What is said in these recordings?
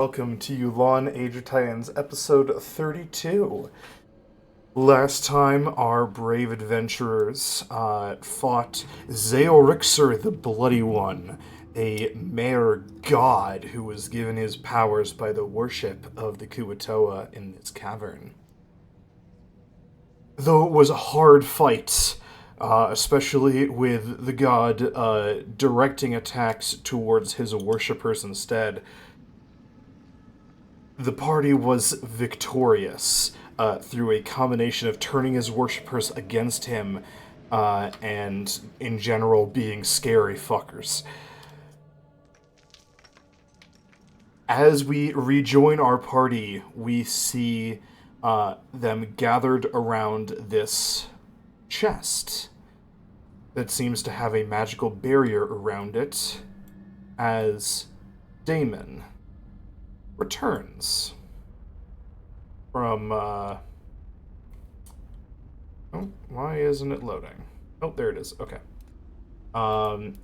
Welcome to Yulon Age of Titans, episode 32. Last time, our brave adventurers fought Zeorixer the Bloody One, a mare god who was given his powers by the worship of the Kuatoa in this cavern. Though it was a hard fight, especially with the god directing attacks towards his worshippers instead, the party was victorious through a combination of turning his worshippers against him and, in general, being scary fuckers. As we rejoin our party, we see them gathered around this chest that seems to have a magical barrier around it as Damon returns from, oh, why isn't it loading? Oh, there it is, okay.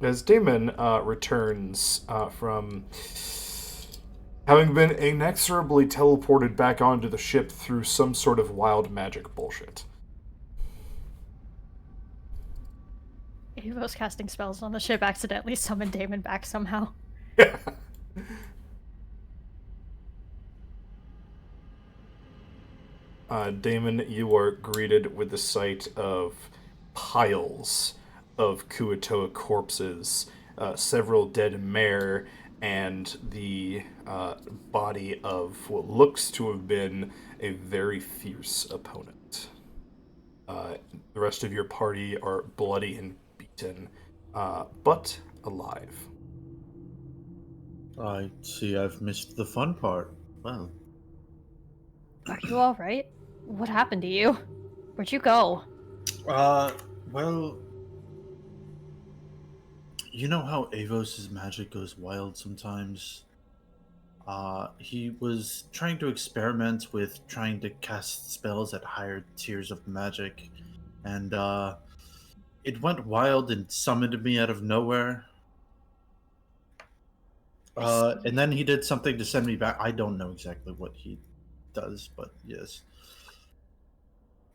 As Damon returns from having been inexorably teleported back onto the ship through some sort of wild magic bullshit. Evo's casting spells on the ship accidentally summoned Damon back somehow. Yeah. Damon, you are greeted with the sight of piles of Kuatoa corpses, several dead mare, and the body of what looks to have been a very fierce opponent. The rest of your party are bloody and beaten, but alive. I see I've missed the fun part. Well, Are you alright? What happened to you? Where'd you go? well, you know how Avos' magic goes wild sometimes? He was trying to experiment with trying to cast spells at higher tiers of magic, and, it went wild and summoned me out of nowhere. And then he did something to send me back. I don't know exactly what he does, but yes.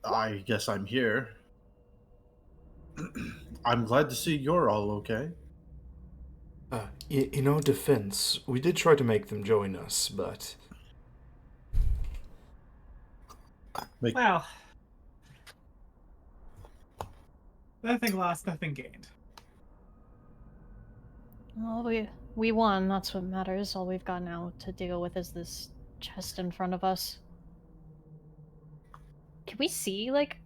I guess I'm here. I'm glad to see you're all okay. In our defense, we did try to make them join us, but Well, nothing lost, nothing gained. Well, we won, that's what matters. All we've got now to deal with is this chest in front of us. Can we see, like,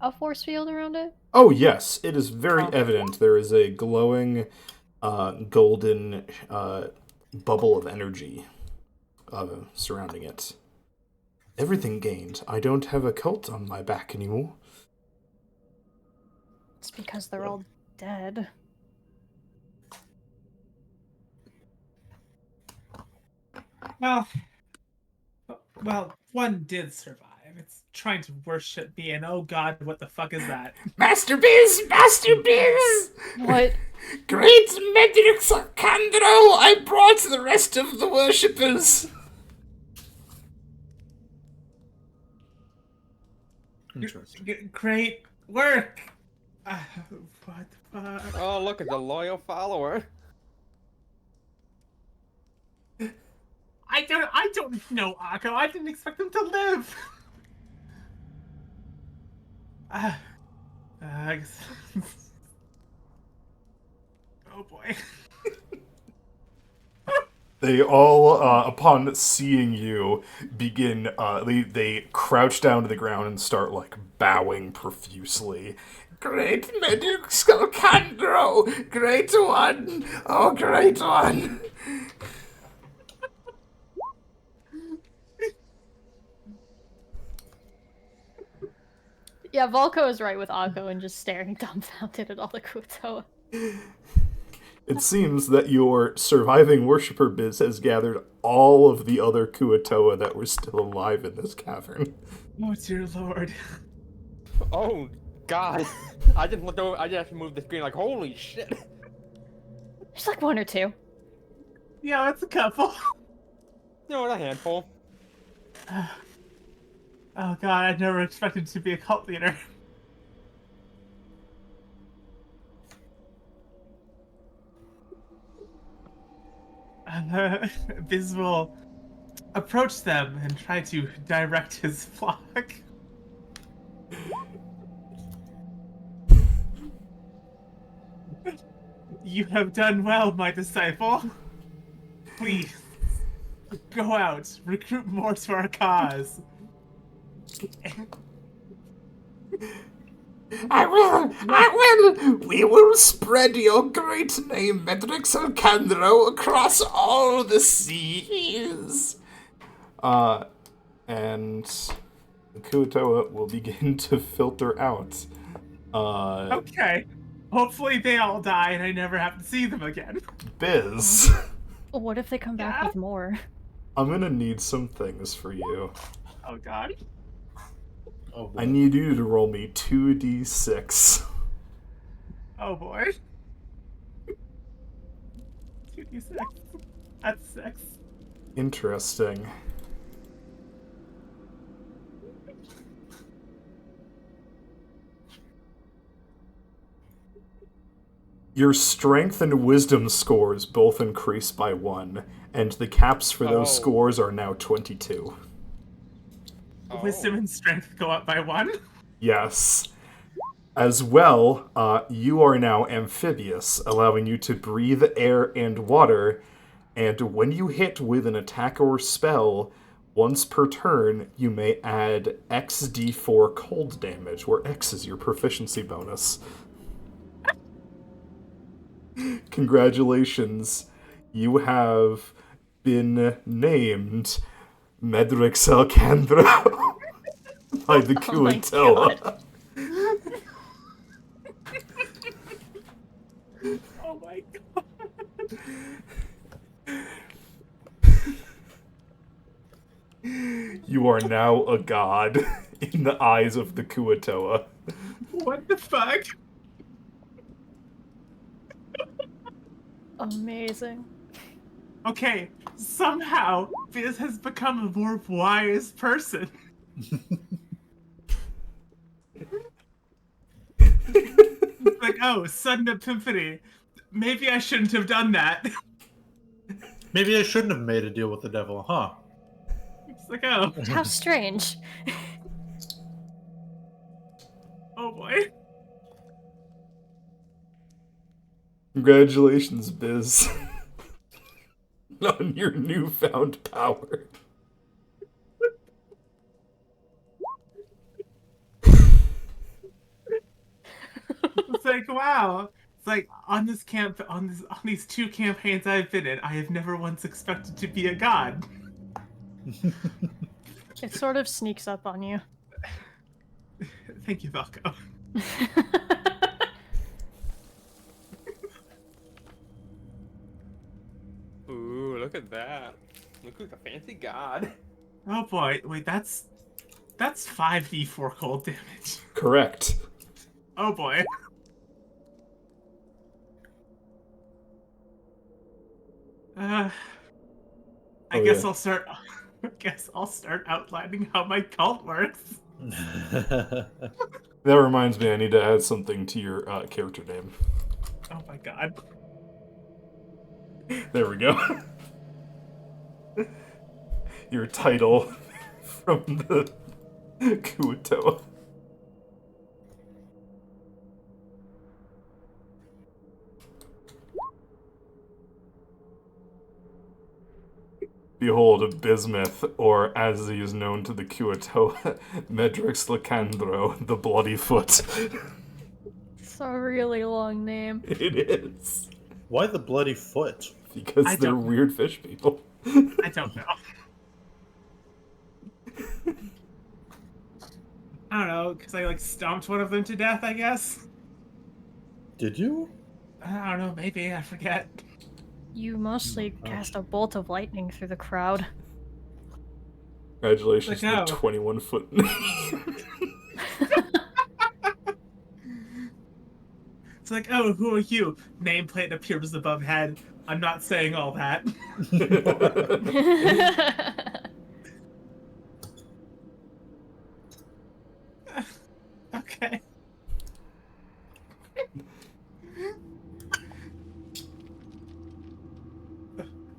a force field around it? oh yes, it is very Oh. evident. There is a glowing golden bubble of energy surrounding it. Everything gained. I don't have a cult on my back anymore. It's because they're all dead. Well, one did survive. It's trying to worship me, and oh god, what the fuck is that? Master Biz! Master Biz! What? Great Medrix Arcandro! I brought the rest of the worshippers! Interesting. Great work! What the fuck? Oh, look at the loyal follower. I don't know, Akko. I didn't expect him to live. I guess... Oh boy. They all, upon seeing you, begin, they crouch down to the ground and start, like, bowing profusely. Great Medrix Arcandro! Great one! Oh, great one! Yeah, Volko is right with Akko and just staring dumbfounded at all the Kuatoa. It seems that your surviving worshipper Biz has gathered all of the other Kuatoa that were still alive in this cavern. Oh dear lord. Oh, God. I just looked over, I just have to move the screen like, holy shit. There's like one or two. Yeah, that's a couple. No, a handful. Oh god, I never expected to be a cult leader. Biz will approach them and try to direct his flock. You have done well, my disciple. Please, go out, recruit more to our cause. I will! We will spread your great name, Medrix Alcandro, across all the seas! And the Kuatoa will begin to filter out. Okay. Hopefully they all die and I never have to see them again. Biz, What if they come back Yeah? with more? I'm gonna need some things for you. Oh god. Oh boy. I need you to roll me 2d6. Oh boy. 2d6. That's 6. Interesting. Your strength and wisdom scores both increase by 1, and the caps for those Oh. scores are now 22. Oh. Wisdom and strength go up by 1. Yes. As well, you are now amphibious, allowing you to breathe air and water, and when you hit with an attack or spell, once per turn, you may add XD4 cold damage, where X is your proficiency bonus. Congratulations, you have been named Medrix Alcandro by the Oh my Kuatoa. Oh my god. You are now a god in the eyes of the Kuatoa. What the fuck? Amazing. Okay, somehow Biz has become a more wise person. It's like, oh, sudden epiphany. Maybe I shouldn't have done that. Maybe I shouldn't have made a deal with the devil, huh? It's like, oh, How strange. oh boy. Congratulations, Biz, on your newfound power. It's like, wow. It's like on this camp, on these 2 campaigns I've been in, I have never once expected to be a god. It sort of sneaks up on you. Thank you, Velko. Ooh, look at that. Look like a fancy god. Oh boy, wait, that's 5d4 cold damage. Correct. Oh boy. I Oh, guess yeah. I'll start. I guess I'll start outlining how my cult works. That reminds me, I need to add something to your character name. Oh my god. There we go. Your title from the Kuatoa. Behold, Bismuth, or as he is known to the Kuatoa, Medrix Lacandro, the Bloody Foot. It's a really long name. It is. Why the bloody foot? Because I they're don't- weird fish people. I don't know. I don't know, because I like stomped one of them to death, I guess. Did you? I don't know, maybe, I forget. You mostly gosh. cast a bolt of lightning through the crowd. Congratulations Like, to the oh. 21-foot. It's like, oh, who are you? Nameplate appears above head. I'm not saying all that. Okay.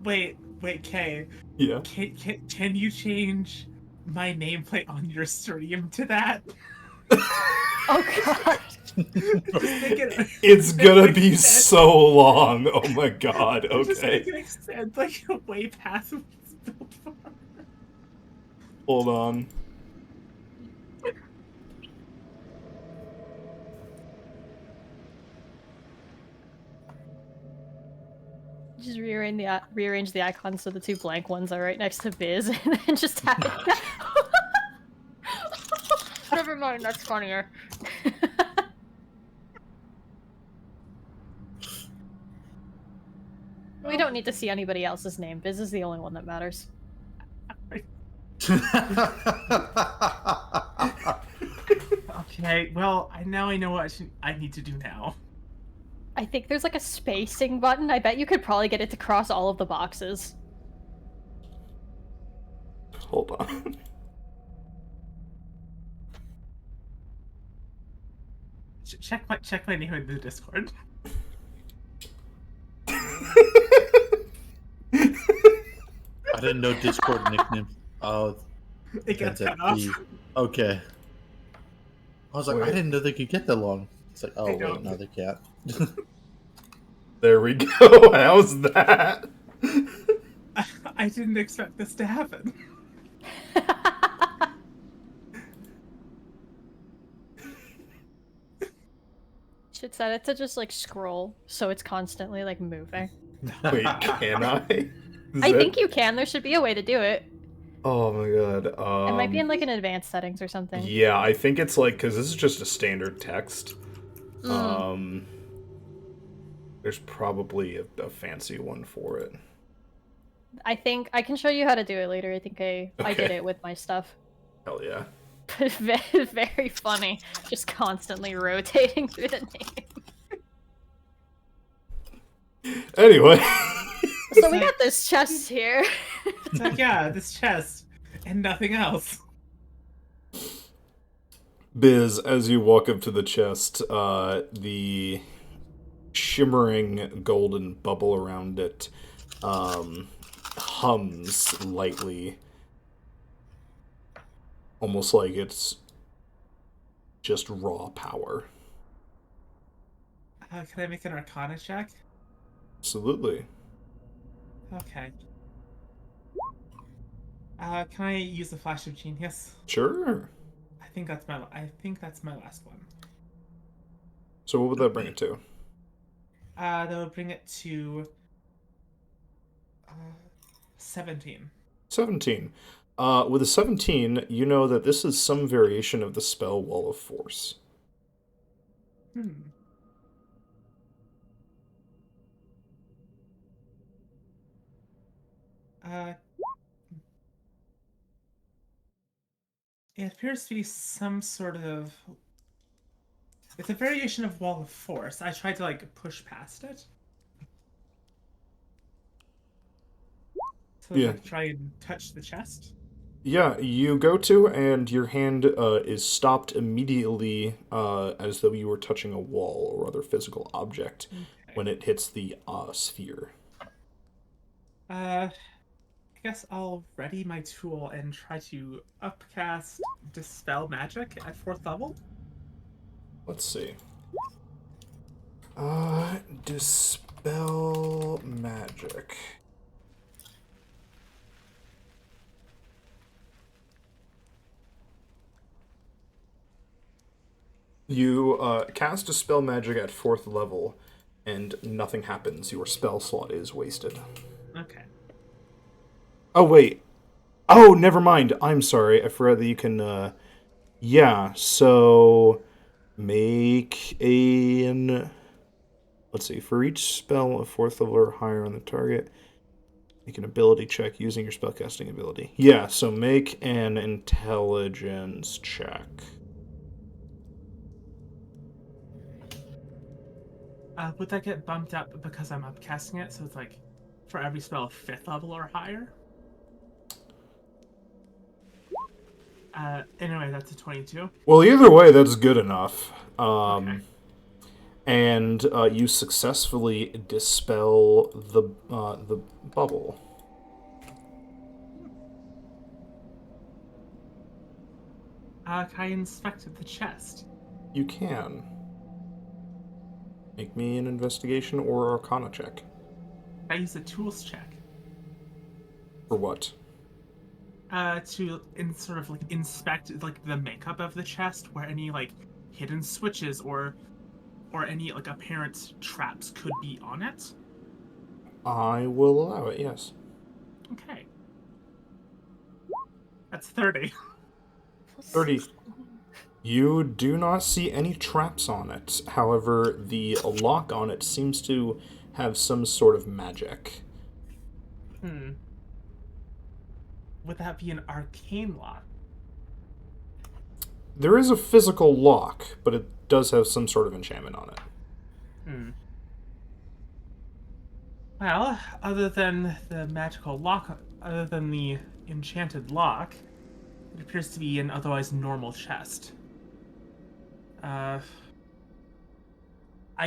Wait, Kay. Yeah. Can you change my nameplate on your stream to that? Oh god. Just make it. It's gonna make be sense. so long. Oh my god. Just make Okay. it extend like way past what it's built for. Hold on. Just rearrange the icons so the two blank ones are right next to Biz, and then just have it. Never mind, that's funnier. We don't need to see anybody else's name. Biz is the only one that matters. Okay, well, now I know what I need to do now. I think there's like a spacing button. I bet you could probably get it to cross all of the boxes. Hold on. Check my name in the Discord. I didn't know Discord nickname. Oh, It gets that's cut a off. B. Okay. I was like, Wait. I didn't know they could get that long. It's like, oh They wait, don't. no, they can't. There we go. How's that? I didn't expect this to happen. Should set it to just like scroll so it's constantly like moving. Wait, can I? Is I that- think you can. There should be a way to do it. Oh my god. It might be in like an advanced settings or something. Yeah, I think it's like because this is just a standard text. Mm. There's probably a fancy one for it. I think I can show you how to do it later. I think I did Okay. it with my stuff. Hell yeah. Very funny. Just constantly rotating through the name. Anyway. So we got this chest here. It's like, yeah, this chest and nothing else. Biz, as you walk up to the chest, the shimmering golden bubble around it hums lightly. Almost like it's just raw power. Can I make an Arcana check? Absolutely. Okay. Can I use the Flash of Genius? Sure. I think that's my last one. So what would that bring it to? That would bring it to 17. 17. With a 17, you know that this is some variation of the spell Wall of Force. It appears to be some sort of. It's a variation of Wall of Force. I tried to like push past it. So Yeah. like, try and touch the chest. Yeah, you go to, and your hand is stopped immediately as though you were touching a wall or other physical object when it hits the sphere. I guess I'll ready my tool and try to upcast Dispel Magic at 4th level. Let's see. Dispel Magic. You cast a spell magic at 4th level, and nothing happens. Your spell slot is wasted. Okay. Oh, wait. Oh, never mind. I'm sorry. I forgot that you can, yeah, so make an... Let's see. For each spell of 4th level or higher on the target, make an ability check using your spellcasting ability. Yeah, so make an intelligence check. Would that get bumped up because I'm upcasting it? So it's like for every spell 5th level or higher? Anyway, that's a 22. Well, either way, that's good enough. Okay. And you successfully dispel the bubble. Can I inspect the chest? You can. Make me an investigation or arcana check. I use a tools check. For what? To sort of like inspect like the makeup of the chest, where any like hidden switches or any like apparent traps could be on it. I will allow it, yes. Okay. That's 30. 30. You do not see any traps on it. However, the lock on it seems to have some sort of magic. Would that be an arcane lock? There is a physical lock, but it does have some sort of enchantment on it. Well, other than the magical lock, other than the enchanted lock, it appears to be an otherwise normal chest. I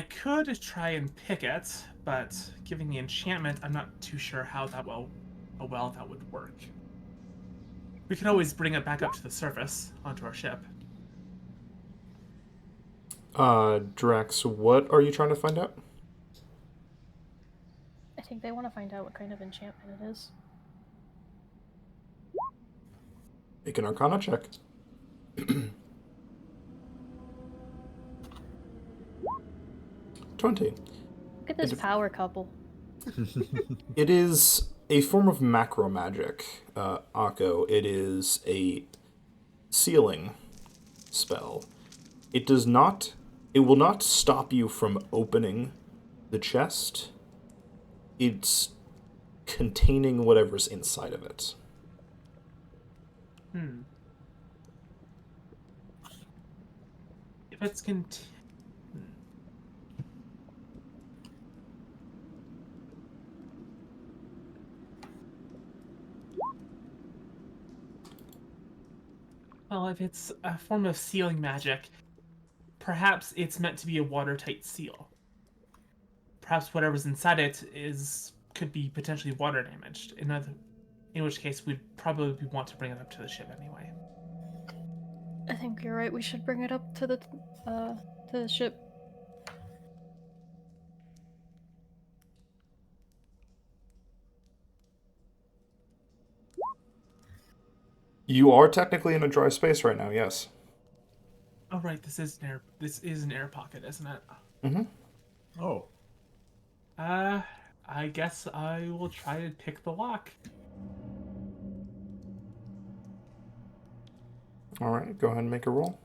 could try and pick it, but given the enchantment, I'm not too sure how well that would work. We could always bring it back up to the surface, onto our ship. Drax, what are you trying to find out? I think they want to find out what kind of enchantment it is. Make an arcana check. 20. Look at this power couple. It is a form of macro magic, Akko. It is a sealing spell. It will not stop you from opening the chest. It's containing whatever's inside of it. If it's Well, if it's a form of sealing magic, perhaps it's meant to be a watertight seal. Perhaps whatever's inside it could be potentially water damaged. In which case, we'd probably want to bring it up to the ship anyway. I think you're right. We should bring it up to the ship. You are technically in a dry space right now, yes. Oh right, this is an air pocket, isn't it? Mm-hmm. Oh. I guess I will try to pick the lock. Alright, go ahead and make a roll.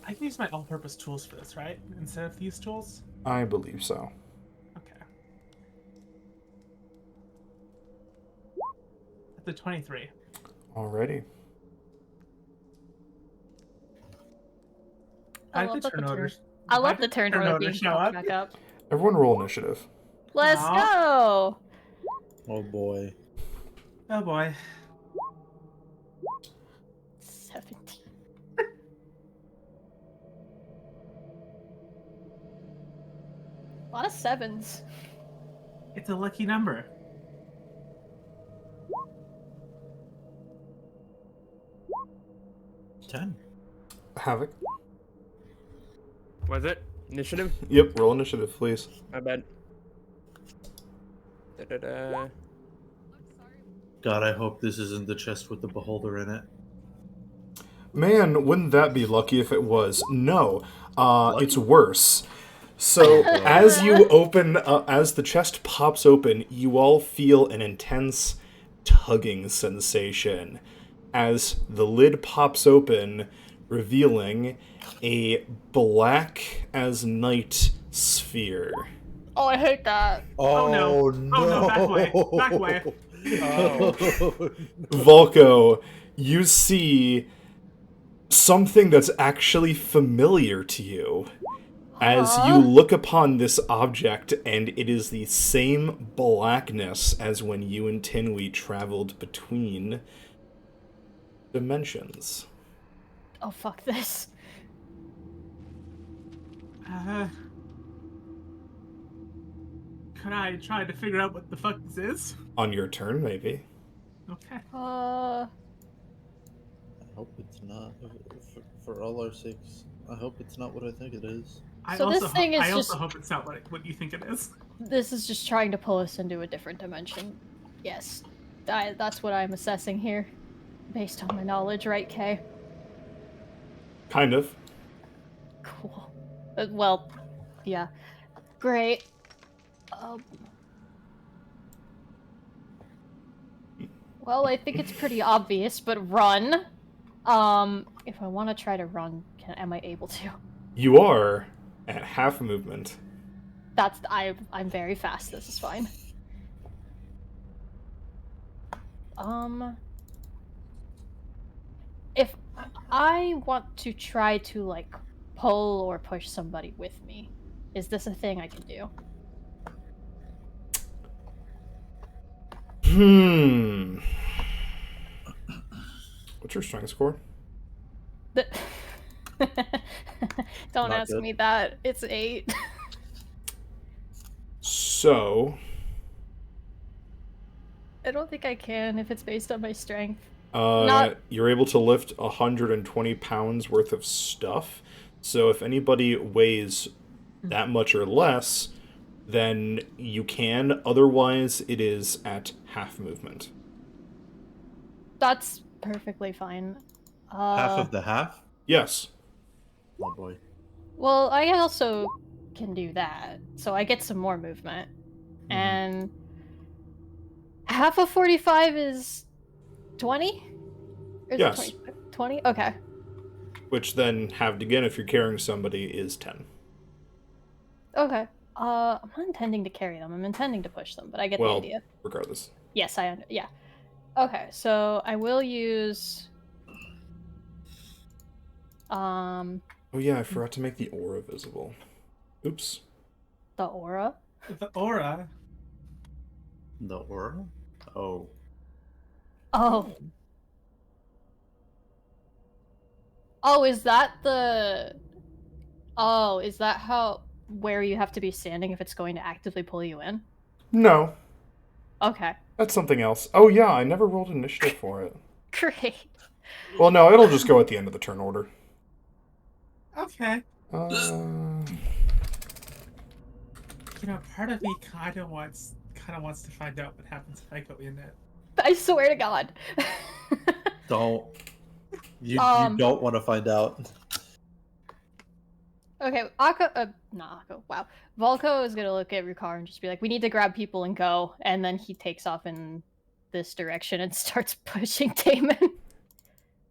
I can use my all-purpose tools for this, right? Instead of these tools? I believe so. Okay. That's a 23. Alrighty. I love the turn order being popped back up. Everyone roll initiative. Let's go! Oh boy. Oh boy. 17. A lot of sevens. It's a lucky number. Ten. Havoc. Was it? Initiative? Yep, roll initiative, please. My bad. Da-da-da. God, I hope this isn't the chest with the beholder in it. Man, wouldn't that be lucky if it was? No, it's worse. So as you open, as the chest pops open, you all feel an intense tugging sensation as the lid pops open, revealing a black as night sphere. Oh, I hate that. Oh no. Oh no, back away. Back away. Volko, you see something that's actually familiar to you. As you Huh? look upon this object, and it is the same blackness as when you and Tinwee traveled between dimensions. Oh, fuck this. Could I try to figure out what the fuck this is? On your turn, maybe. Okay. I hope it's not. For all our sakes, I hope it's not what I think it is. So this thing is I also just- hope it's not what you think it is. This is just trying to pull us into a different dimension. Yes. That's what I'm assessing here. Based on my knowledge, right, Kay? Kind of. Cool. Well, yeah. Great. Well, I think it's pretty obvious, but run. If I want to try to run, am I able to? You are at half movement. I'm very fast. This is fine. If I want to try to like pull or push somebody with me, is this a thing I can do? What's your strength score? Don't Not ask good. me that. It's 8. So, I don't think I can if it's based on my strength. Not- you're able to lift 120 pounds worth of stuff. So if anybody weighs that much or less, then you can. Otherwise, it is at half movement. That's perfectly fine. Half of the half? Yes. Oh boy. Well, I also can do that, so I get some more movement. And half of 45 is 20? Or is Yes. it 20? Okay. Which then, halved again if you're carrying somebody, is 10. Okay. I'm not intending to carry them. I'm intending to push them, but I get the Well, idea. regardless. Yes, yeah. Okay, so I will use Oh yeah, I forgot to make the aura visible. Oops. the aura. The aura. The aura? Oh. Oh. Oh, is that the... Oh, is that where you have to be standing if it's going to actively pull you in? No, Okay. that's something else. Oh yeah, I never rolled initiative for it. Great. Well, no, it'll just go at the end of the turn order. Okay. Uh, Part of me kind of wants to find out what happens if I go in it. I swear to God. Don't. You don't want to find out. Okay, not Akko, wow. Volko is gonna look at Rukar and just be like, we need to grab people and go, and then he takes off in this direction and starts pushing Damon.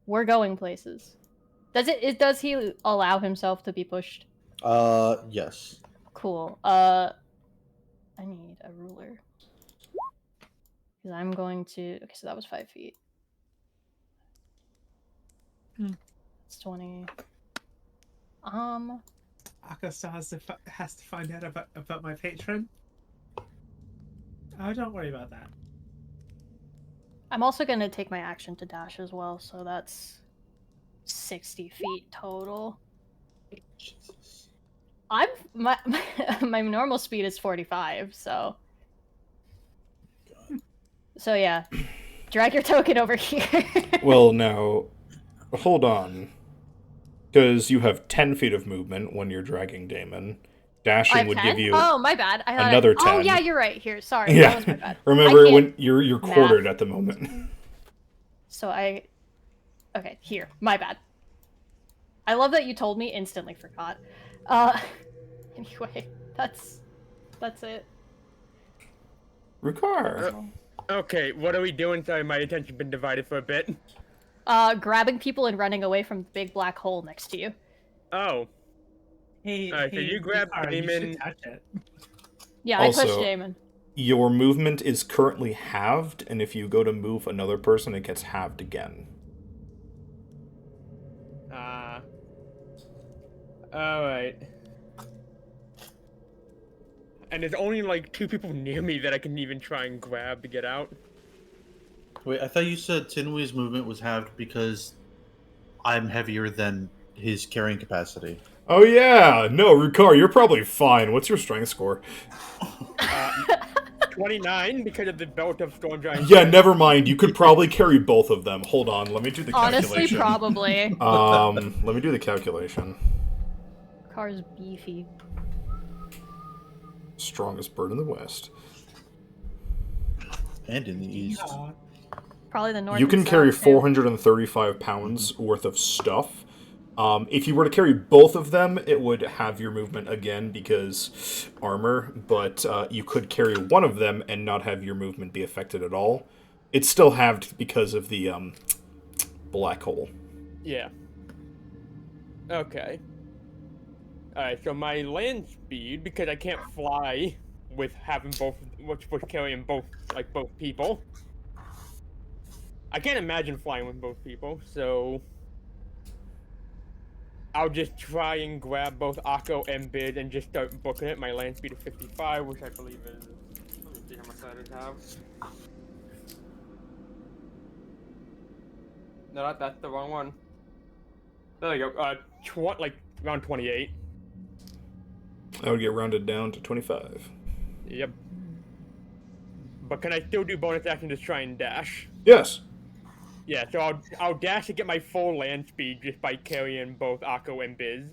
We're going places. Does he allow himself to be pushed? Yes. Cool. I need a ruler. Because I'm going to... Okay, so that was 5 feet. It's 20. Akka still has to find out about my patron. Oh, don't worry about that. I'm also going to take my action to dash as well, so that's 60 feet total. Jesus. My normal speed is 45, so... God. So yeah. Drag your token over here. well, now, hold on. Because you have 10 feet of movement when you're dragging Damon. Dashing would 10? give you Oh, my bad. I thought another Oh, 10. yeah, you're right. Here, sorry. Yeah. That was my bad. Remember, I when can't you're quartered at the moment. So okay, here. My bad. I love that you told me, instantly forgot. Anyway, that's it. Rukar. Okay, what are we doing? Sorry, my attention's been divided for a bit. Grabbing people and running away from the big black hole next to you. Oh, Hey, so you grab Rukar, you Damon. should touch it. Yeah, I pushed Also- Damon. Your movement is currently halved, and if you go to move another person, it gets halved again. Alright. And there's only like 2 people near me that I can even try and grab to get out. Wait, I thought you said Tinway's movement was halved because I'm heavier than his carrying capacity. Oh yeah, no, Rukar, you're probably fine. What's your strength score? 29 because of the belt of Storm Giant. Yeah, never mind. You could probably carry both of them. Hold on, let me do the Honestly, calculation. probably. Let me do the calculation. Car's beefy. Strongest bird in the West. And in the east. Yeah. Probably the north. You can and carry south, too. 435 pounds worth of stuff. If you were to carry both of them, it would have your movement again because armor, but you could carry one of them and not have your movement be affected at all. It's still halved because of the black hole. Yeah. Okay. Alright, so my land speed, because I can't fly with having both, with carrying both people. I can't imagine flying with both people, so I'll just try and grab both Akko and Bid and just start booking it. My land speed is 55, which I believe is... Let me see how much that I have. No, that's the wrong one. There you go. Like around 28. I would get rounded down to 25. Yep. But can I still do bonus action to try and dash? Yes. Yeah, so I'll dash to get my full land speed just by carrying both Akko and Biz.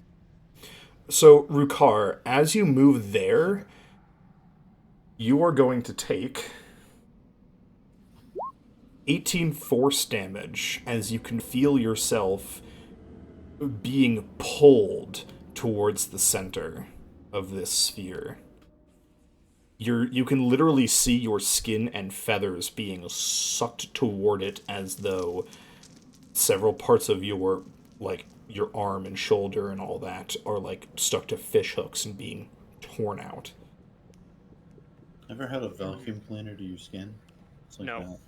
So, Rukar, as you move there, you are going to take 18 force damage as you can feel yourself being pulled towards the center of this sphere. You can literally see your skin and feathers being sucked toward it as though several parts of your, like, your arm and shoulder and all that are, like, stuck to fish hooks and being torn out. Ever had a vacuum cleaner to your skin? It's like No.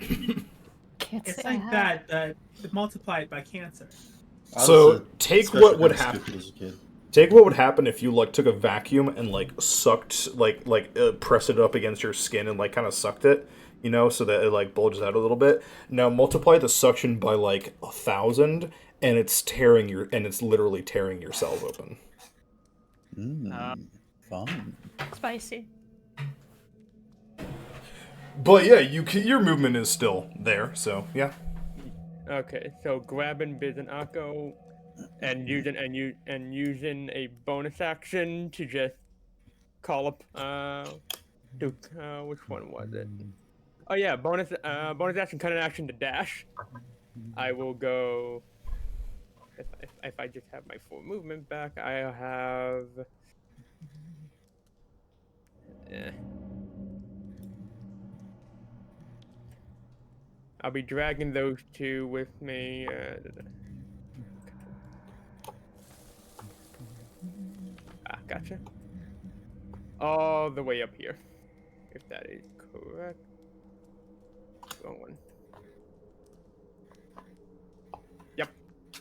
that. Can't It's say like I that, multiplied by cancer. I So, was a take special what would kind of happen. stupid as a kid. Take what would happen if you, like, took a vacuum and, like, sucked, pressed it up against your skin and, like, kind of sucked it, you know, so that it, like, bulges out a little bit. Now, multiply the suction by, like, 1,000, and it's literally tearing your cells open. Fun. Spicy. But, yeah, your movement is still there, so, yeah. Okay, so grabbing Biz and Akko and using a bonus action to just call up which one was it? Oh yeah, bonus action, cut an action to dash. I will go if I just have my full movement back. I'll have I'll be dragging those two with me. Gotcha. All the way up here, if that is correct. Wrong one. Yep.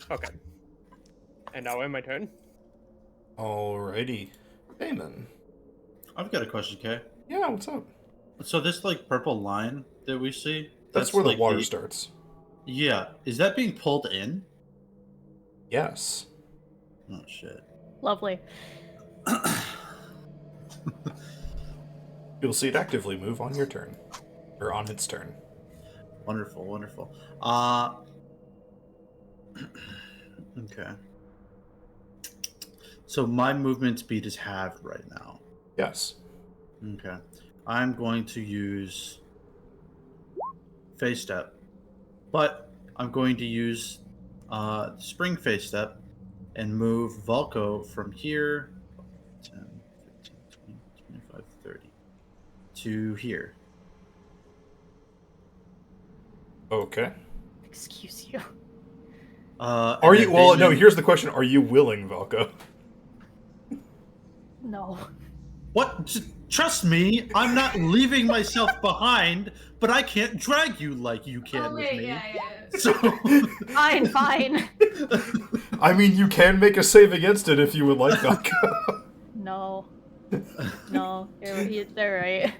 Okay. And now end my turn. Alrighty. Damon. I've got a question, Kay. Yeah, what's up? So this, like, purple line that we see... That's where like the water starts. Yeah. Is that being pulled in? Yes. Oh, shit. Lovely. You'll see it actively move on your turn. Or on its turn. Wonderful, wonderful. Okay. So my movement speed is halved right now. Yes. Okay. I'm going to use phase step, but I'm going to use spring phase step and move Volko from here 10, 15, 20, 25, 30 to here. Okay. Excuse you. Are you? Well, no. Here's the question: are you willing, Valko? No. What? Trust me, I'm not leaving myself behind, but I can't drag you like you can Oh with wait, me. yeah. So Fine, fine. I mean, you can make a save against it if you would like, Akko. No. No, they're right.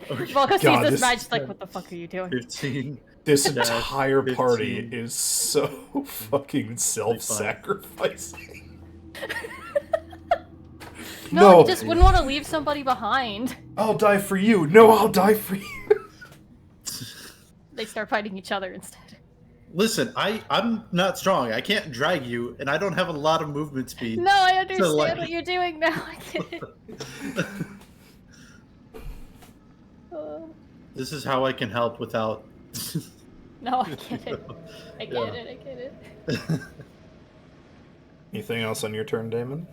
Okay, Volko sees God, this this- match, like, what the fuck are you doing? 15. This Yeah, entire party 15. is so fucking self-sacrificing. No, he just wouldn't want to leave somebody behind. I'll die for you. No, I'll die for you. They start fighting each other instead. Listen, I'm not strong. I can't drag you, and I don't have a lot of movement speed. No, I understand like- what you're doing now. I get it. This is how I can help without. No, I get it. I get it. Anything else on your turn, Damon?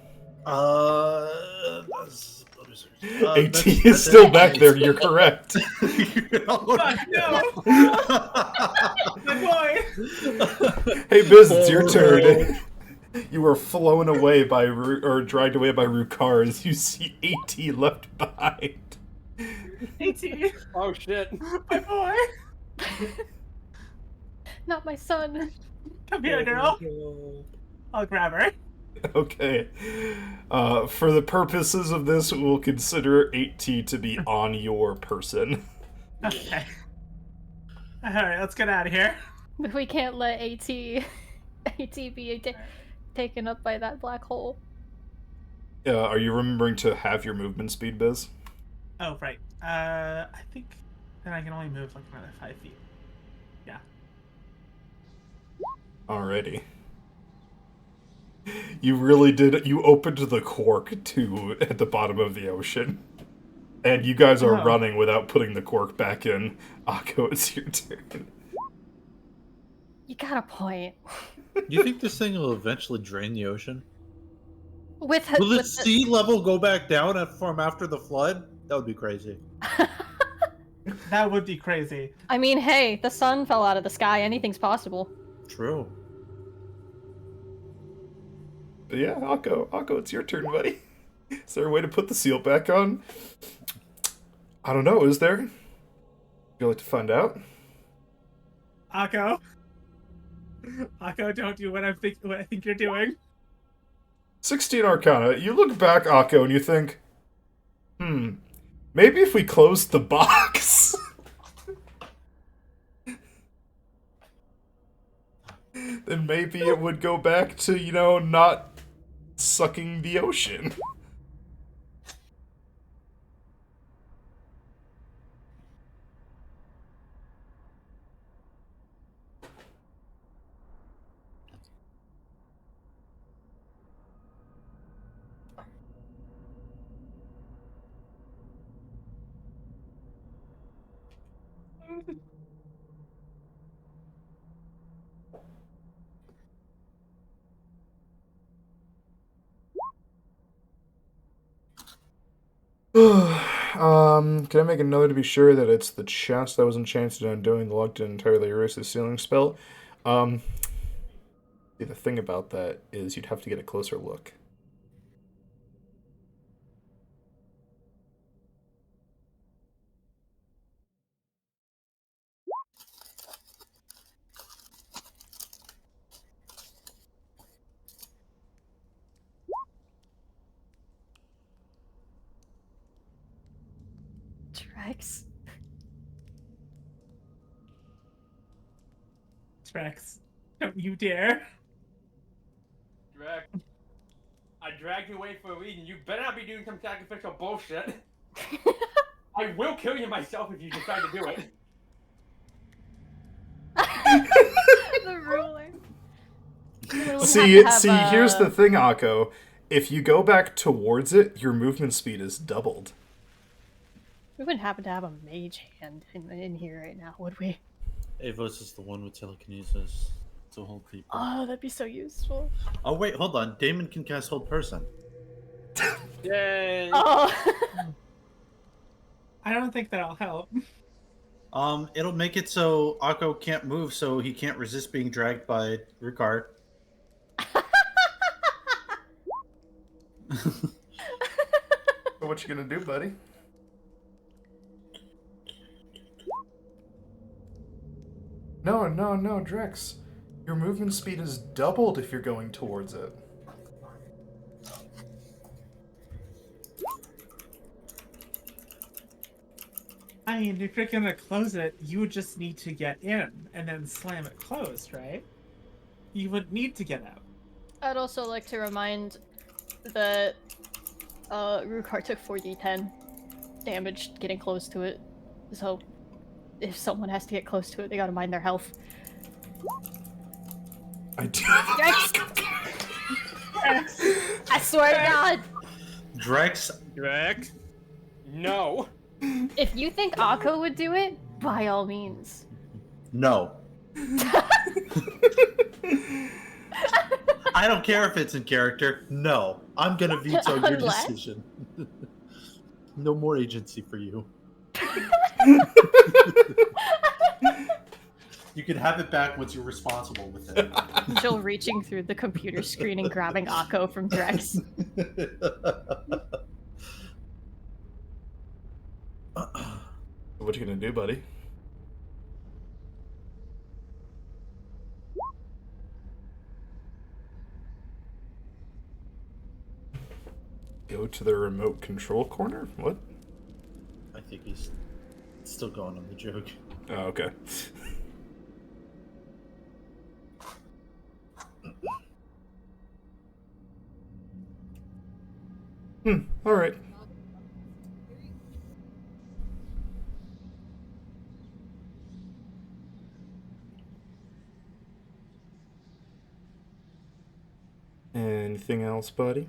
That's- AT that's is still it. back there. You're correct. Fuck, no! My boy! Hey, Biz, it's your turn. You were flown away by or dragged away by Rukar as you see AT left behind. AT, Oh shit. my boy! Not my son. Come here, girl. I'll grab her. Okay. For the purposes of this, we'll consider 8T to be on your person. Okay. Alright, let's get out of here. We can't let AT be taken up by that black hole. Are you remembering to have your movement speed, Biz? Oh, right. I think then I can only move like another 5 feet. Yeah. Alrighty. You really did. You opened the cork to at the bottom of the ocean. And you guys are Oh. running without putting the cork back in. Akko, it's your turn. You got a point. You think this thing will eventually drain the ocean? With Will the with sea level go back down from after the flood? That would be crazy. That would be crazy. I mean, hey, the sun fell out of the sky. Anything's possible. True. But yeah, Akko, it's your turn, buddy. Is there a way to put the seal back on? I don't know, is there? You'd like to find out? Akko. Akko, don't do what I think you're doing. 16 Arcana. You look back, Akko, and you think, maybe if we closed the box. Then maybe it would go back to, not sucking the ocean. Can I make a note to be sure that it's the chest that was enchanted and undoing the lock didn't entirely erase the sealing spell? The thing about that is you'd have to get a closer look. Trex. Trex, don't you dare. I dragged you away for a reason. You better not be doing some sacrificial bullshit. I will kill you myself if you decide to do it. The ruling. See, here's the thing, Akko. If you go back towards it, your movement speed is doubled. We wouldn't happen to have a mage hand in here right now, would we? Avos is the one with telekinesis to hold people. Oh, that'd be so useful. Oh wait, hold on. Damon can cast hold person. Yay. Oh. I don't think that'll help. It'll make it so Akko can't move, so he can't resist being dragged by Ricard. what you gonna do, buddy? No, no, no, Drex. Your movement speed is doubled if you're going towards it. I mean, if you're gonna close it, you would just need to get in and then slam it closed, right? You wouldn't need to get out. I'd also like to remind that Rukar took 4d10 damage getting close to it. So if someone has to get close to it, they gotta mind their health. I do. I swear to God! Drex, Drex? No. If you think Akko would do it, by all means. no. I don't care if it's in character. No. I'm gonna veto your Unless- decision. No more agency for you. You can have it back once you're responsible with it. Jill reaching through the computer screen and grabbing Akko from Drex. What you gonna do, buddy? Go to the remote control corner? What? I think he's still going on the joke. Oh, okay. Alright. Anything else, buddy?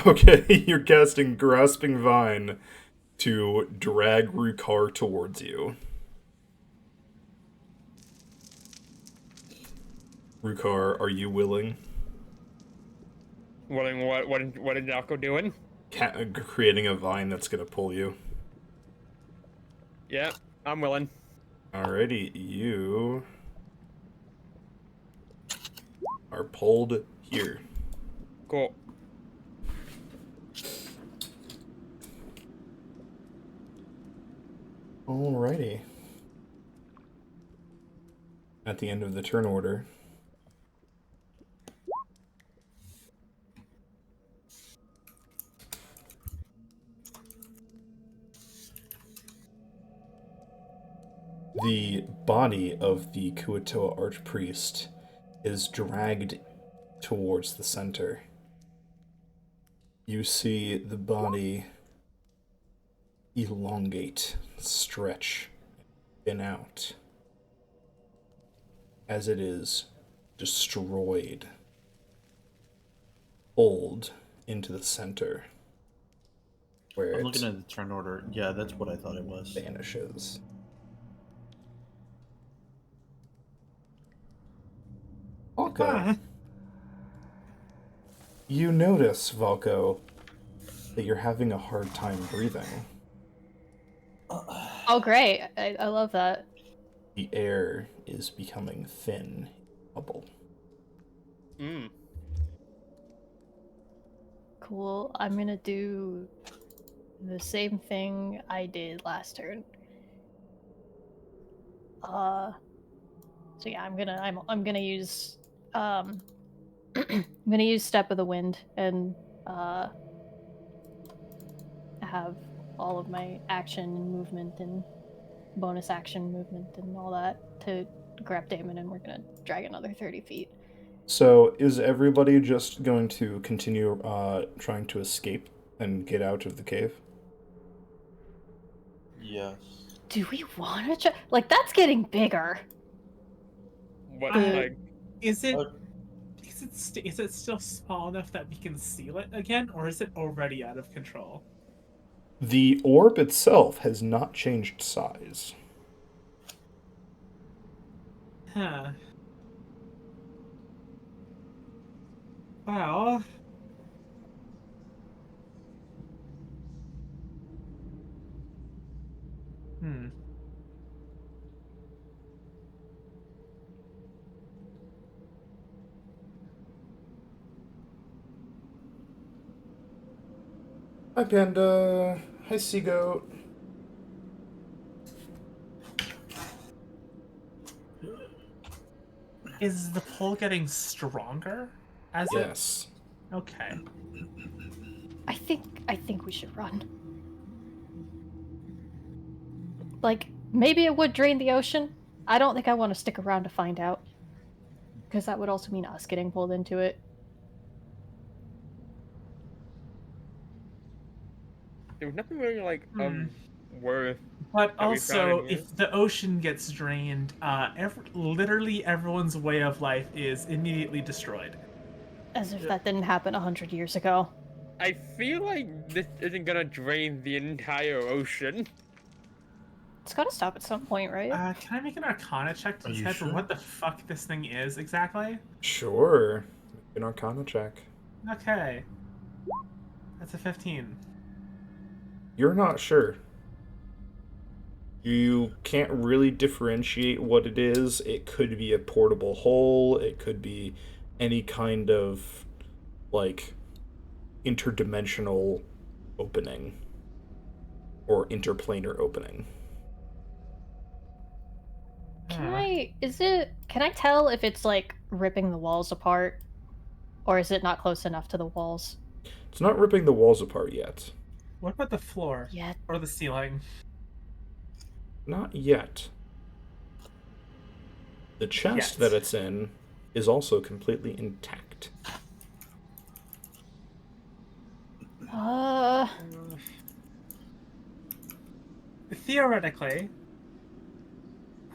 Okay, you're casting Grasping Vine to drag Rukar towards you. Rukar, are you willing? Willing what? What did Alco doing? Creating a vine that's gonna pull you. Yeah, I'm willing. Alrighty, you are pulled here. Cool. Alrighty. At the end of the turn order, the body of the Kuatoa Archpriest is dragged towards the center. You see the body elongate, stretch, thin out as it is destroyed, pulled into the center, where I'm it looking at the turn order. Yeah, that's what I thought it was. vanishes. Valko, you notice, Valko, that you're having a hard time breathing. Oh, great. I love that. The air is becoming thin, bubble. Mm. Cool. I'm gonna do the same thing I did last turn. So yeah, I'm gonna use I'm gonna use Step of the Wind and have all of my action and movement and bonus action movement and all that to grab Damon, and we're gonna drag another 30 feet. So, is everybody just going to continue trying to escape and get out of the cave? Yes. Do we want to try? Like, that's getting bigger. What? Is it? What? Is it still small enough that we can seal it again, or is it already out of control? The orb itself has not changed size. Huh. Well, Hmm. Hi, Panda. Hi, Seagoat. Is the pull getting stronger as it? Yes. Okay. I think we should run. Like, maybe it would drain the ocean. I don't think I want to stick around to find out. Because that would also mean us getting pulled into it. There was nothing really like worth But that we found in also, here. if the ocean gets drained, literally everyone's way of life is immediately destroyed. As if that didn't happen 100 years ago. I feel like this isn't gonna drain the entire ocean. It's gotta stop at some point, right? Can I make an Arcana check to Are you decipher sure? what the fuck this thing is exactly? Sure. Make an Arcana check. Okay. That's a 15. You're not sure. You can't really differentiate what it is. It could be a portable hole. It could be any kind of, like, interdimensional opening or interplanar opening. Can Huh. can I tell if it's like ripping the walls apart? Or is it not close enough to the walls It's not ripping the walls apart yet. What about the floor? yet? Or the ceiling? Not yet. The chest Yet. that it's in is also completely intact. Uh, Theoretically.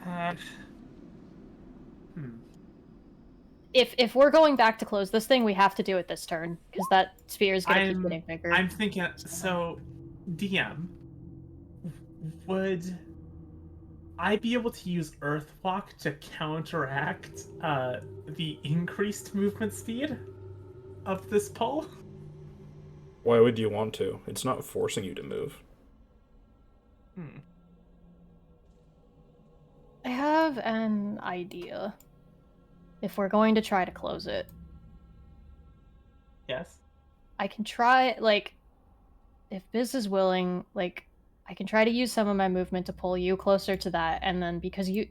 Uh, hmm. if we're going back to close this thing, we have to do it this turn because that sphere is gonna keep getting bigger. I'm thinking. So, DM, would I be able to use Earthwalk to counteract the increased movement speed of this pull? Why would you want to? It's not forcing you to move. Hmm. I have an idea. If we're going to try to close it, Yes. I can try like if Biz is willing, like I can try to use some of my movement to pull you closer to that, and then because you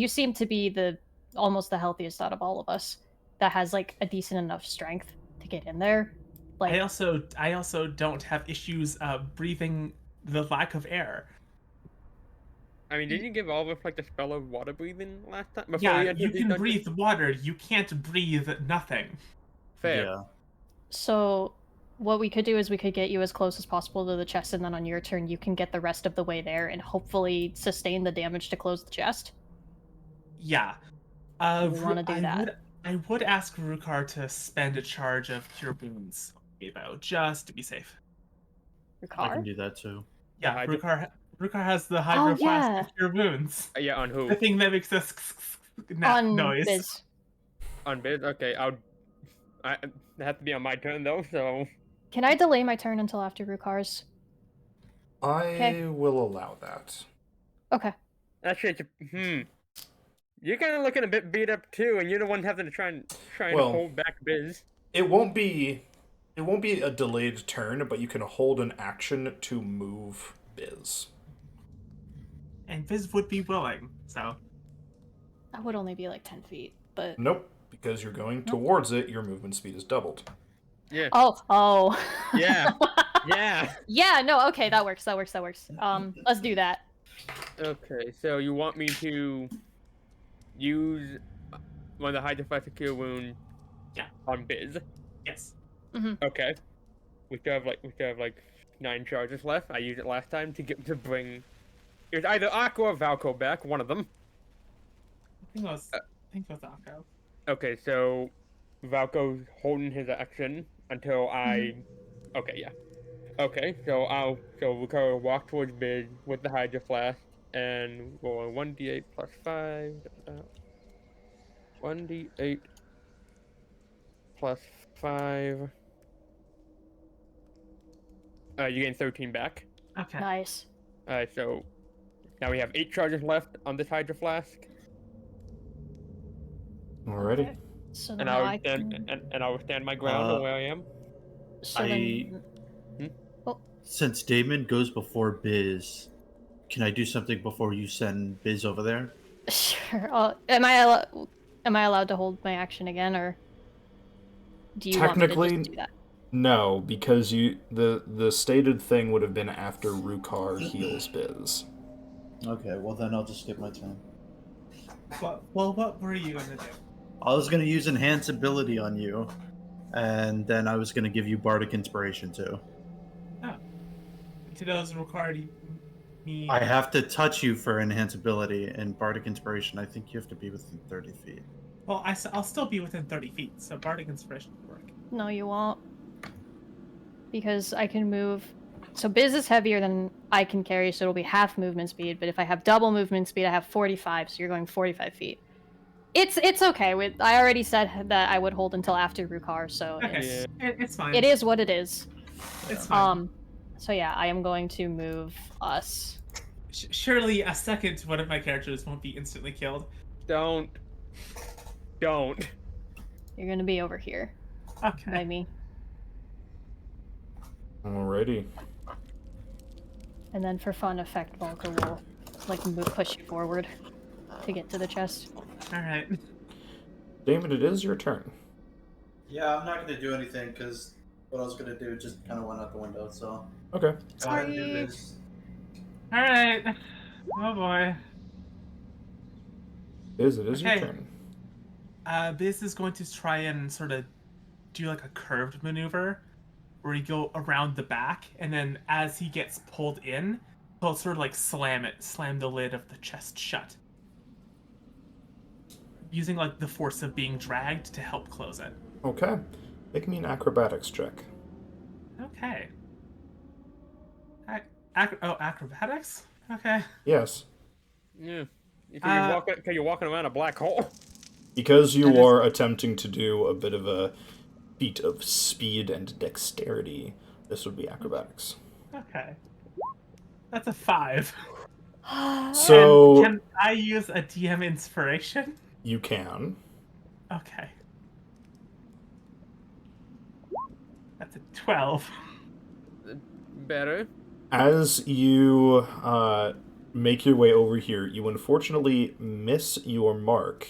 seem to be the almost the healthiest out of all of us, that has like a decent enough strength to get in there. Like I also don't have issues breathing the lack of air. I mean, didn't you give all of us like the spell of water breathing last time before we Yeah, entered you these can dungeons? breathe water. You can't breathe nothing. Fair. Yeah. so what we could do is we could get you as close as possible to the chest, and then on your turn you can get the rest of the way there and hopefully sustain the damage to close the chest. Yeah. We wanna do that. I would ask Rukar to spend a charge of Cure Wounds, though, just to be safe. Your I can car? do that too. Yeah, Hydro- Rukar has the Hydro Flask yeah. to Cure Wounds. Yeah, on who? The thing that makes this On noise. Biz. On Biz? Okay, I it has to be on my turn though, so Can I delay my turn until after Rukar's? I Okay. will allow that. Okay. actually, you're kind of looking a bit beat up too, and you're the one having to try and Well- hold back Biz. It won't be a delayed turn, but you can hold an action to move Biz. And Viz would be willing, so. That would only be like 10 feet, but... Nope, because you're going towards it, your movement speed is doubled. Yeah. Oh. Yeah. Yeah. Yeah, no, okay, that works. Let's do that. Okay, so you want me to use one of the Hydroplastic Cure Wound Yeah. on Biz? Yes. Okay. We still have like 9 charges left. I used it last time to bring. It was either Aqua or Valko back, one of them. I think it was Akko. Okay, so Valko's holding his action until I. Okay, yeah. Okay, so we'll walk towards Biz with the Hydro Flask and roll a 1d8 plus 5. 1d8 plus 5. You gain 13 back. Okay. Nice. So Now we have 8 charges left on this Hydro Flask. Alrighty. So And now I I would stand can. and I will stand my ground on where I am. So I- then. Oh, Since Damon goes before Biz, can I do something before you send Biz over there? sure. Am I allowed to hold my action again, or do you want me to Technically, just do that? no, because the stated thing would have been after Rukar heals Biz. Okay, well then I'll just skip my turn. What were you gonna do? I was gonna use Enhance Ability on you, and then I was gonna give you Bardic Inspiration too. To those required me. I have to touch you for Enhance Ability, and Bardic Inspiration, I think you have to be within 30 feet. Well, I'll still be within 30 feet, so Bardic Inspiration will work. No, you won't. Because I can move. So Biz is heavier than I can carry, so it'll be half movement speed. But if I have double movement speed, I have 45, so you're going 45 feet. It's okay. I already said that I would hold until after Rukar, so Okay, it's fine. it is what it is. It's fine. So yeah, I am going to move us. Surely a second one of my characters won't be instantly killed. Don't. You're gonna be over here by Okay. me, Alrighty. and then for fun effect, Volker will push you forward to get to the chest. All right. Damon, it is your turn. Yeah, I'm not gonna do anything because what I was gonna do just kind of went out the window. So Okay. go ahead and do Sorry. this. All right. Oh boy. Biz, it is your Okay. turn. Biz is going to try and sort of do like a curved maneuver where you go around the back, and then as he gets pulled in, he'll sort of like slam the lid of the chest shut, using like the force of being dragged to help close it. Okay. Make me an acrobatics check. Okay. Acrobatics? Okay. Yes. Yeah. Because you're walking around a black hole. Because you That is- are attempting to do a bit of a feat of speed and dexterity, this would be acrobatics. Okay. That's a 5. So And can I use a DM inspiration? you can. Okay. That's a 12. Better. As you make your way over here, you unfortunately miss your mark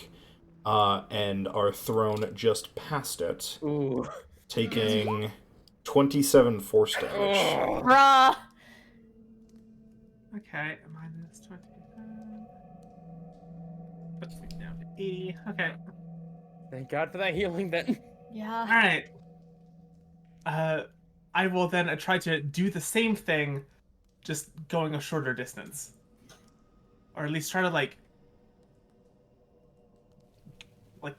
and are thrown just past it, Ooh. taking 27 force damage. Oh. Bruh! Okay, minus 20. Puts me down to 80. Okay. Thank God for that healing then. Yeah. Alright. I will then try to do the same thing, just going a shorter distance. Or at least try to like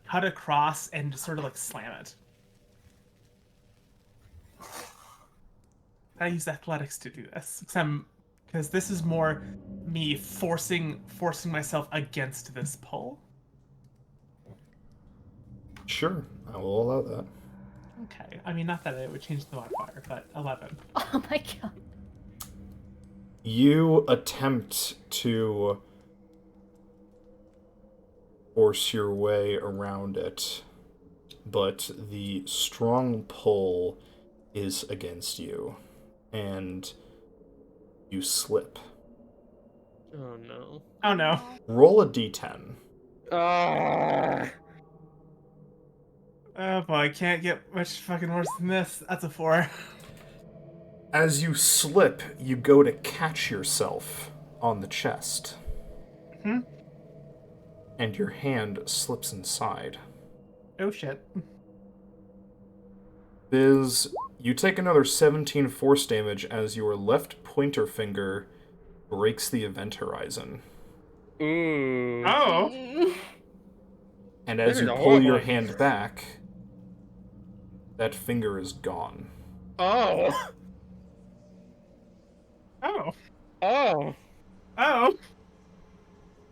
cut across and just sort of like slam it. I use athletics to do this because this is more me forcing myself against this pull. Sure, I will allow that. Okay, I mean not that it would change the modifier, but 11. Oh my god. You attempt to force your way around it, but the strong pull is against you, and you slip. Oh no. Oh no. Roll a d10. Ah. Oh boy, I can't get much fucking worse than this. That's a 4. As you slip, you go to catch yourself on the chest. Hmm? And your hand slips inside. Oh shit. Biz, you take another 17 force damage as your left pointer finger breaks the event horizon. Ooh. Oh. And as That you is a pull your horrible- hand back, that finger is gone. Oh. Oh. Oh. Oh.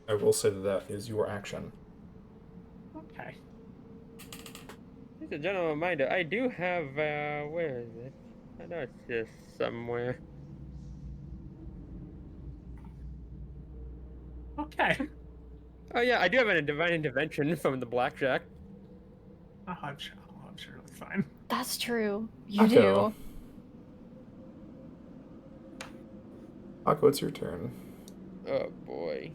I will say that that is your action. Okay. Just a general reminder, I do have, where is it? I know it's just somewhere. Okay. Oh yeah, I do have a divine intervention from the blackjack. Oh, I'm sure it'll be fine. That's true. You Akko. do. Akko, it's your turn. Oh boy.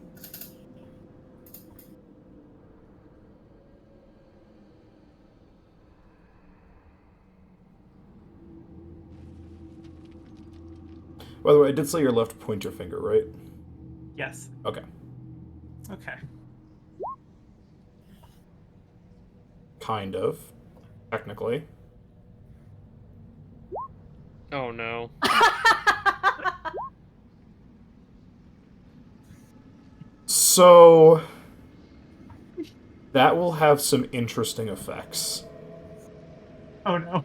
By the way, I did say your left pointer finger, right? Yes. Okay. Okay. Kind of. Technically. Oh no. So that will have some interesting effects. Oh no.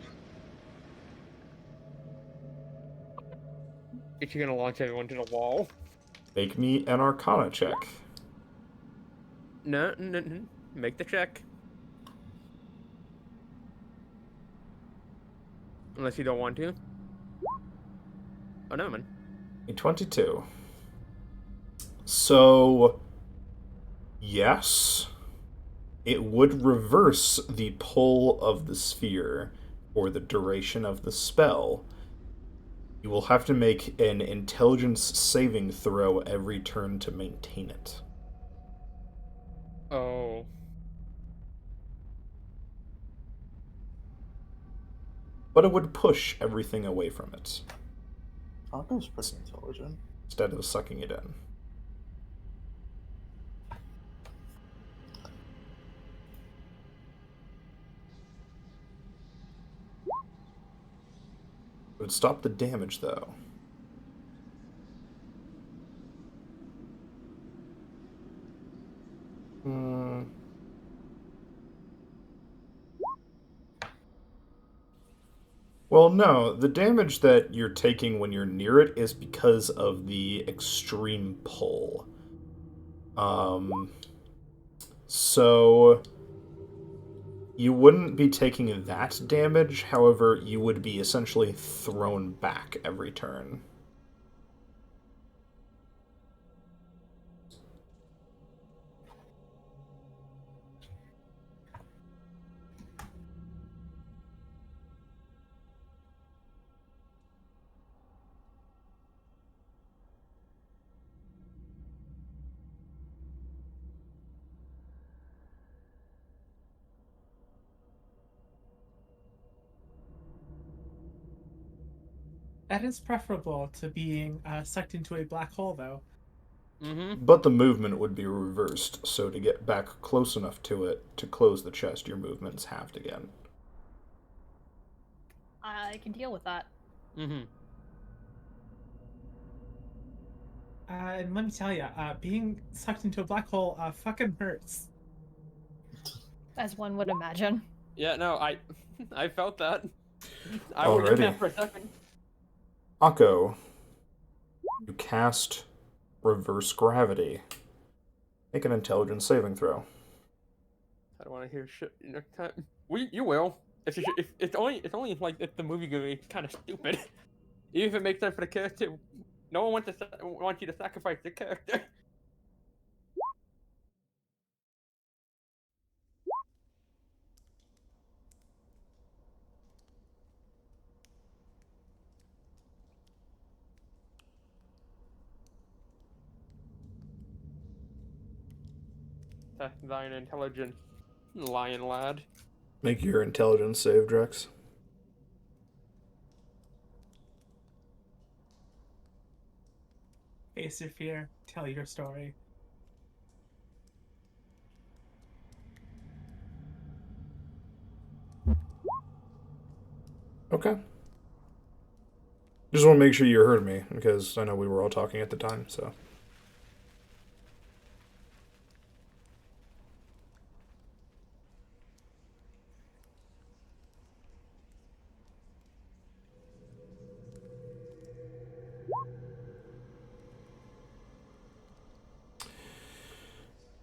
Is she gonna launch everyone to the wall? Make me an Arcana check. No, no, no. Make the check. Unless you don't want to. Oh, never mind. A 22. So, yes, it would reverse the pull of the sphere for the duration of the spell. You will have to make an intelligence saving throw every turn to maintain it. Oh. But it would push everything away from it Akko's pretty intelligent. instead of sucking it in. It would stop the damage, though. Hmm. Well, no. The damage that you're taking when you're near it is because of the extreme pull. So you wouldn't be taking that damage, however, you would be essentially thrown back every turn. That is preferable to being sucked into a black hole, though. Mm-hmm. But the movement would be reversed, so to get back close enough to it to close the chest, your movement's halved again. I can deal with that. Mm-hmm. And let me tell you, being sucked into a black hole fucking hurts. As one would imagine. Yeah, no, I felt that. I was in Alrighty. that for a second. Akko, you cast Reverse Gravity. Make an intelligence saving throw. I don't want to hear shit next time. You will. If it's only like if the movie gonna be kind of stupid. Even if it makes sense for the character, no one wants you to sacrifice the character. Thine intelligent lion lad. Make your intelligence save, Drex. Face your fear, tell your story. Okay. Just want to make sure you heard me, because I know we were all talking at the time, so.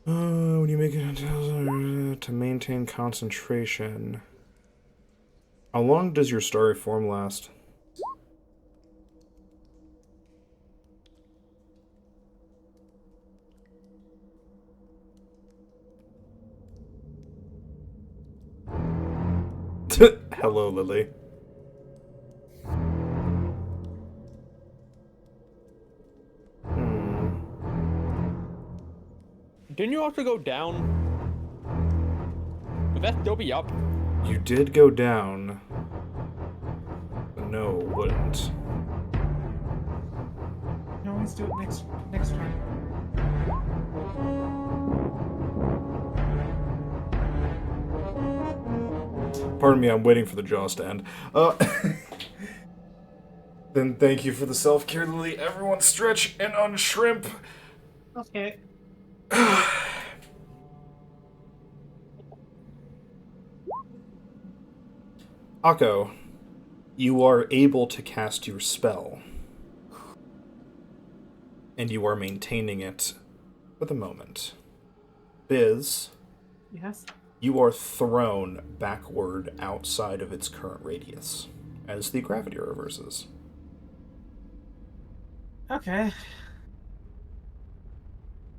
When you make it to maintain concentration. How long does your story form last? Hello, Lily. Didn't you also go down? Would that still be up? You did go down. No, wouldn't. You can always do it next turn. Pardon me, I'm waiting for the jaw stand. Then thank you for the self-care, Lily. Everyone stretch and unshrimp. Okay. Akko, you are able to cast your spell. And you are maintaining it for the moment. Biz, Yes. you are thrown backward outside of its current radius as the gravity reverses. Okay.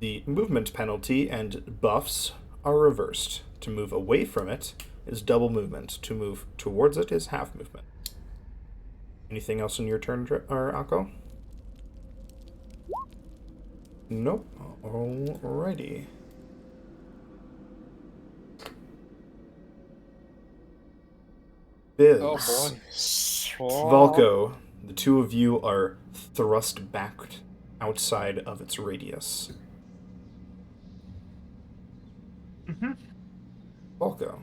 The movement penalty and buffs are reversed. To move away from it is double movement. To move towards it is half movement. Anything else in your turn, Akko? Nope. Alrighty. Biz. Oh boy. Valko, the two of you are thrust back outside of its radius. Mm-hmm. Valko.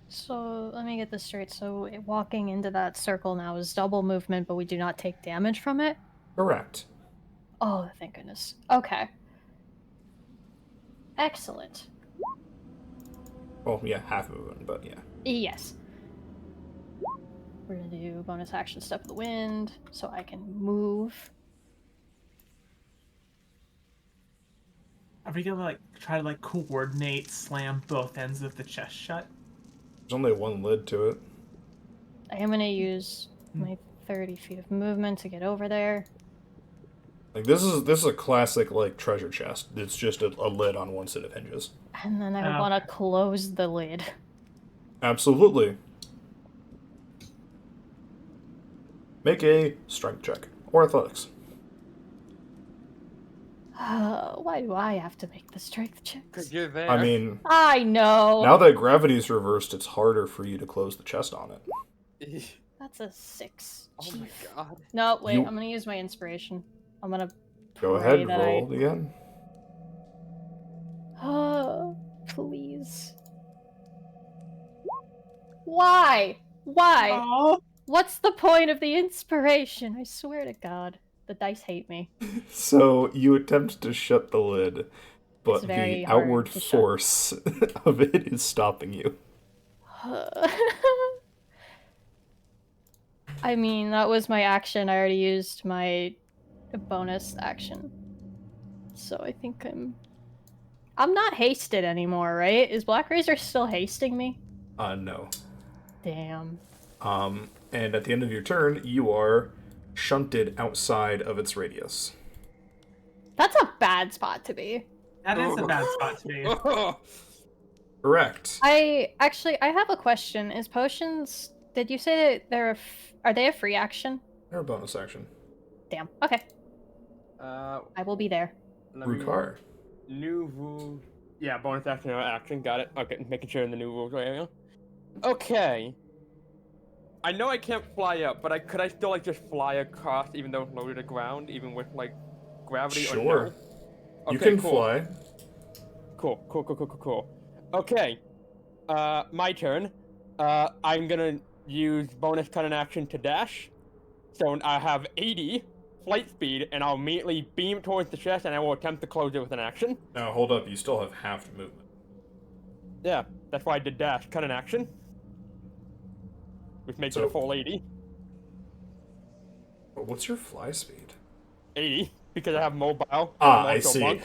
So let me get this straight. So walking into that circle now is double movement, but we do not take damage from it? Correct. Oh, thank goodness. Okay. Excellent. Well, yeah, half movement, but yeah. Yes. We're gonna do bonus action step of the wind, so I can move. Are we gonna try to coordinate slam both ends of the chest shut? There's only one lid to it. I am gonna use my 30 feet of movement to get over there. Like this is a classic treasure chest. It's just a lid on one set of hinges. And then I Oh. want to close the lid. Absolutely. Make a strength check or athletics. Why do I have to make the strength checks? Cause you're there. I mean, I know. now that gravity's reversed, it's harder for you to close the chest on it. That's a 6. Oh my Chief. god. No, wait. You- I'm gonna use my inspiration. I'm gonna Go pray ahead, that roll again. Oh, please. Why? Why? Oh. What's the point of the inspiration? I swear to God, the dice hate me. So you attempt to shut the lid, but It's very the hard outward to shut. force of it is stopping you. I mean, that was my action. I already used my bonus action. So I think I'm not hasted anymore, right? Is Black Razor still hasting me? No. Damn. And at the end of your turn, you are shunted outside of its radius. That's a bad spot to be. That is a bad spot to be. Correct. I have a question. Is potions? Did you say that are they a free action? They're a bonus action. Damn. Okay, Uh, I will be there. let me- Rukar. New rule. Yeah, bonus action or action. Got it. Okay, making sure in the new rules area. Okay. I know I can't fly up, but could I still just fly across even though it's low to the ground, even with gravity or Sure. no? You Okay, can cool. fly. Cool. Okay. My turn. I'm gonna use bonus cut and action to dash. So I have 80 flight speed, and I'll immediately beam towards the chest, and I will attempt to close it with an action. Now hold up, you still have half movement. Yeah, that's why I did dash. Cut an action. Which makes it So- a full 80. What's your fly speed? 80, because I have mobile. and Ah, I'm I also a see. monk.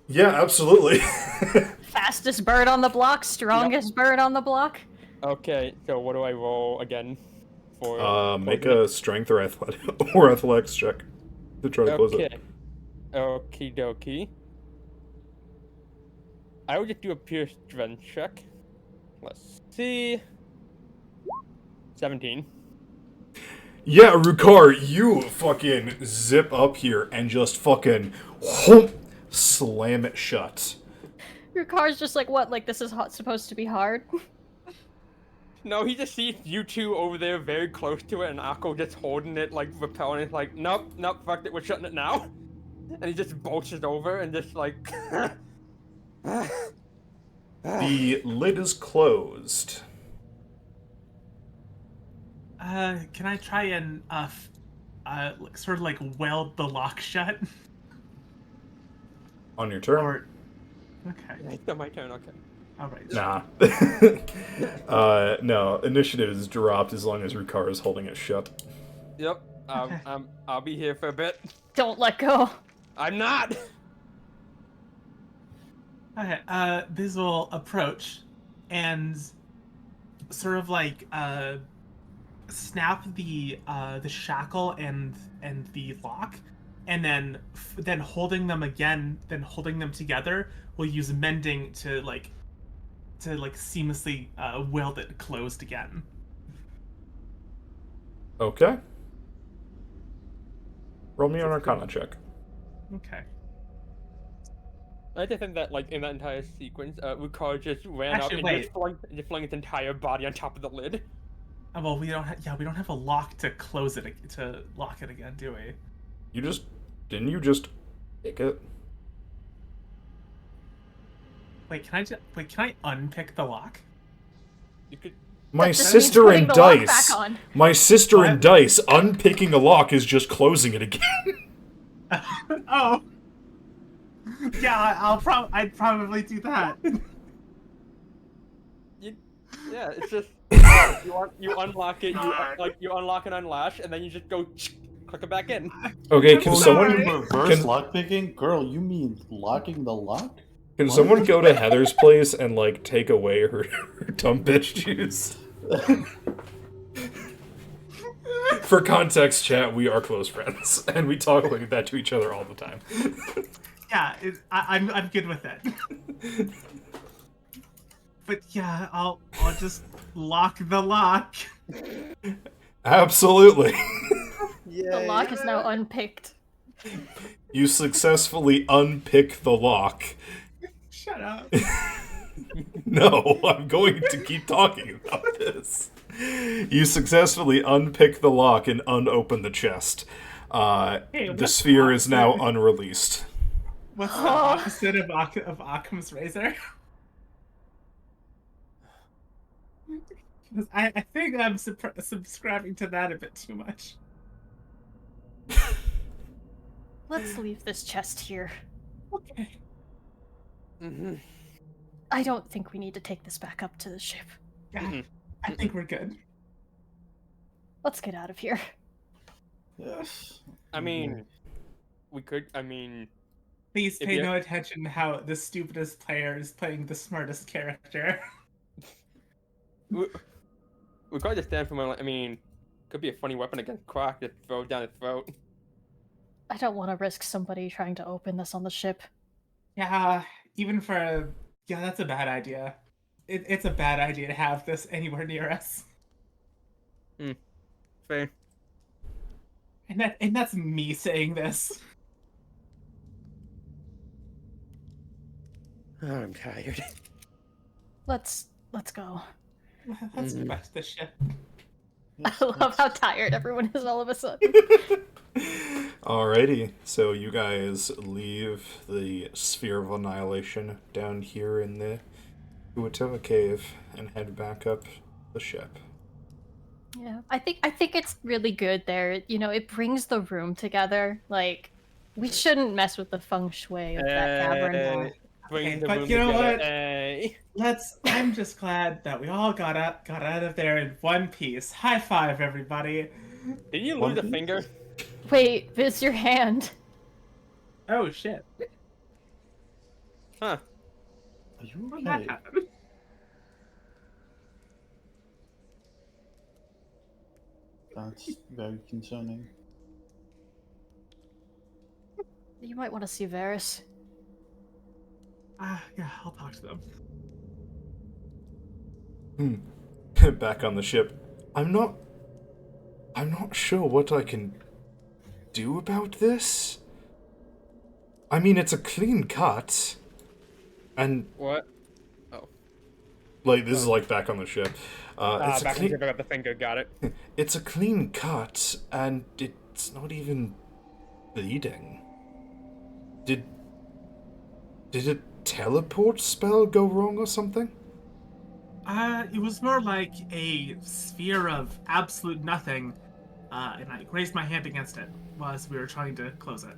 Yeah, absolutely. Fastest bird on the block, strongest bird on the block. Okay, so what do I roll again for? Make closing a strength or athletics check to try to close Okay. it. Okie dokie. I will just do a pure strength check. Let's see. 17. Yeah, Rukar, you fucking zip up here and just fucking whoop, slam it shut. Your car's just like, what? Like, this is supposed to be hard? No, he just sees you two over there very close to it, and Akko just holding it, like, repelling it, like, nope, fuck it, we're shutting it now. And he just bolts it over and just, like... The lid is closed. Can I try and sort of like weld the lock shut? On your turn? Or okay, It's not my turn, okay. all right. Nah. No, initiative is dropped as long as Rukar is holding it shut. Yep, Okay. I'll be here for a bit. Don't let go. I'm not! Okay, Biz will approach and sort of like snap the shackle and the lock, and then holding them again, then holding them together, we'll use mending to seamlessly weld it closed again. Okay. Roll me an Arcana check. Okay. I like to think that, like, in that entire sequence, Rukar just ran Actually, up and just flung its entire body on top of the lid. Oh, well, we don't have a lock to close it to lock it again, do we? Didn't you just pick it? Wait, can I unpick the lock? You could... My That just sister means and putting the lock Dice. back on. My sister What? and Dice unpicking a lock is just closing it again. Oh. Yeah, I'd probably do that. Yeah, it's just... you unlock it, you unlock and unlash, and then you just go click it back in. Okay, can Oh, someone you mean reverse can- lockpicking? Girl, you mean locking the lock? can What? someone go to Heather's place and like take away her dumb bitch juice? For context, chat, we are close friends, and we talk like that to each other all the time. Yeah, I'm good with it. But yeah, I'll just lock the lock. Absolutely. The lock is now unpicked. You successfully unpick the lock. Shut up. No, I'm going to keep talking about this. You successfully unpick the lock and unopen the chest. Hey, The what's sphere the is now opposite? unreleased. What's the opposite of Occam's razor? 'Cause I think I'm subscribing to that a bit too much. Let's leave this chest here. Okay. Mm-hmm. I don't think we need to take this back up to the ship. Yeah, I think we're good. Let's get out of here. Yes. I mean, we could, Please If pay you- no attention to how the stupidest player is playing the smartest character. we could just stand for my, could be a funny weapon against Quack to throw down his throat. I don't want to risk somebody trying to open this on the ship. Yeah, yeah, that's a bad idea. It's a bad idea to have this anywhere near us. Fair. And that's me saying this. Oh, I'm tired. Let's go. Let's go back to the ship. Yes, I love how tired everyone is all of a sudden. Alrighty, so you guys leave the Sphere of Annihilation down here in the Uatoa Cave and head back up the ship. Yeah, I think it's really good there. You know, it brings the room together. Like, we shouldn't mess with the feng shui of that cavern. Bring Okay, the but room you know together. what? Hey. I'm just glad that we all got out of there in one piece. High five, everybody. Did you One lose a Piece? finger? Wait, Viz, your hand. Oh shit. Huh. Are you How'd that okay? happen? That's very concerning. You might want to see Varys. Yeah, I'll talk to them. Back on the ship. I'm not sure what I can do about this. I mean, it's a clean cut. And, What? Oh. like, this is, Oh. like, back on the ship. It's a Back in clean... the the finger, got it. It's a clean cut, and it's not even bleeding. Did a teleport spell go wrong or something? It was more like a sphere of absolute nothing, and I raised my hand against it whilst we were trying to close it.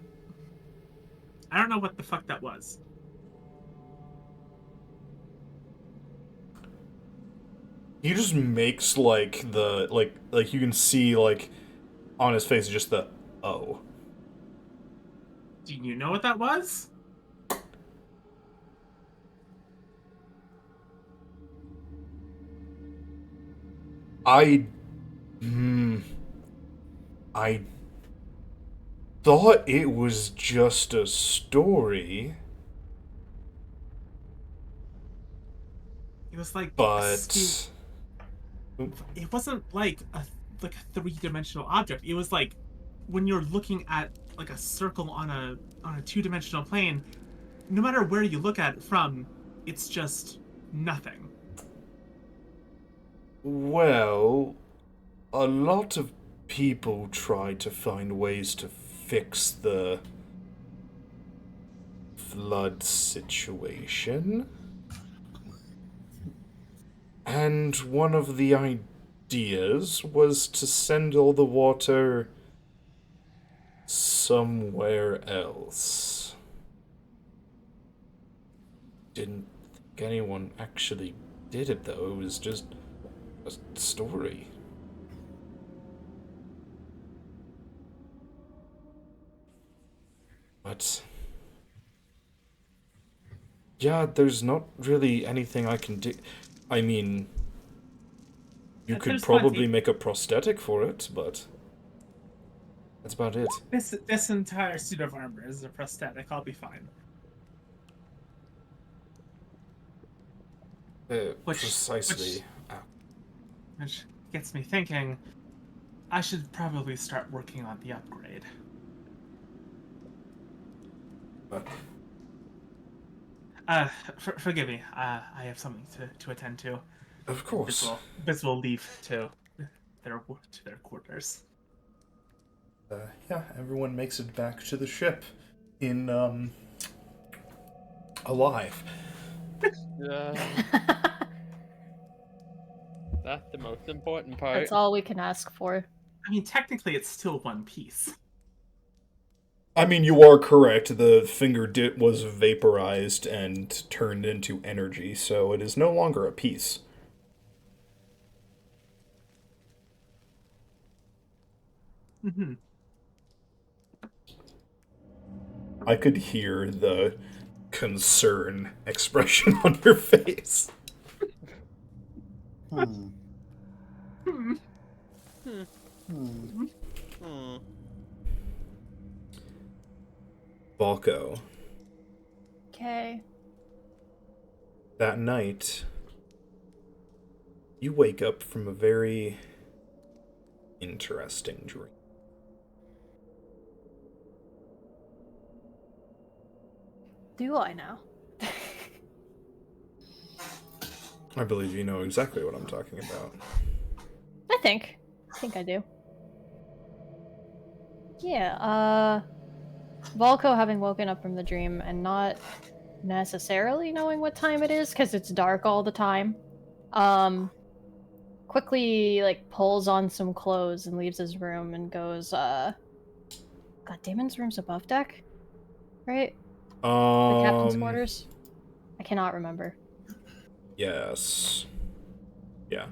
I don't know what the fuck that was. He just makes like the like you can see like on his face just the oh. Do you know what that was? I I thought it was just a story, It was like but it wasn't like a three-dimensional object. It was like when you're looking at like a circle on a two-dimensional plane, no matter where you look at it from, it's just nothing. well, a lot of people try to find ways to fix the flood situation. And one of the ideas was to send all the water somewhere else. Didn't think anyone actually did it though, it was just a story. But yeah, there's not really anything I can do. I mean, you could There's probably plenty. make a prosthetic for it, but that's about it. This entire suit of armor is a prosthetic. I'll be fine. Precisely. Which gets me thinking, I should probably start working on the upgrade. Forgive me. I have something to attend to. Of course. This will leave to their quarters. Yeah, everyone makes it back to the ship in alive. That's the most important part. That's all we can ask for. I mean, technically, it's still one piece. I mean, you are correct. The finger was vaporized and turned into energy, so it is no longer a piece. Mm-hmm. I could hear the concern expression on your face. Hmm. Hmm. Hmm. Balko, Okay. that night, you wake up from a very interesting dream. Do I now? I believe you know exactly what I'm talking about. I think I do. Yeah, Volko having woken up from the dream and not necessarily knowing what time it is because it's dark all the time, quickly like pulls on some clothes and leaves his room and goes, God, Damon's room's above deck, right? The captain's quarters? I cannot remember. Yes. Yeah.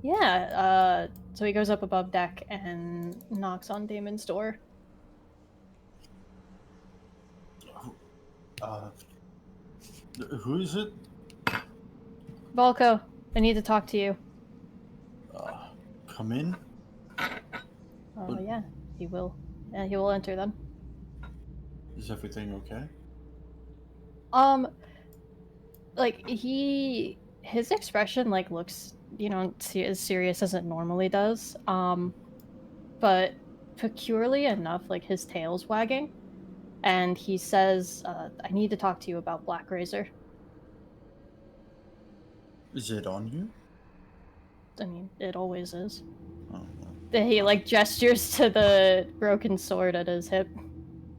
Yeah, so he goes up above deck and knocks on Damon's door. Who is it? Volko, I need to talk to you. Come in. Oh, yeah, he will. Yeah, he will enter then. Is everything okay? Like, his expression like looks, as serious as it normally does. But peculiarly enough, like his tail's wagging, and he says, "I need to talk to you about Black Razor." Is it on you? I mean, it always is. Oh, well. He like gestures to the broken sword at his hip.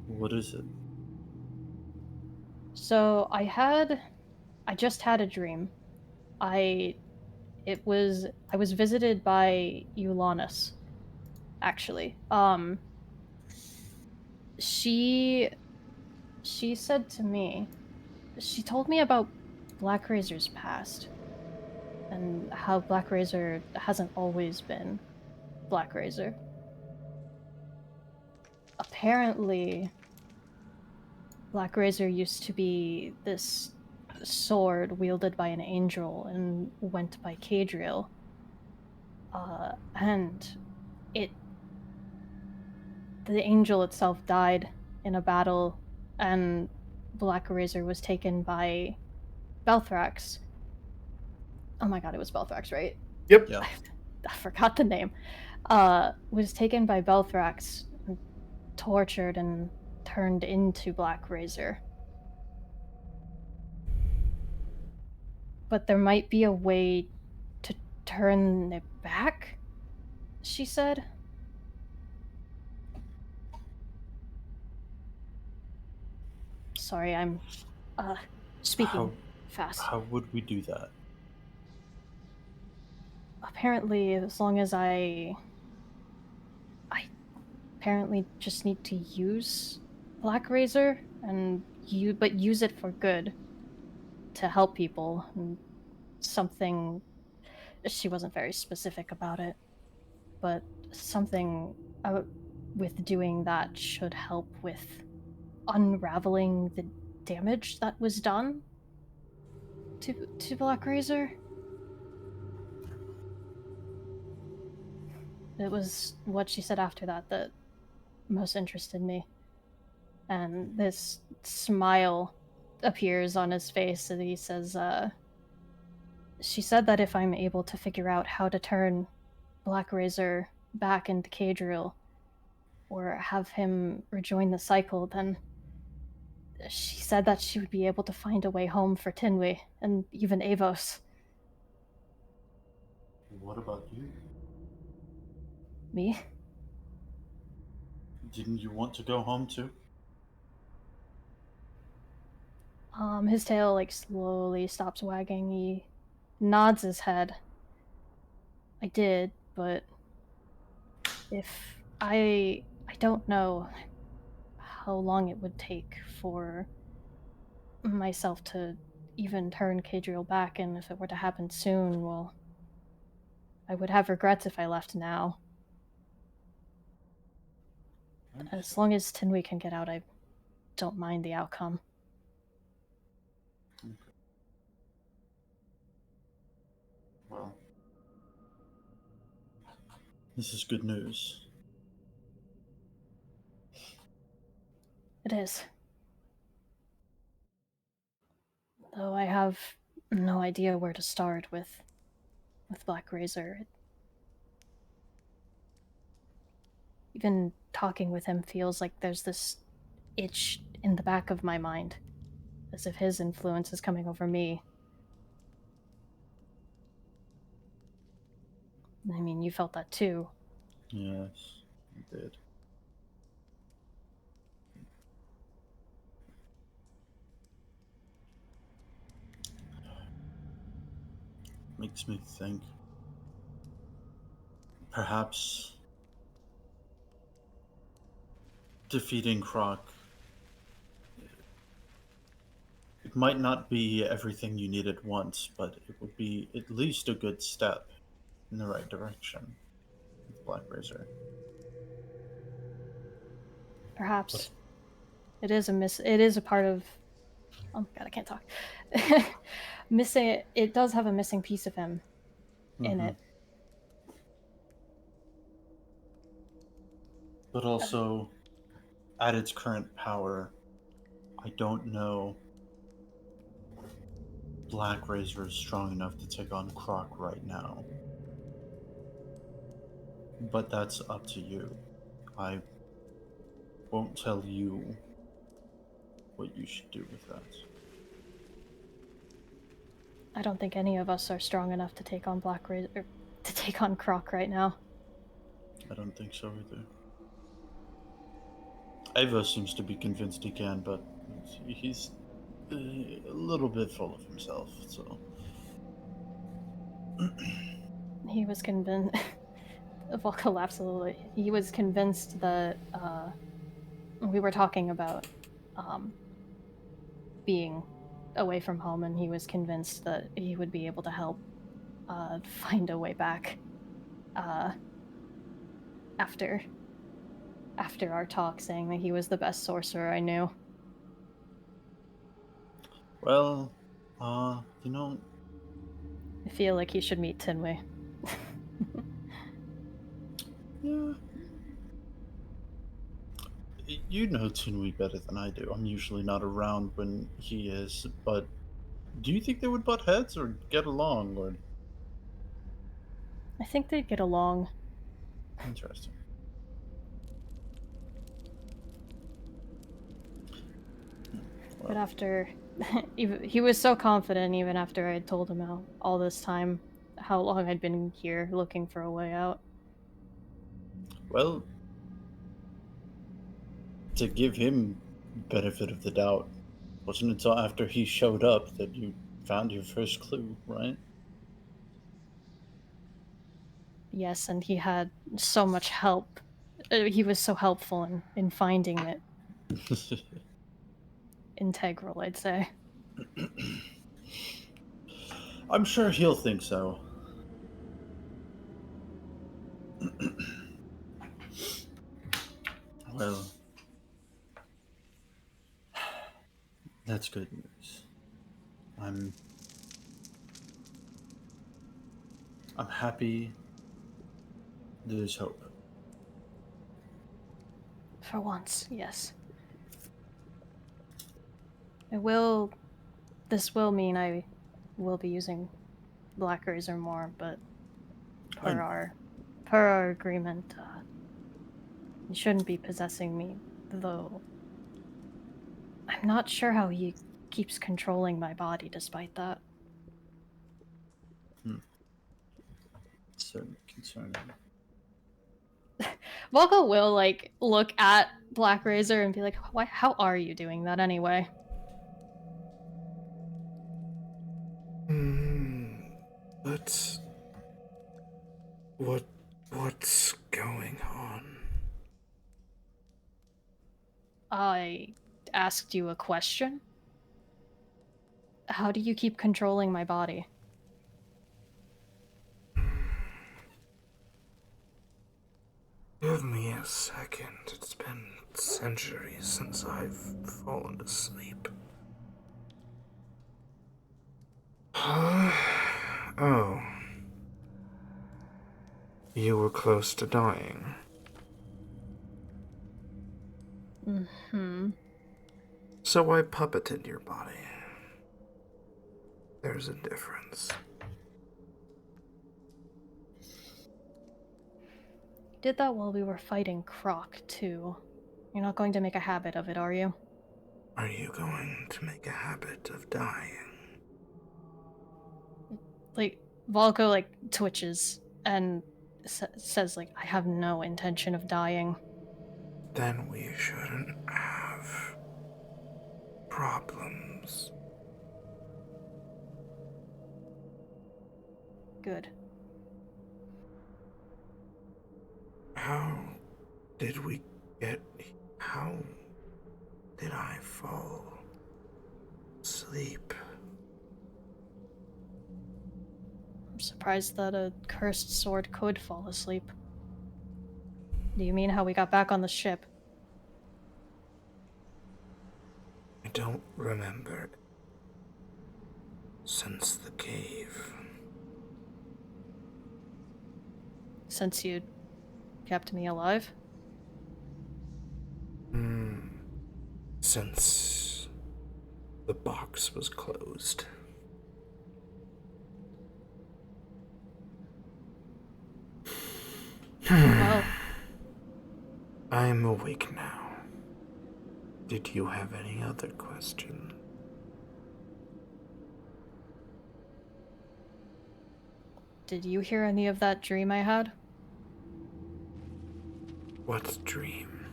What is it? So I just had a dream. I I was visited by Eulanus, actually. She she said to me, she told me about Black Razor's past and how Black Razor hasn't always been Black Razor. Apparently, Black Razor used to be this sword wielded by an angel and went by Cadriel. And it the angel itself died in a battle, and Black Razor was taken by Belthrax. Oh my god, it was Belthrax, right? Yep. Yeah. I forgot the name. Was taken by Belthrax, tortured, and turned into Black Razor. But there might be a way to turn it back, she said. Sorry, I'm speaking fast. How would we do that? Apparently, as long as I apparently just need to use Black Razor but use it for good to help people, and something, she wasn't very specific about it, but something with doing that should help with unraveling the damage that was done to Black Razor. It was what she said after that that most interested me. And this smile appears on his face, and he says, she said that if I'm able to figure out how to turn Black Razor back into Cadriel, or have him rejoin the cycle, then she said that she would be able to find a way home for Tinwe, and even Avos. What about you? Me? Didn't you want to go home too? His tail, like, slowly stops wagging. He nods his head. I did, but if I don't know how long it would take for myself to even turn Cadriel back, and if it were to happen soon, well, I would have regrets if I left now. As long as Tinwe can get out, I don't mind the outcome. Okay. Well, this is good news. It is. Though I have no idea where to start with Black Razor. Even talking with him feels like there's this itch in the back of my mind, as if his influence is coming over me. I mean, you felt that too. Yes, I did. Makes me think. Perhaps defeating Croc, it might not be everything you need at once, but it would be at least a good step in the right direction with Black Razor. Perhaps it is a part of. Oh my god, I can't talk. Missing it does have a missing piece of him in it. But also, at its current power, I don't know Black Razor is strong enough to take on Croc right now. But that's up to you. I won't tell you what you should do with that. I don't think any of us are strong enough to take on Black Razor, or to take on Croc right now. I don't think so either. Ava seems to be convinced he can, but he's a little bit full of himself, so. He was convinced. Volko absolutely. He was convinced that we were talking about being away from home, and he was convinced that he would be able to help find a way back after our talk, saying that he was the best sorcerer I knew. Well, you know, I feel like he should meet Tinwei. yeah. You know Tunui better than I do. I'm usually not around when he is, but do you think they would butt heads or get along, or I think they'd get along. interesting? But after he was so confident, even after I had told him all this time how long I'd been here looking for a way out. Well, to give him benefit of the doubt, wasn't until after he showed up that you found your first clue, right? Yes, and he had so much help. He was so helpful in finding it. Integral, I'd say. I'm sure he'll think so. Well, that's good news. I'm happy there's hope. For once, yes. This will mean I will be using Black Razor more, but per our agreement, you shouldn't be possessing me, though. I'm not sure how he keeps controlling my body despite that. Certainly concerning. Volko will, like, look at Black Razor and be like, "Why? How are you doing that anyway?" But what's going on? I asked you a question. How do you keep controlling my body? Give me a second. It's been centuries since I've fallen asleep. Oh. You were close to dying. Mm-hmm. So I puppeted your body. There's a difference. Did that while we were fighting Croc, too. You're not going to make a habit of it, are you? Are you going to make a habit of dying? Like, Volko, like, twitches and says, like, I have no intention of dying. Then we shouldn't have problems. Good. How did we get... How did I fall asleep? I'm surprised that a cursed sword could fall asleep. Do you mean how we got back on the ship? I don't remember since the cave. Since you kept me alive? Since the box was closed. I'm awake now. Did you have any other questions? Did you hear any of that dream I had? What dream?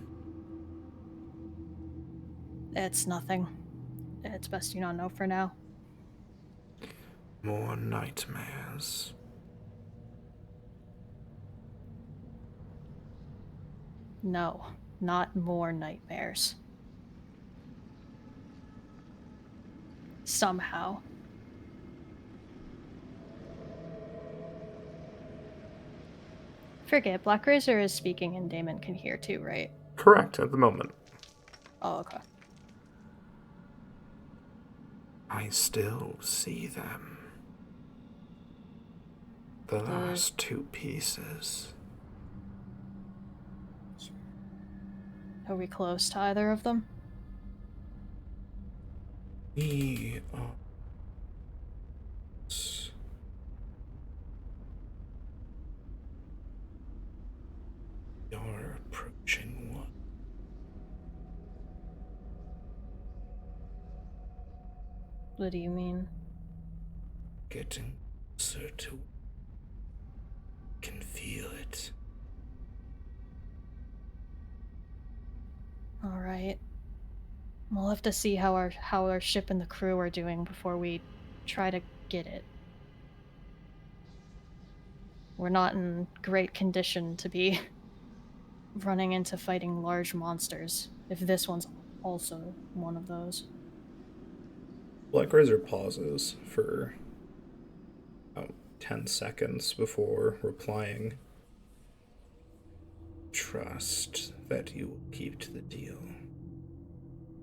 It's nothing. It's best you not know for now. More nightmares. No, not more nightmares. Somehow. Forget, Black Razor is speaking and Damon can hear too, right? Correct, at the moment. Oh, okay. I still see them. The last two pieces. Are we close to either of them? We are approaching one. What do you mean? Getting closer to. Can feel it. Alright. We'll have to see how our ship and the crew are doing before we try to get it. We're not in great condition to be running into fighting large monsters, if this one's also one of those. Black Razor pauses for about 10 seconds before replying. Trust that you will keep to the deal.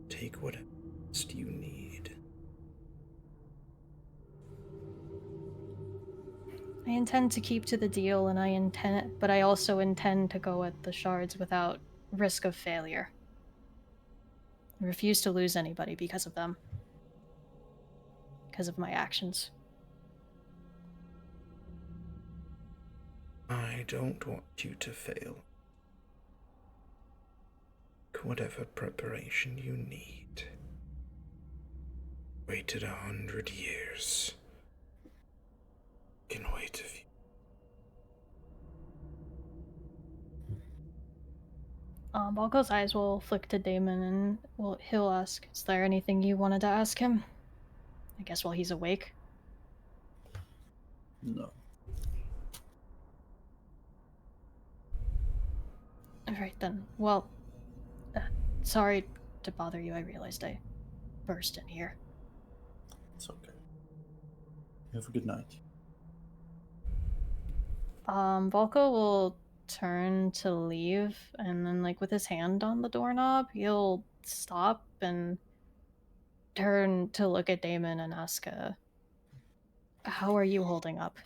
Take what else you need. I intend to keep to the deal, but I also intend to go at the shards without risk of failure. I refuse to lose anybody because of them. Because of my actions. I don't want you to fail. Whatever preparation you need. Waited 100 years. Can wait a few. Balko's eyes will flick to Damon and he'll ask, is there anything you wanted to ask him? I guess while he's awake. No. Alright then. Well, sorry to bother you. I realized I burst in here. It's okay. Have a good night. Balko will turn to leave, and then, like, with his hand on the doorknob, he'll stop and turn to look at Damon and ask, how are you holding up?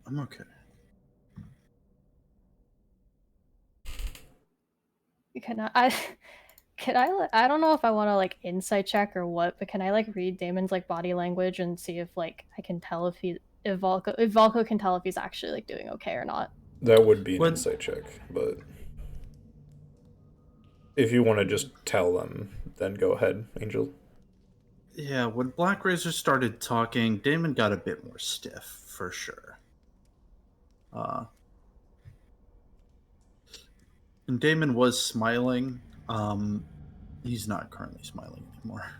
I'm okay. I don't know if I want to, like, insight check or what, but can I, like, read Damon's, like, body language and see if, like, I can tell if Valko can tell if he's actually, like, doing okay or not? That would be an What? insight check, but if you want to just tell them, then go ahead, Angel. Yeah, when Black Razor started talking, Damon got a bit more stiff, for sure. And Damon was smiling. He's not currently smiling anymore.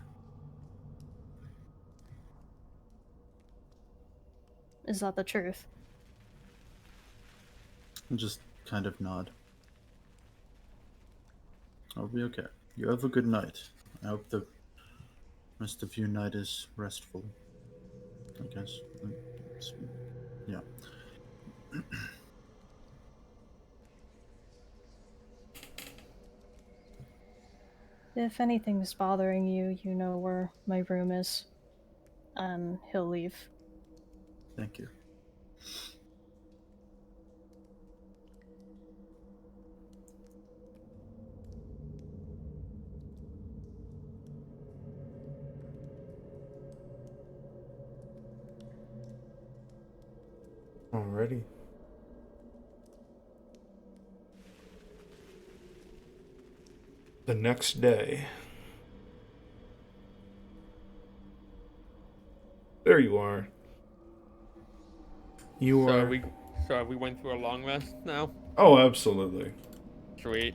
Is that the truth? Just kind of nod. I'll be okay. You have a good night. I hope the rest of your night is restful. I guess. Yeah. If anything's bothering you, you know where my room is. And he'll leave. Thank you. Alrighty. The next day. There you are. You So are. we went through a long rest now. Oh, absolutely. Sweet.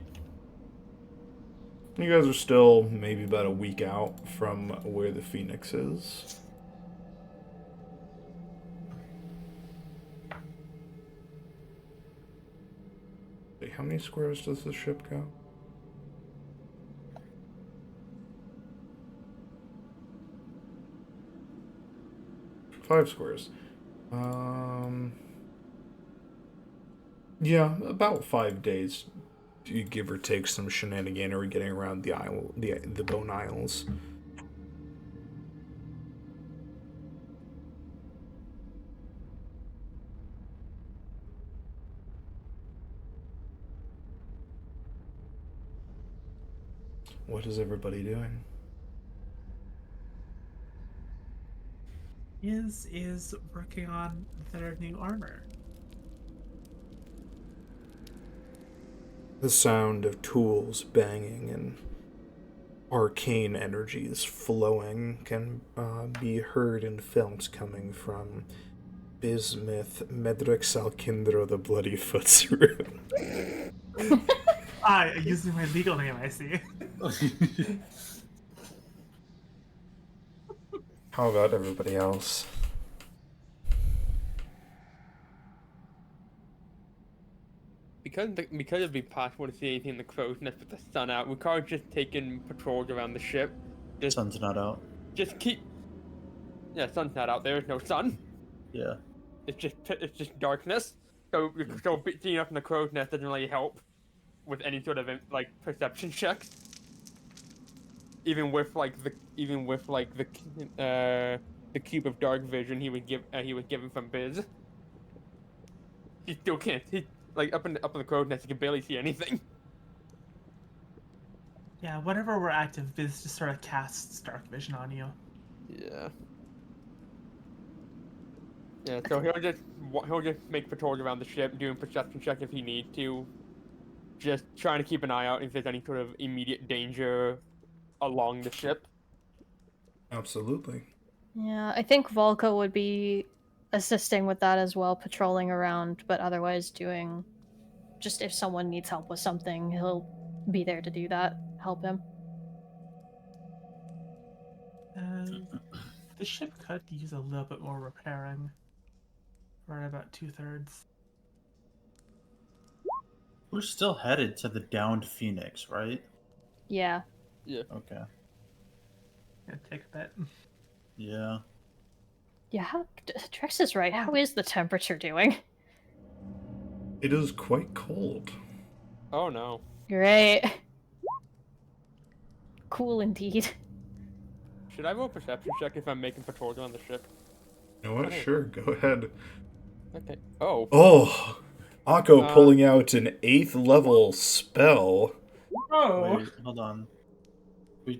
You guys are still maybe about a week out from where the Phoenix is. Wait, how many squares does the ship go? Five squares. Yeah, about 5 days. You give or take some shenaniganery getting around the isle, the Bone Isles. What is everybody doing? Is working on their new armor. The sound of tools banging and arcane energies flowing can be heard in films coming from Bismuth Medric Salkindro the Bloody Foot's room. Using my legal name, I see. How about everybody else? Because it'd be possible to see anything in the crow's nest with the sun out, we could have just taken patrols around the ship. Sun's not out. Just keep. Yeah, sun's not out. There is no sun. Yeah. It's just darkness. So being up in the crow's nest doesn't really help with any sort of like perception checks. Even with the cube of dark vision he was given from Biz. He still can't. He like up in the crow's nest. He can barely see anything. Yeah, whenever we're active, Biz just sort of casts dark vision on you. Yeah. Yeah, so he'll just make patrols around the ship, doing perception check if he needs to. Just trying to keep an eye out if there's any sort of immediate danger along the ship. Absolutely. Yeah, I think Volko would be assisting with that as well, patrolling around, but otherwise doing just if someone needs help with something, he'll be there to do that, help him. The ship could use a little bit more repairing. We're at about 2/3. We're still headed to the downed Phoenix, right? Yeah. Yeah. Okay. It'd take a bit. Yeah. Yeah, Trex is right. How is the temperature doing? It is quite cold. Oh no. Great. Cool indeed. Should I roll a perception check if I'm making patrols on the ship? You know what? Okay. Sure, go ahead. Okay. Oh. Oh! Akko pulling out an 8th level spell. Oh! Wait, hold on. Do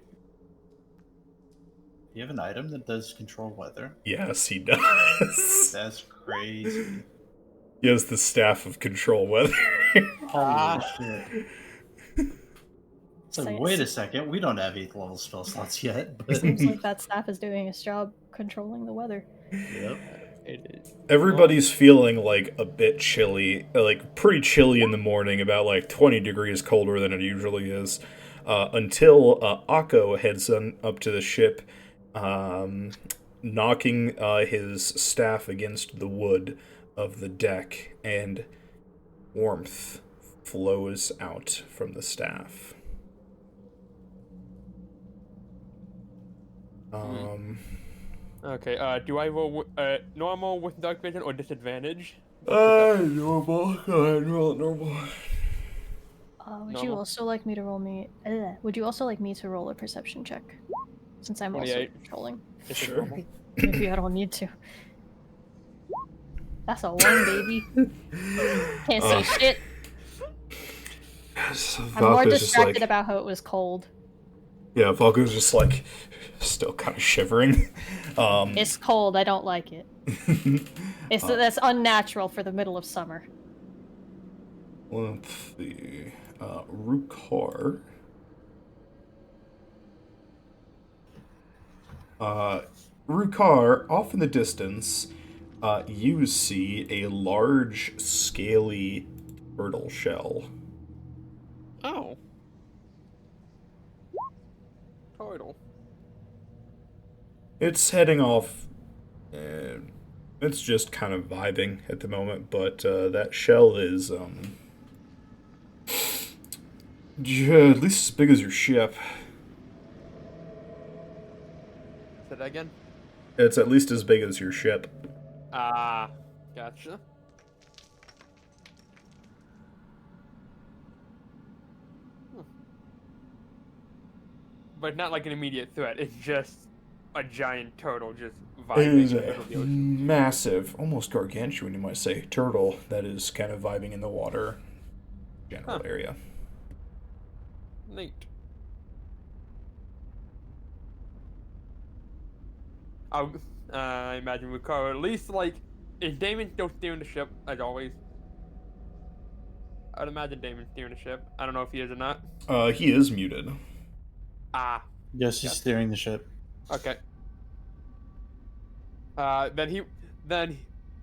you have an item that does control weather? Yes, he does. That's crazy. He has the Staff of Control Weather. Holy shit. It's like, Science. wait a second, we don't have 8th level spell slots yet. But... Seems like that staff is doing its job controlling the weather. Yep. It is. Everybody's feeling like a bit chilly, like pretty chilly in the morning, about like 20 degrees colder than it usually is, until Akko heads up to the ship, knocking his staff against the wood of the deck, and warmth flows out from the staff. Okay. Do I roll normal with dark vision or disadvantage? Normal. Go ahead, roll it normal. Would you Normal. also like me to roll Would you also like me to roll a perception check? Since I'm also 28. controlling. Is it Sure. normal? Maybe I don't need to. That's a 1, baby. Can't see shit. I'm more distracted about how it was cold. Yeah, Volko's just like still kind of shivering. It's cold. I don't like it. That's unnatural for the middle of summer. Let's see. Rukar. Rukar, off in the distance, you see a large, scaly turtle shell. Oh. Turtle. It's heading off. It's just kind of vibing at the moment, but that shell is at least as big as your ship. Say that again? It's at least as big as your ship. Ah, gotcha. But not like an immediate threat. It's just a giant turtle just It vibing is in a the middle of the ocean. massive, almost gargantuan, you might say, turtle that is kind of vibing in the water general area. Neat. I imagine we cover at least like, is Damon still steering the ship as always? I'd imagine Damon's steering the ship. I don't know if he is or not. He is muted. Ah, Yes, he's Yeah. steering the ship. okay. Then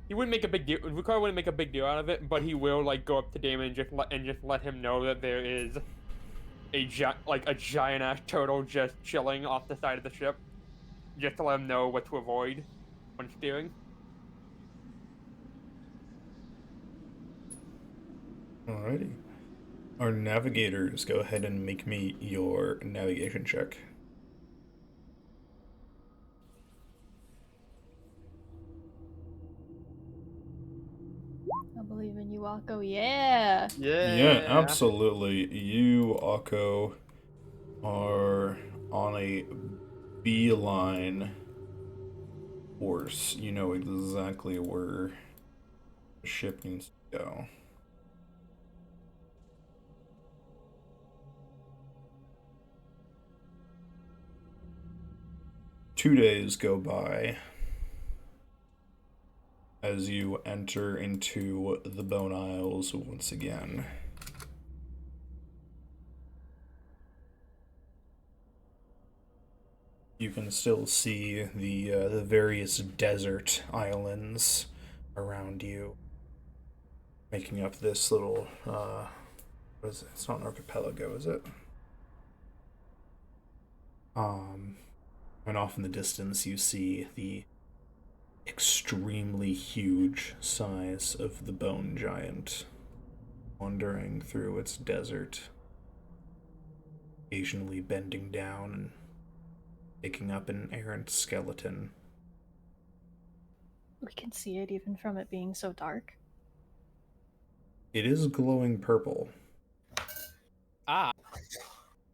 he wouldn't make a big deal. Ricardo wouldn't make a big deal out of it, but he will like go up to Damon and just let him know that there is a giant ass turtle just chilling off the side of the ship, just to let him know what to avoid when steering. Alrighty. Our navigators, go ahead and make me your navigation check. I believe in you, Akko. Yeah. Yeah, absolutely. You, Akko, are on a beeline course. You know exactly where the ship needs to go. Two days go by as you enter into the Bone Isles once again. You can still see the various desert islands around you, making up this little what is it? It's not an archipelago, is it? And off in the distance you see the extremely huge size of the bone giant wandering through its desert, occasionally bending down and picking up an errant skeleton. We can see it even from it being so dark. It is glowing purple. Ah,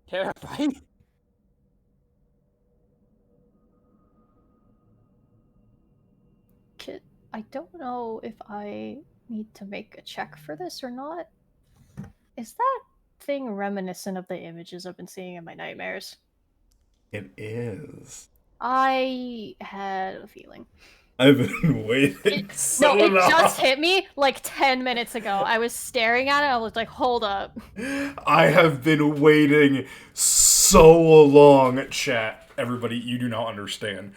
terrifying. Kit, I don't know if I need to make a check for this or not. Is that thing reminiscent of the images I've been seeing in my nightmares? It is. I had a feeling. I've been waiting so No, it long. just hit me like 10 minutes ago. I was staring at it. I was like, hold up. I have been waiting so long, chat. Everybody, you do not understand.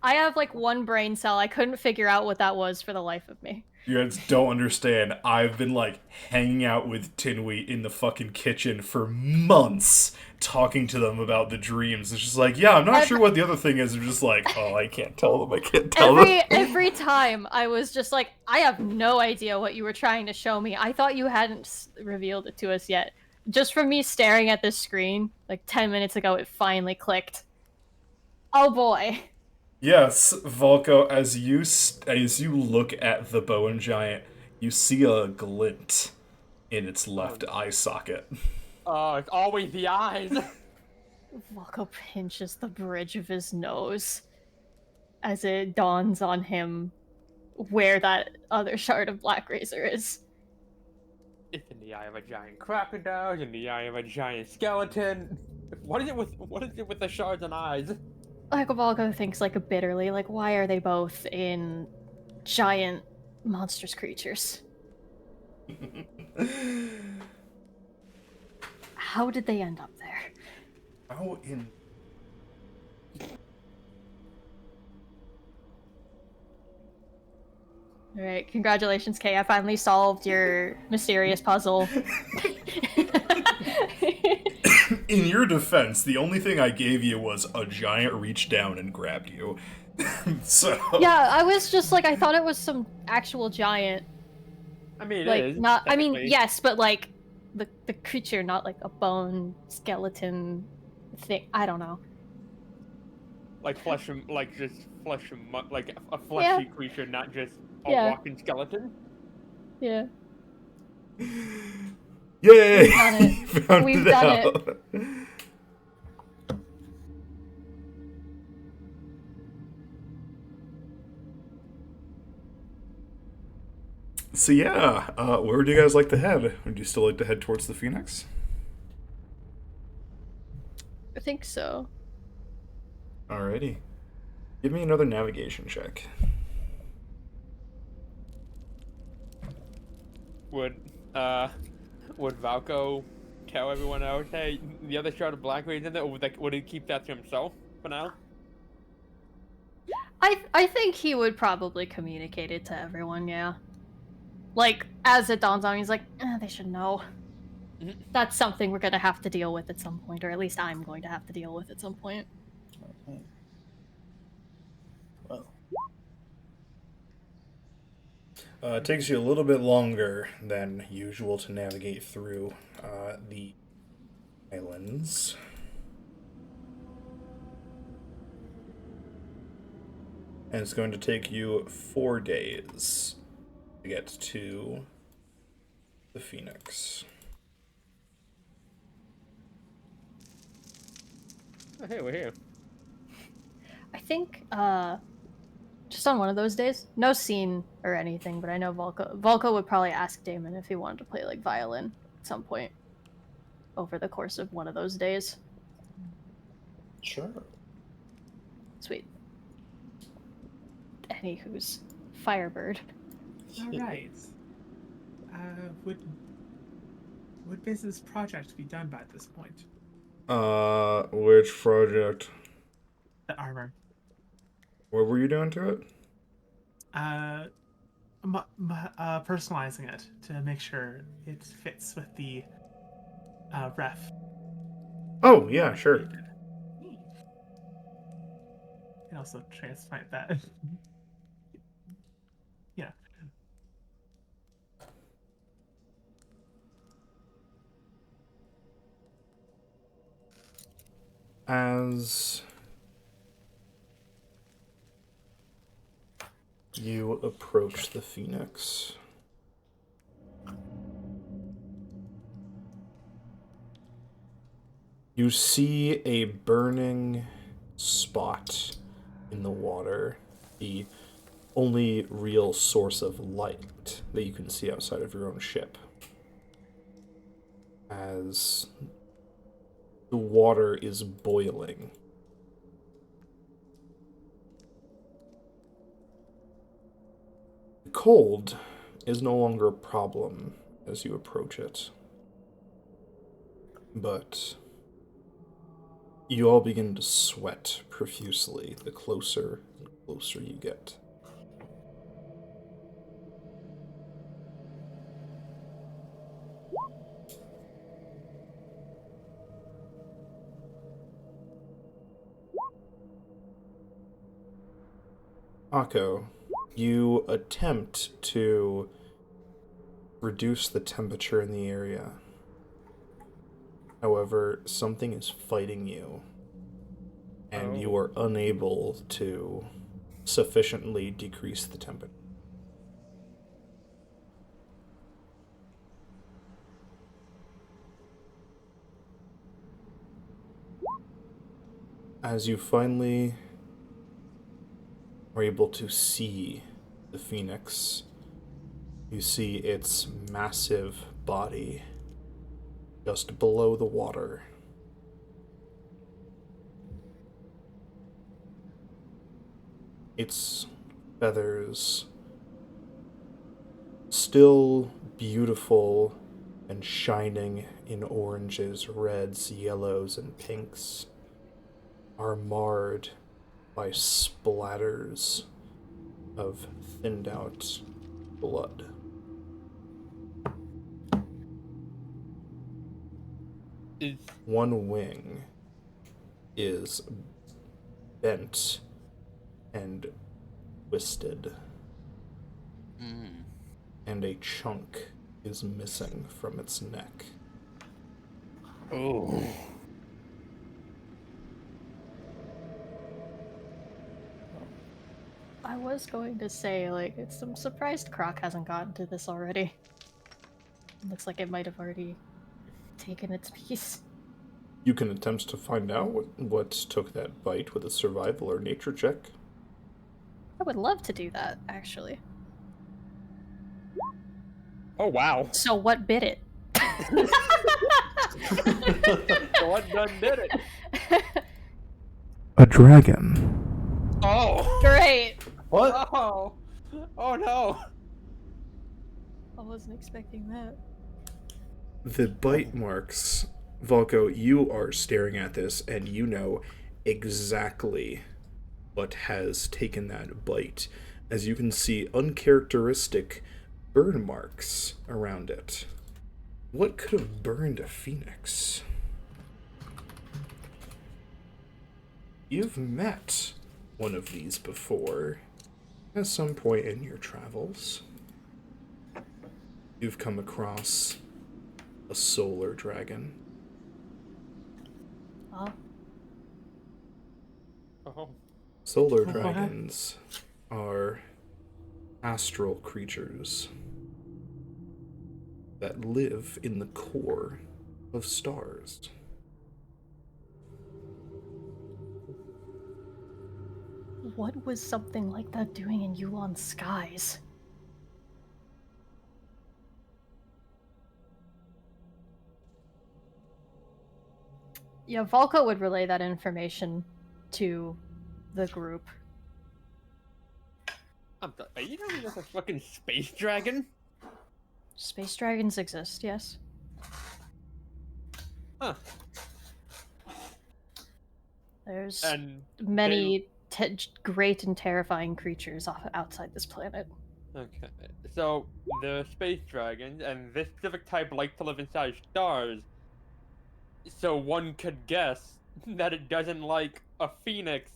I have like one brain cell. I couldn't figure out what that was for the life of me. You guys don't understand. I've been like hanging out with Tinwee in the fucking kitchen for months, talking to them about the dreams. It's just like, yeah, I'm not sure what the other thing is. I'm just like, oh, I can't tell them. I can't tell them. Every time I was just like, I have no idea what you were trying to show me. I thought you hadn't revealed it to us yet. Just from me staring at this screen, like 10 minutes ago, it finally clicked. Oh boy. Yes, Volko, as you look at the Bowen Giant, you see a glint in its left eye socket. Oh, it's always the eyes. Volko pinches the bridge of his nose as it dawns on him where that other shard of Black Razor is. It's in the eye of a giant crocodile, it's in the eye of a giant skeleton. What is it with the shards and eyes? Like Volko thinks like bitterly, like why are they both in giant monstrous creatures. How did they end up there? How in... All right, congratulations, Kay. I finally solved your mysterious puzzle. In your defense, the only thing I gave you was a giant reached down and grabbed you. So... Yeah, I was just like, I thought it was some actual giant. I mean, it Like, is. not, I mean, technically. yes, but like, the creature, not like a bone skeleton thing. I don't know. Like flesh and like just flesh and like a fleshy creature, not just a Yeah. walking skeleton. Yeah. Yay! We've done it. Found We've it done out. So yeah, where would you guys like to head? Would you still like to head towards the Phoenix? I think so. Alrighty. Give me another navigation check. Would Valko tell everyone else, hey, the other shard of Blackberry's in there, or would he keep that to himself for now? I think he would probably communicate it to everyone, yeah. Like, as it dawns on him, he's like, they should know. Mhm. That's something we're gonna have to deal with at some point, or at least I'm going to have to deal with at some point. Okay. Well, It takes you a little bit longer than usual to navigate through the islands. And it's going to take you 4 days to get to the Phoenix. Oh, hey, we're here. I think, just on one of those days, no scene or anything, but I know Volko would probably ask Damon if he wanted to play, like, violin at some point over the course of one of those days. sure. Sweet. Anywho's Firebird. All right. Would business project be done by this point? Which project? The armor. What were you doing to it? Personalizing it to make sure it fits with the ref. Oh, yeah, sure. And also transplant that. Yeah. As you approach the Phoenix, you see a burning spot in the water, the only real source of light that you can see outside of your own ship. As the water is boiling. The cold is no longer a problem as you approach it. But you all begin to sweat profusely the closer and closer you get. Akko, you attempt to reduce the temperature in the area. However, something is fighting you, and you are unable to sufficiently decrease the temperature. As you finally are able to see the Phoenix, you see its massive body just below the water. Its feathers still beautiful and shining in oranges, reds, yellows, and pinks, are marred by splatters of thinned out blood. Is One wing is bent and twisted, and a chunk is missing from its neck. oh. I was going to say, like, I'm surprised Croc hasn't gotten to this already. Looks like it might have already taken its piece. You can attempt to find out what took that bite with a survival or nature check. I would love to do that, actually. Oh wow. So what bit it? So what done did it? A dragon. Oh. Great! What? Oh. Oh no. I wasn't expecting that. The bite marks, Volko, you are staring at this and you know exactly what has taken that bite, as you can see uncharacteristic burn marks around it. What could have burned a phoenix? You've met one of these before at some point in your travels. You've come across a solar dragon. Oh, Oh. Solar What? dragons are astral creatures that live in the core of stars. what was something like that doing in Yulon skies? Yeah, Volko would relay that information to the group. Are you telling me that's a fucking space dragon? Space dragons exist, yes. Huh. There's And many great and terrifying creatures outside this planet. okay. So the space dragons and this specific type like to live inside stars. So one could guess that it doesn't like a phoenix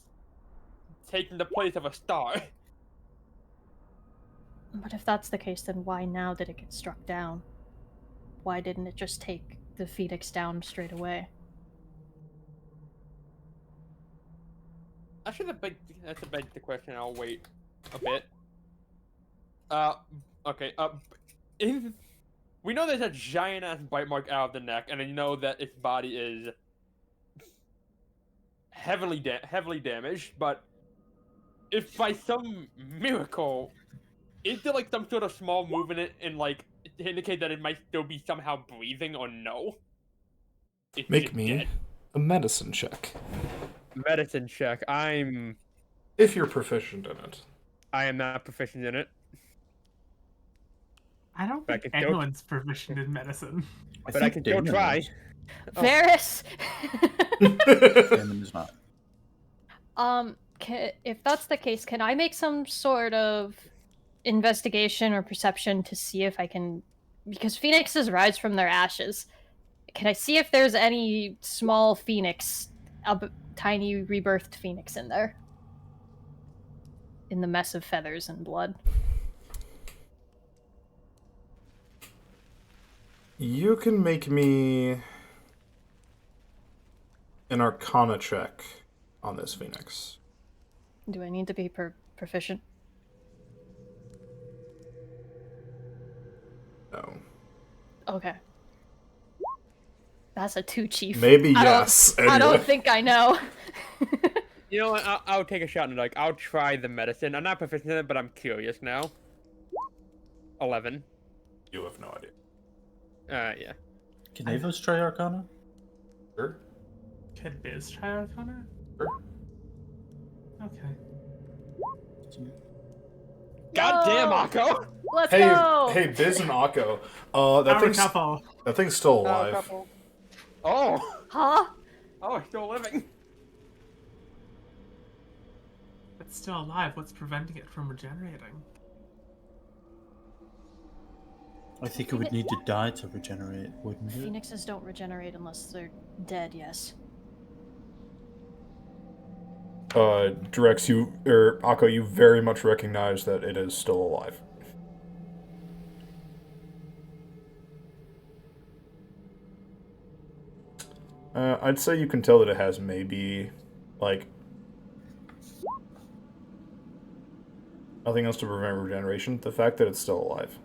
taking the place of a star. But if that's the case, then why now did it get struck down? Why didn't it just take the phoenix down straight away? That's a beg the question. I'll wait a bit. Okay. If we know there's a giant ass bite mark out of the neck, and I know that its body is heavily damaged. But if by some miracle, is there like some sort of small move in it, and like to indicate that it might still be somehow breathing, or no? It's Make just me dead. a medicine check. Medicine check. If you're proficient in it. I am not proficient in it. I don't But I think can still- anyone's proficient in medicine. But I can still Damon try. is. Oh. Varys! Damon is not. If that's the case, can I make some sort of investigation or perception to see if I can... Because phoenixes rise from their ashes. Can I see if there's any small phoenix, tiny rebirthed phoenix in there? In the mess of feathers and blood. You can make me an arcana check on this phoenix. Do I need to be proficient? No. Okay. That's a 2, Chief. Maybe I don't- yes. I don't Anyway. think I know. You know what? I'll take a shot and like I'll try the medicine. I'm not proficient in it, but I'm curious now. 11. You have no idea. Yeah. Can Avos try Arcana? Sure. Could Biz try Arcana? Sure. Okay. Goddamn, go! Akko! Let's Hey, go! hey, Biz and Akko. Power couple. That thing's still Power alive. couple. Oh! Huh? Oh, it's still living. It's still alive. What's preventing it from regenerating? I think it would need to die to regenerate, wouldn't it? Phoenixes don't regenerate unless they're dead, yes. Drex, Akko, you very much recognize that it is still alive. I'd say you can tell that it has maybe, like, nothing else to prevent regeneration. The fact that it's still alive.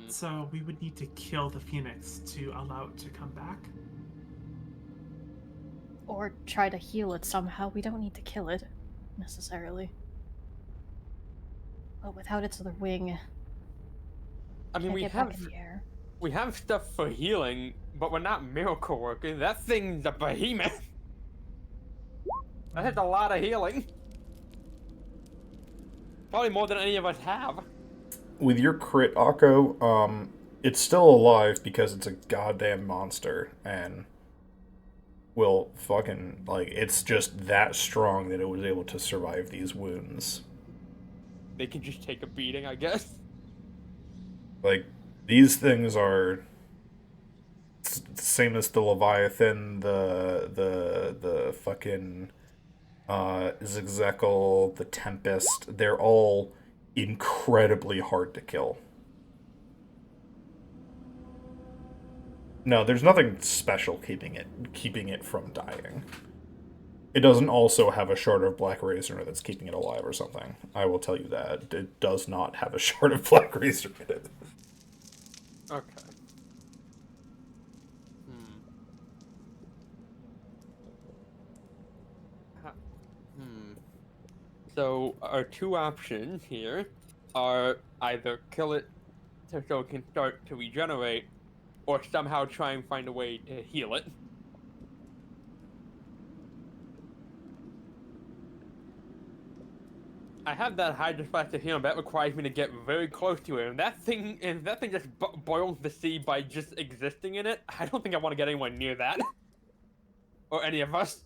So we would need to kill the phoenix to allow it to come back. Or try to heal it somehow. We don't need to kill it, necessarily. But without its other wing, I mean, can't we get have back in the air. we have stuff for healing, but we're not miracle workers. That thing's a behemoth. That has a lot of healing. Probably more than any of us have. With your crit, Akko, it's still alive because it's a goddamn monster, and will fucking, like, it's just that strong that it was able to survive these wounds. They can just take a beating, I guess. Like, these things are same as the Leviathan, the fucking Zigzekel, the Tempest. They're all incredibly hard to kill. No, there's nothing special keeping it from dying. It doesn't also have a shard of black razor that's keeping it alive or something. I will tell you that. It does not have a shard of black razor in it. Okay. So our two options here are either kill it so it can start to regenerate, or somehow try and find a way to heal it. I have that hydrosplastic healing, but that requires me to get very close to it. And that thing just boils the sea by just existing in it, I don't think I want to get anyone near that. Or any of us.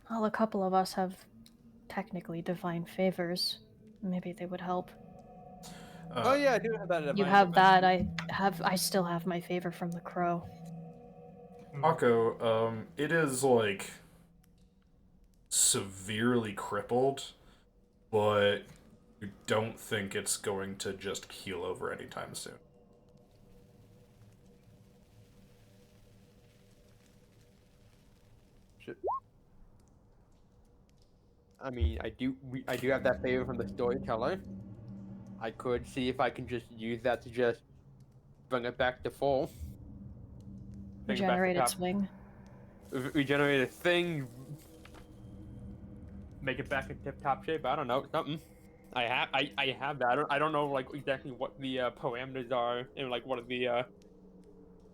Well, a couple of us have technically divine favors. Maybe they would help. Oh yeah, I do have that. You have that. I still have my favor from the crow. Akko, it is, like, severely crippled, but you don't think it's going to just keel over anytime soon. I mean, I do have that favor from the storyteller. I could see if I can just use that to just bring it back to full. Regenerate its wing. Regenerate a thing. Make it back in tip-top shape. I don't know, something. I have that. I don't know like exactly what the parameters are and like what are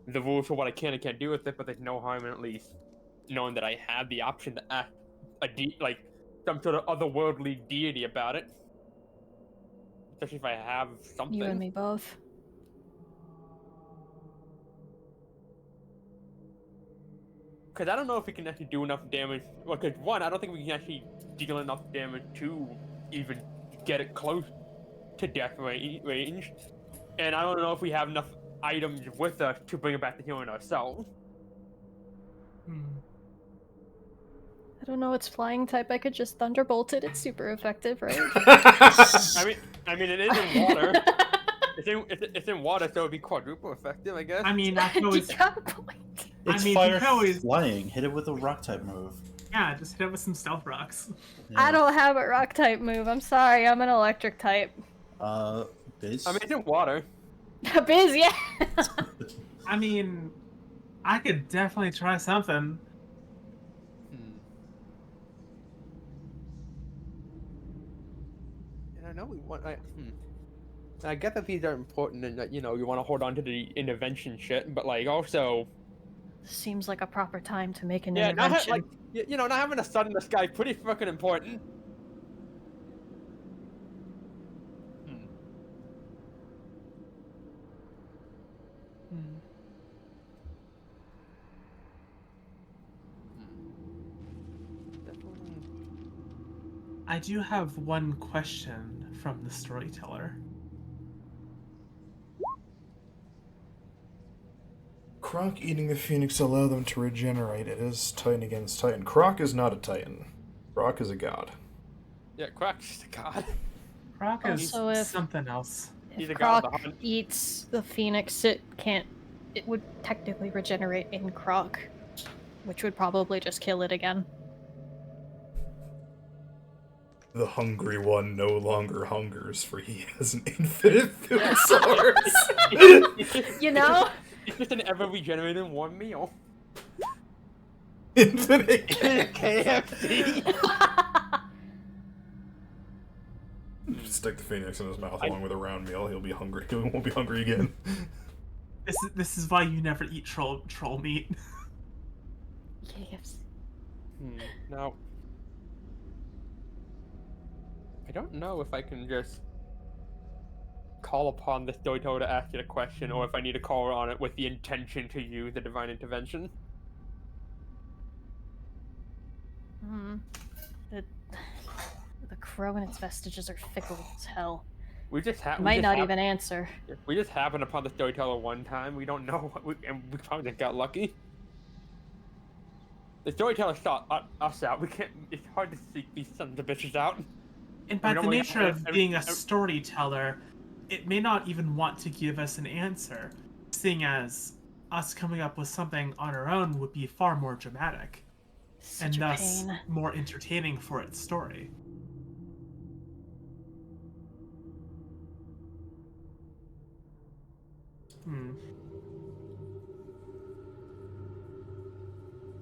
the rules for what I can and can't do with it. But there's no harm in at least knowing that I have the option to ask like some sort of otherworldly deity about it. Especially if I have something. You and me both. Because I don't know if we can actually do enough damage. Well, because one, I don't think we can actually deal enough damage to even get it close to death range. And I don't know if we have enough items with us to bring it back to healing ourselves. I don't know its flying type. I could just thunderbolt it. It's super effective, right? I mean, it is in water. It's in water, so it'd be quadruple effective, I guess. I mean, I can always. It's you fire can always. flying. Hit it with a rock type move. Yeah, just hit it with some stealth rocks. Yeah. I don't have a rock type move. I'm sorry. I'm an electric type. Biz? I mean, it's in water. Biz, yeah. I mean, I could definitely try something. And I know we want. I get that these are important and that, you know, you want to hold on to the intervention shit, but, like, also, Seems like a proper time to make an Yeah, intervention. not having a sun in the sky pretty fucking important. Hmm. I do have one question from the storyteller. Croc eating the phoenix allow them to regenerate. It is Titan against Titan. Croc is not a Titan. Croc is a god. Yeah, Croc's the god. Croc is Also, if- something else. He's If a god of the Croc hunt. eats the phoenix, it would technically regenerate in Croc, which would probably just kill it again. The hungry one no longer hungers, for he has an infinite food source. You know? It's just an ever regenerating warm meal. Infinite. KFC. Stick the phoenix in his mouth along with a round meal. He'll be hungry. He won't be hungry again. This is why you never eat troll meat. Yes. Now, I don't know if I can just call upon the storyteller to ask it a question, or if I need to call her on it with the intention to use the divine intervention. The crow and its vestiges are fickle as hell. We just have. Might not even answer. We just happened upon the storyteller one time. We don't know, and we probably just got lucky. The storyteller sought us out. We can't. It's hard to seek these sons of bitches out. And by the normally- nature of being a storyteller, it may not even want to give us an answer, seeing as us coming up with something on our own would be far more dramatic, Such and a thus pain. more entertaining for its story.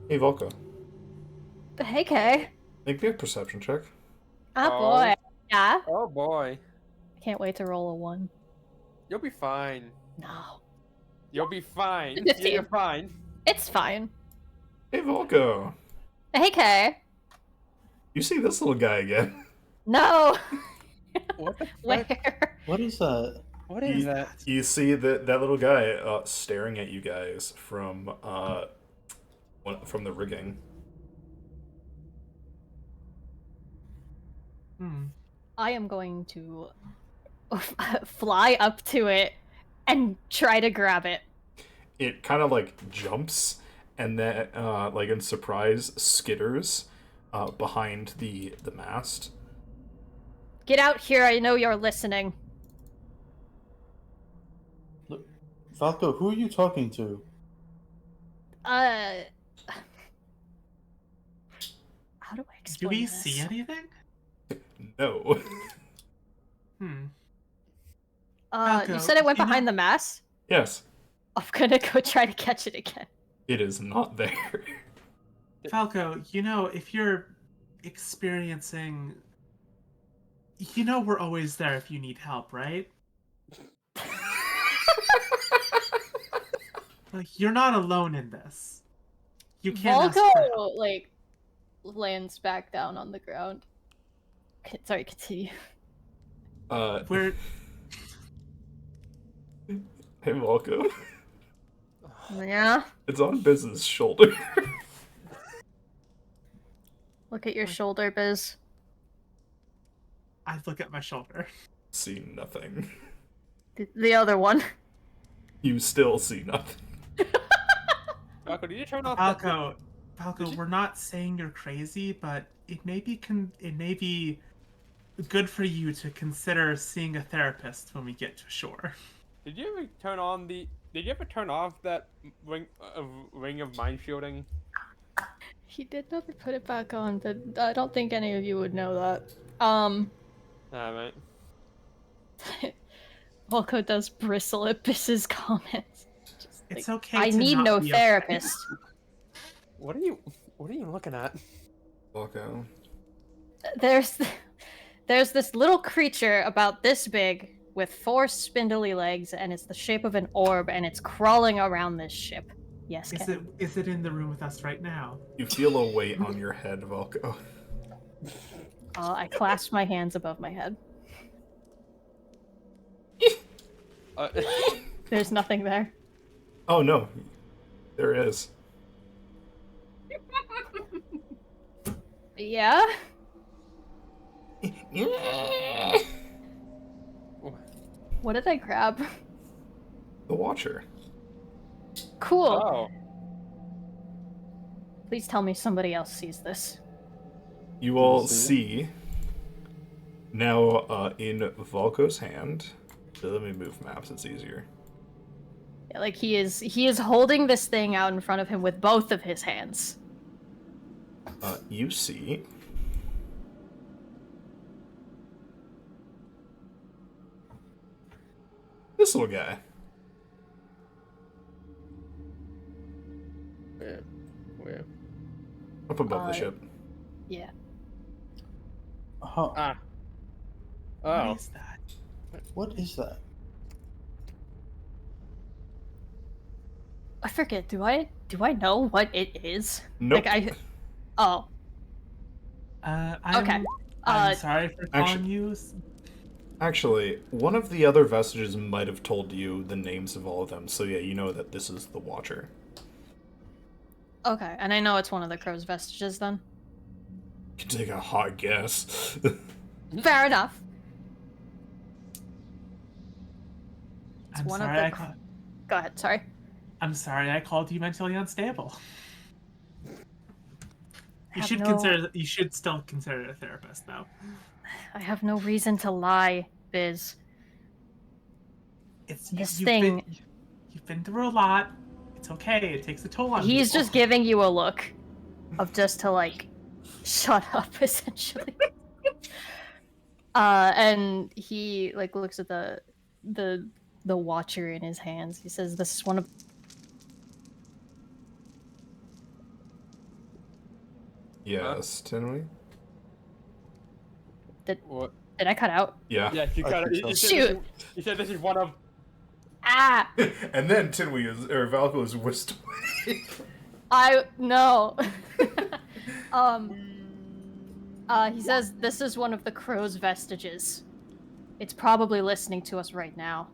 Hey, Volko. Hey, Kay. Make me a perception check. Ah, Oh. boy. Yeah? Oh boy, Can't wait to roll a 1. you'll be fine. No. You'll be fine. 15. You're fine. It's fine. Hey, Volko. Hey, Kay. You see this little guy again? No! What the fuck? Where? What is that? What is that? You see that little guy staring at you guys from the rigging. I am going to fly up to it and try to grab it. It kind of like jumps and then like in surprise skitters behind the mast. Get out here, I know you're listening. Look, Falco, who are you talking to? How do I Do explain we this? see anything? No. You said it went you know- behind the mast? Yes, I'm gonna go try to catch it again. it is not there. Falco, if you're experiencing... we're always there if you need help, right? Like, you're not alone in this. You can't ask for help. Volko, lands back down on the ground. Sorry, continue. We're... Hey, Volko. Yeah? It's on Biz's shoulder. Look at your shoulder, Biz. I look at my shoulder. See nothing. The other one. You still see nothing. Falco, did you turn off? Falco, we're not saying you're crazy, but it may be good for you to consider seeing a therapist when we get to shore. Did you ever turn on the? Did you ever turn off that ring of mind shielding? He did never put it back on, but I don't think any of you would know that. Alright. Volko does bristle at Biz's comments. Just It's like, okay I to need not no be therapist. What are you looking at? Volko. There's this little creature about this big with 4 spindly legs, and it's the shape of an orb, and it's crawling around this ship. Yes, Is Ken. it in the room with us right now? You feel a weight on your head, Valko. I clasp my hands above my head. Uh, There's nothing there. Oh no, there is. Yeah? What did I grab? The Watcher. Cool. oh. Please tell me somebody else sees this. You all see see now in Valko's hand. So let me move maps, it's easier. Yeah, like he is holding this thing out in front of him with both of his hands. You see this little guy. Where? Up above the Uh, ship. Yeah. Huh. Ah. Oh. What is that? What is that? I forget, do I know what it is? Nope. Like Oh. I'm, Okay. I'm sorry for calling actually- you. Actually, one of the other vestiges might have told you the names of all of them, so yeah, you know that this is the Watcher. Okay, and I know it's one of the crow's vestiges then. You can take a hot guess. Fair enough. I'm one sorry. of the Go ahead, sorry. I'm sorry. I called you mentally unstable. You have should no- You should still consider it a therapist, though. I have no reason to lie, Biz. It's This you've thing- You've been through a lot. It's okay. It takes a toll on He's people. just giving you a look of just to like shut up essentially. And he like looks at the Watcher in his hands. He says, "This is one of." Yes, Tinley? What? Did I cut out? Yeah. Yeah, you I got think it. so. You Shoot. said this is one of. Ah, And then Tinley is, or Valko is whisked away. no. He says this is one of the crow's vestiges. It's probably listening to us right now.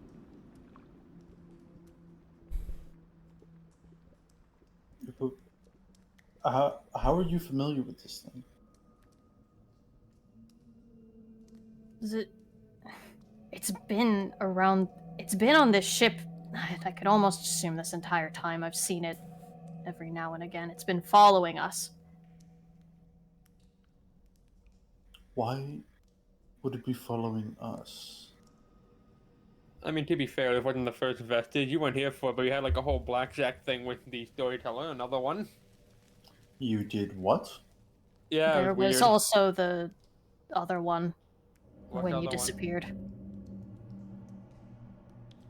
How are you familiar with this thing? Is it? It's been around. It's been on this ship. I could almost assume this entire time. I've seen it every now and again. It's been following us. Why would it be following us? I mean, to be fair, it wasn't the first vestige you weren't here for, but we had like a whole blackjack thing with the storyteller, another one. You did what? Yeah, There it was was weird. also the other one What's when the you other one? disappeared.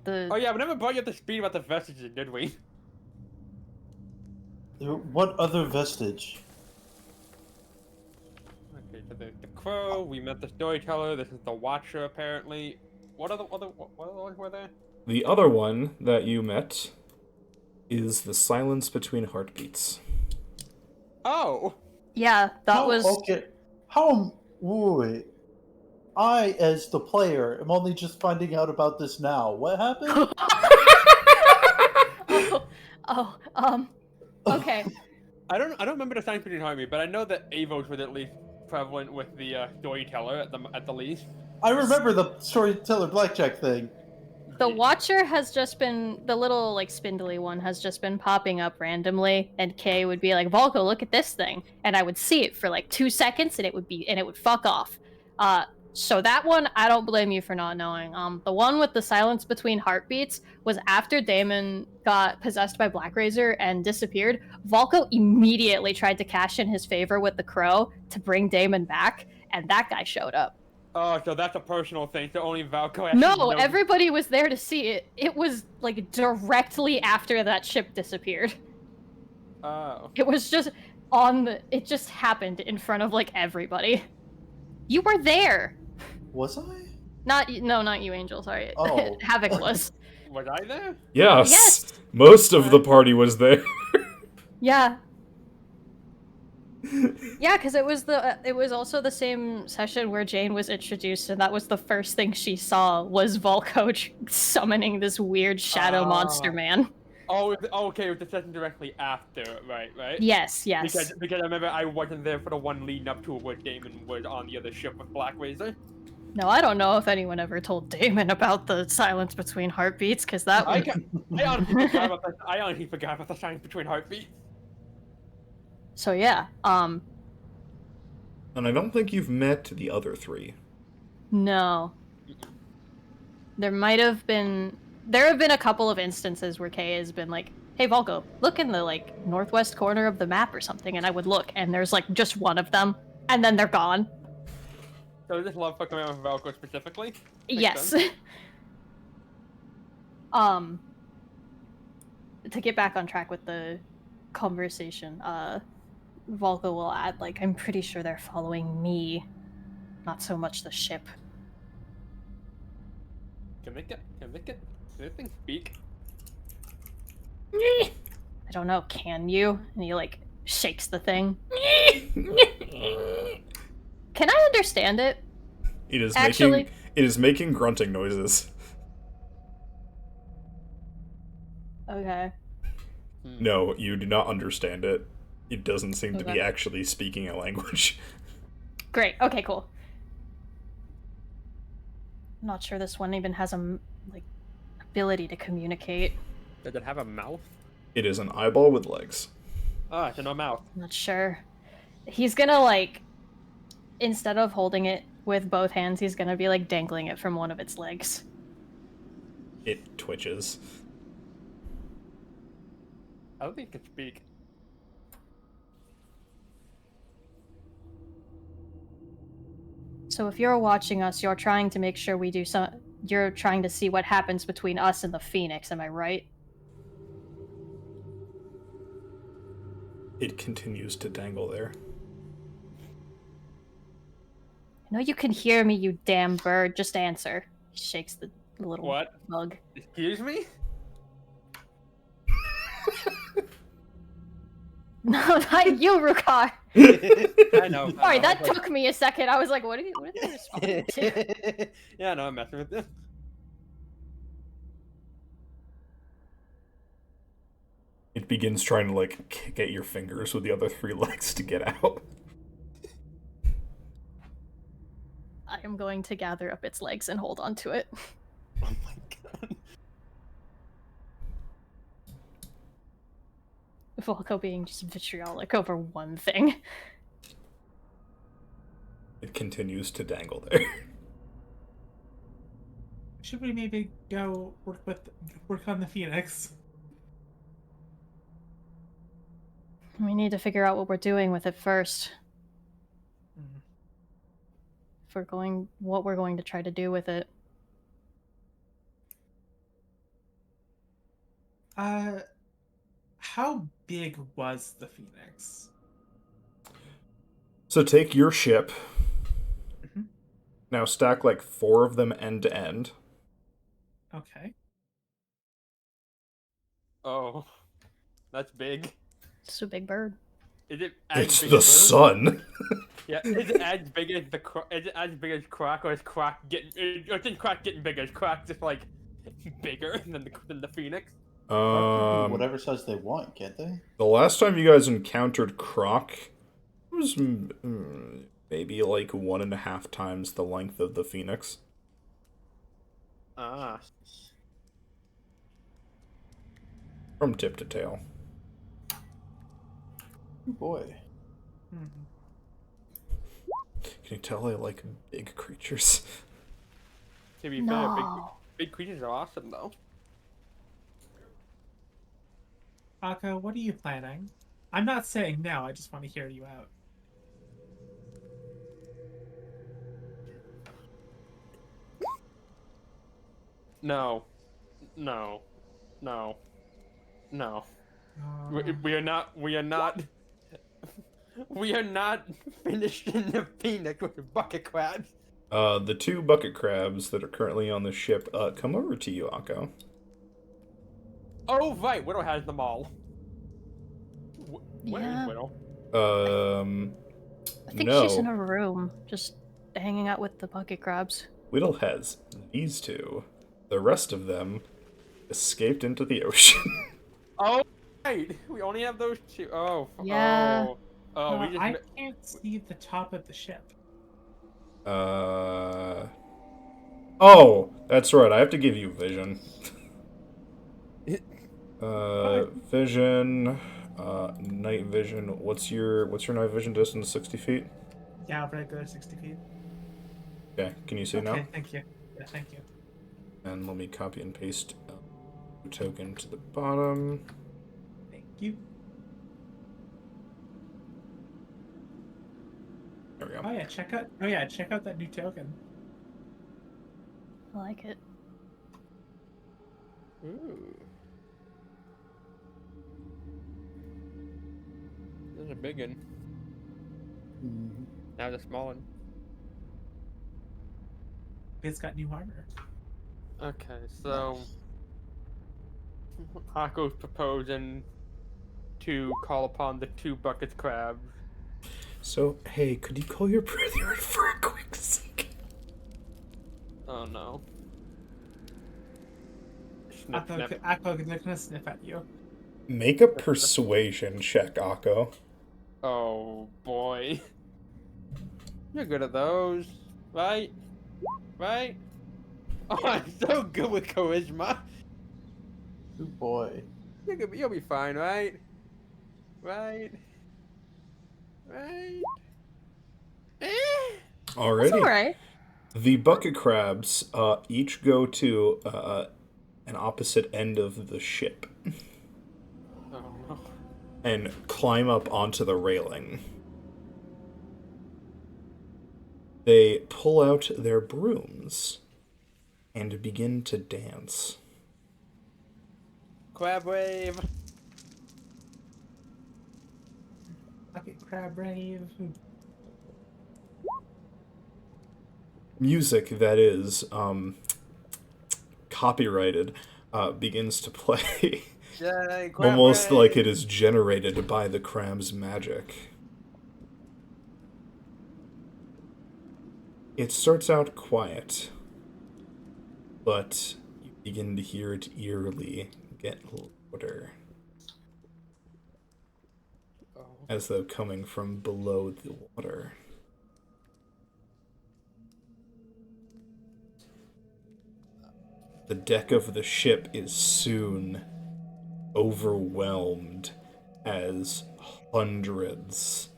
Oh yeah, we never brought you up to speed about the vestiges, did we? What other vestige? Okay, so there's the crow. We met the storyteller. This is the Watcher, apparently. What other ones were there? The other one that you met is the silence between heartbeats. Oh. Yeah, that was. Okay. How? Wait. I, as the player, am only just finding out about this now. What happened? Okay. I don't remember the signs between me, but I know that Avos was at least prevalent with the storyteller at the least. I remember the storyteller blackjack thing. The Watcher has just been, the little, like, spindly one has just been popping up randomly, and Kay would be like, Volko, look at this thing. And I would see it for, like, 2 seconds, and it would fuck off. So that one, I don't blame you for not knowing. The one with the silence between heartbeats was after Damon got possessed by Black Razor and disappeared. Volko immediately tried to cash in his favor with the crow to bring Damon back, and that guy showed up. Oh, so that's a personal thing. So only Valko actually No, knows. everybody was there to see it. It was, like, directly after that ship disappeared. Oh. It was just it just happened in front of, like, everybody. You were there! Was I? Not you, Angel. Sorry. Oh. Havoc was. Was I there? Yes. Yes. Most of the party was there. Yeah. Yeah, because it was also the same session where Jane was introduced, and that was the first thing she saw was Volko summoning this weird shadow monster Ah. man. Oh, okay, it was the session directly after, right? Yes. Because I remember I wasn't there for the one leading up to it where Damon was on the other ship with Black Razor. No, I don't know if anyone ever told Damon about the silence between heartbeats, because that I would... honestly forgot about the silence between heartbeats. So yeah, And I don't think you've met the other three. no. There have been a couple of instances where Kay has been like, hey Volko, look in the like northwest corner of the map or something, and I would look, and there's like just one of them, and then they're gone. So I just love fucking around with Velcro specifically. Makes Yes. sense. To get back on track with the conversation, Volko will add, like, I'm pretty sure they're following me, not so much the ship. Can make it. Do the thing speak? I don't know, can you? And he, like, shakes the thing. Can I understand it? It is Actually- making grunting noises. Okay. No, you do not understand it. It doesn't seem to be Okay. actually speaking a language. Great, okay, cool. I'm not sure this one even has a, like, ability to communicate. Does it have a mouth? It is an eyeball with legs. Ah, it's no mouth. I'm not sure. He's gonna, like, instead of holding it with both hands, he's gonna be, like, dangling it from one of its legs. It twitches. I don't think it can speak. So if you're watching us, you're trying to make sure we do some... You're trying to see what happens between us and the Phoenix, am I right? It continues to dangle there. I know you can hear me, you damn bird. Just answer. He shakes the little What? bug. Excuse me? No, not you, Rukar. I know. Sorry, that took me a second. I was like, what are they responding to? Yeah, no, I'm messing with this. It begins trying to, like, kick at your fingers with the other three legs to get out. I am going to gather up its legs and hold on to it. Oh my god. Volko being just vitriolic over one thing. It continues to dangle there. Should we maybe go work on the Phoenix? We need to figure out what we're doing with it first. Mhm. What we're going to try to do with it. How big was the Phoenix? So take your ship. Mhm. Now stack like 4 of them end to end. Okay. Oh. That's big. It's a big bird. Is it as It's big the as sun. Yeah, is it as big as is it as big as Croc, or is Croc getting or is Croc getting bigger? Is Croc just like bigger than the Phoenix? Whatever size they want, can't they? The last time you guys encountered Croc was maybe like 1.5 times the length of the Phoenix. Ah. From tip to tail. Boy. Mhm. Can you tell I like big creatures? To be fair, No. big creatures are awesome though. Aka, what are you planning? I'm not saying no, I just want to hear you out. No. No. No. No. Uh, We are not. We are not. We are not finished in the Phoenix with the bucket crabs. The two bucket crabs that are currently on the ship come over to you, Akko. Oh, right. Widow has them all. Where is Yeah. Widow? I think she's in No. a room, just hanging out with the bucket crabs. Whittle has these two. The rest of them escaped into the ocean. Oh, right. We only have those two. Oh. Yeah. Oh, we just. I can't see the top of the ship. Oh, that's right. I have to give you vision. Vision. Night vision. What's your night vision distance? 60 feet. Yeah, regular 60 feet. Okay. Can you see Okay, now? thank you. Yeah, thank you. And let me copy and paste a token to the bottom. Thank you. There we go. Oh yeah, check out that new token. I like it. Ooh. This is a big one. Mhm. Now the small one. It's got new armor. Okay, so Akko's proposing to call upon the two bucket crabs. So, hey, could you call your brother in for a quick second? Oh no. Snip, snip. Akko, they're gonna sniff at you. Make a persuasion check, Akko. Oh boy. You're good at those, right? Right? Oh, I'm so good with charisma. Good boy. You'll be fine, right? Right? Right? That's Alrighty. alright. The bucket crabs each go to an opposite end of the ship Oh no. and climb up onto the railing. They pull out their brooms and begin to dance. Crab wave. Bucket crab rave. Music that is copyrighted begins to play. Yay, crab Almost wave. like it is generated by the crab's magic. It starts out quiet, but you begin to hear it eerily get louder, Oh. as though coming from below the water. The deck of the ship is soon overwhelmed as hundreds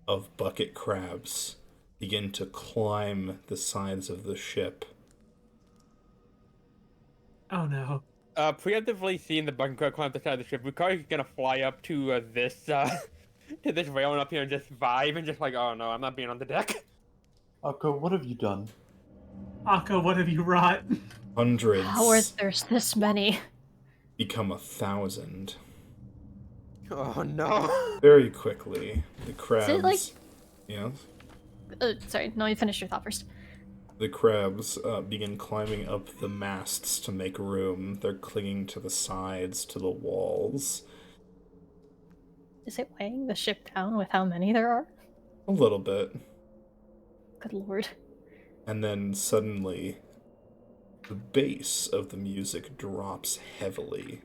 of bucket crabs begin to climb the sides of the ship. Oh no. Preemptively seeing the bucket crab climb up the side of the ship, we're probably gonna fly up to this to this railing up here and just vibe and just like, oh no, I'm not being on the deck. Akko, what have you done? Akko, what have you wrought? Hundreds How are there's this many? become 1,000. Oh no. Very quickly, the crabs. Is it like? Yeah. Sorry, no, you finish your thought first. The crabs begin climbing up the masts to make room. They're clinging to the sides, to the walls. Is it weighing the ship down with how many there are? A little bit. Good lord. And then suddenly, the bass of the music drops heavily.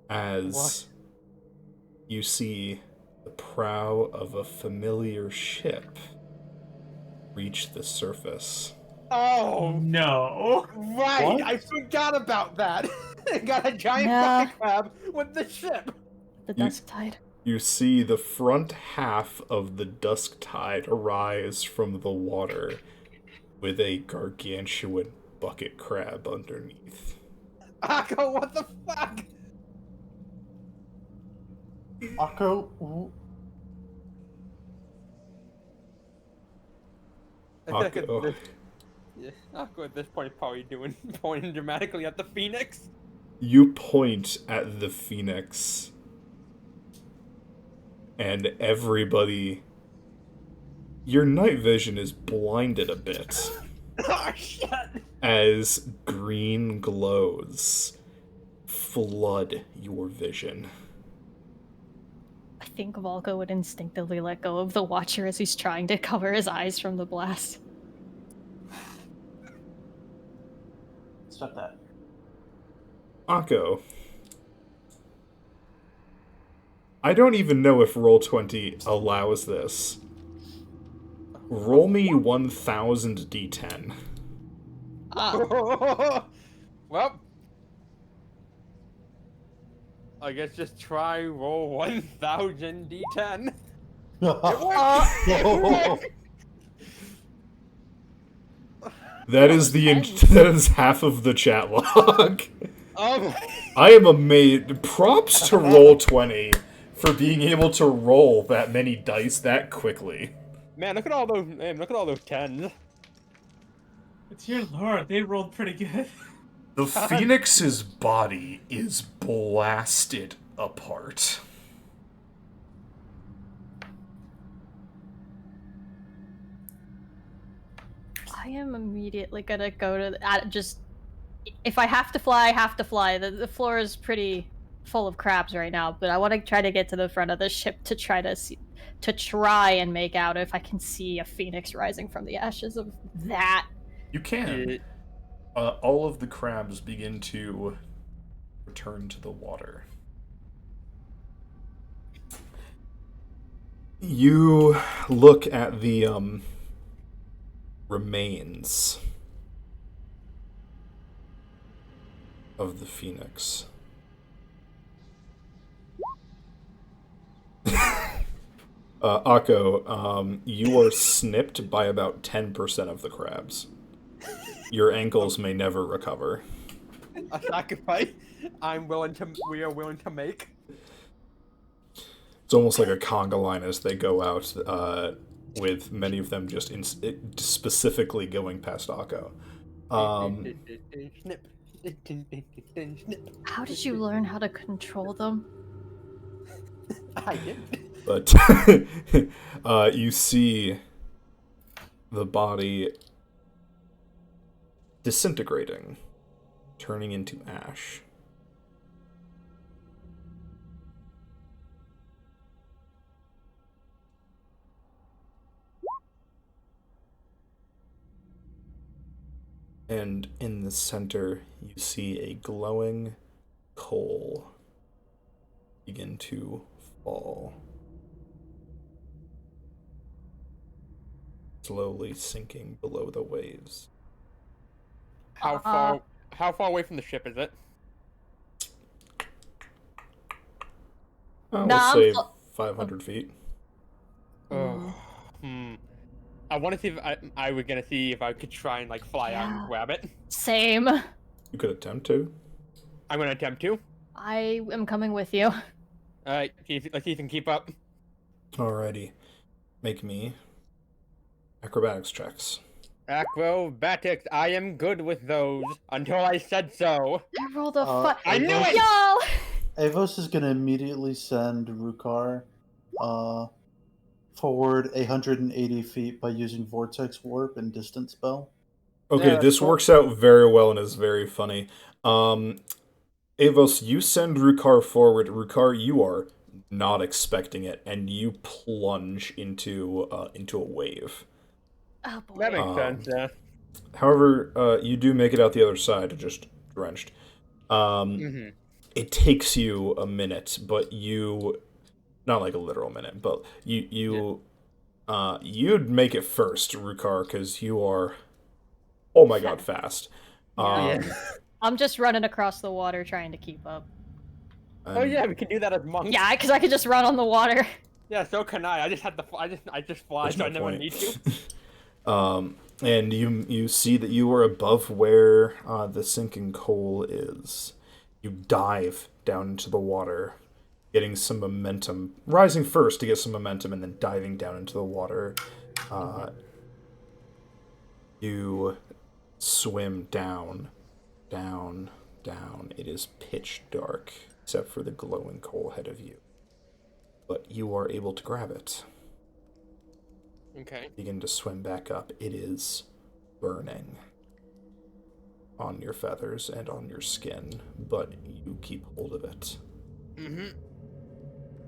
As you see the prow of a familiar ship reach the surface. Oh No. right, What? I forgot about that. I got a giant Yeah. bucket crab with the ship. The You- dusk tide. You see the front half of the dusk tide rise from the water with a gargantuan bucket crab underneath. Akko, what the fuck? Akko, I feel like at Akko. this, yeah, Akko at this point is probably pointing dramatically at the phoenix. You point at the phoenix, and everybody Your night vision is blinded a bit Oh shit! as green glows flood your vision. I think Volko would instinctively let go of the Watcher as he's trying to cover his eyes from the blast. Stop that. Akko, I don't even know if Roll20 allows this. Roll me 1000 d10. Well, I guess just try roll 1000 d10. It worked! That is that is half of the chat log. Um, I am amazed. Props to Roll20 for being able to roll that many dice that quickly. man, look at all those tens. It's your lord. They rolled pretty good. The Phoenix's body is blasted apart. I am immediately gonna go to just. If I have to fly, I have to fly. The floor is pretty full of crabs right now, but I want to try to get to the front of the ship to try and make out if I can see a phoenix rising from the ashes of that. You can. All of the crabs begin to return to the water. You look at the remains of the phoenix. Akko, you are snipped by about 10% of the crabs. Your ankles may never recover. A sacrifice we are willing to make. It's almost like a conga line as they go out, with many of them just specifically going past Akko. Snip. Snip. How did you learn how to control them? I did. But you see the body disintegrating, turning into ash. And in the center, you see a glowing coal begin to fall, slowly sinking below the waves. How far away from the ship is it? We'll Nah, say 500 feet. I want to see if I was gonna see if I could try and like fly out and grab it. Same. You could attempt to. I'm gonna attempt to. I am coming with you. Alright, let's see if you can keep up. Alrighty. Make me acrobatics checks. Acrobatics, I am good with those until I said so. I rolled a I knew it! Yo! Avos is gonna immediately send Rukar forward 180 feet by using Vortex Warp and Distance Spell. Okay, Yeah, this cool. works out very well and is very funny. Avos, you send Rukar forward. Rukar, you are not expecting it, and you plunge into a wave. Oh boy. That makes sense, yeah. However, you do make it out the other side, just drenched. It takes you a minute, but you, not like a literal minute, but you'd make it first, Rukar, because you are, oh my god, fast. I'm just running across the water trying to keep up. Oh yeah, we can do that as monks. Yeah, because I could just run on the water. Yeah, so can I. I just fly, There's so no I never point. need to. And you see that you are above where the sinking coal is. You dive down into the water, getting some momentum, rising first to get some momentum, and then diving down into the water. You swim down, down, down. It is pitch dark, except for the glowing coal ahead of you. But you are able to grab it. Okay. begin to swim back up. It is burning on your feathers and on your skin, but you keep hold of it. Mm-hmm.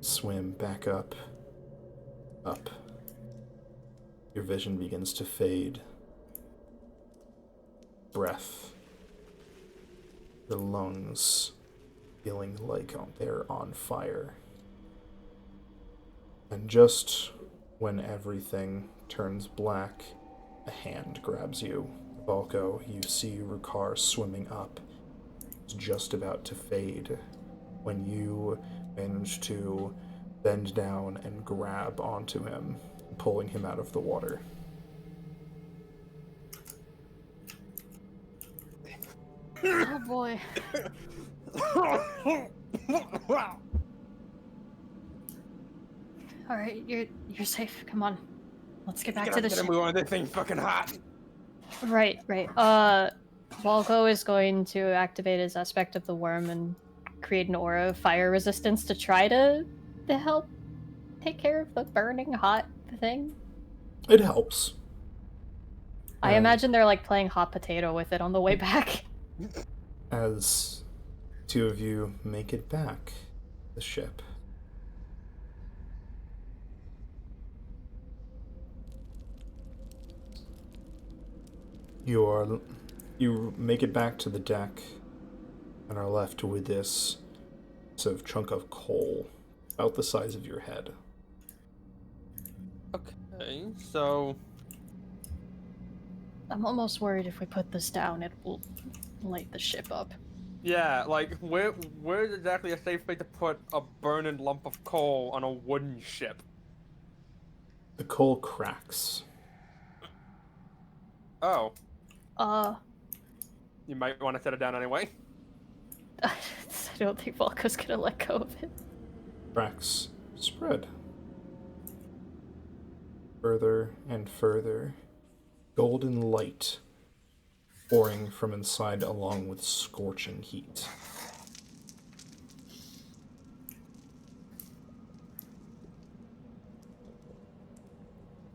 Swim back up, up. Your vision begins to fade. Breath. Your lungs feeling like they're on fire. And just when everything turns black, a hand grabs you. Volko, you see Rukar swimming up. It's just about to fade when you manage to bend down and grab onto him, pulling him out of the water. Oh boy. All right, you're safe. Come on, let's get back to the ship. Move on. This thing's fucking hot. Right. Volko is going to activate his aspect of the worm and create an aura of fire resistance to try to help take care of the burning hot thing. It helps. I imagine they're like playing hot potato with it on the way back. As two of you make it back the ship. You make it back to the deck and are left with this sort of chunk of coal about the size of your head. Okay, so I'm almost worried if we put this down, it will light the ship up. yeah, like where's exactly a safe place to put a burning lump of coal on a wooden ship? The coal cracks. Oh, Uh, you might want to set it down anyway. I don't think Volko's gonna let go of it. Cracks spread. Further and further. Golden light pouring from inside along with scorching heat.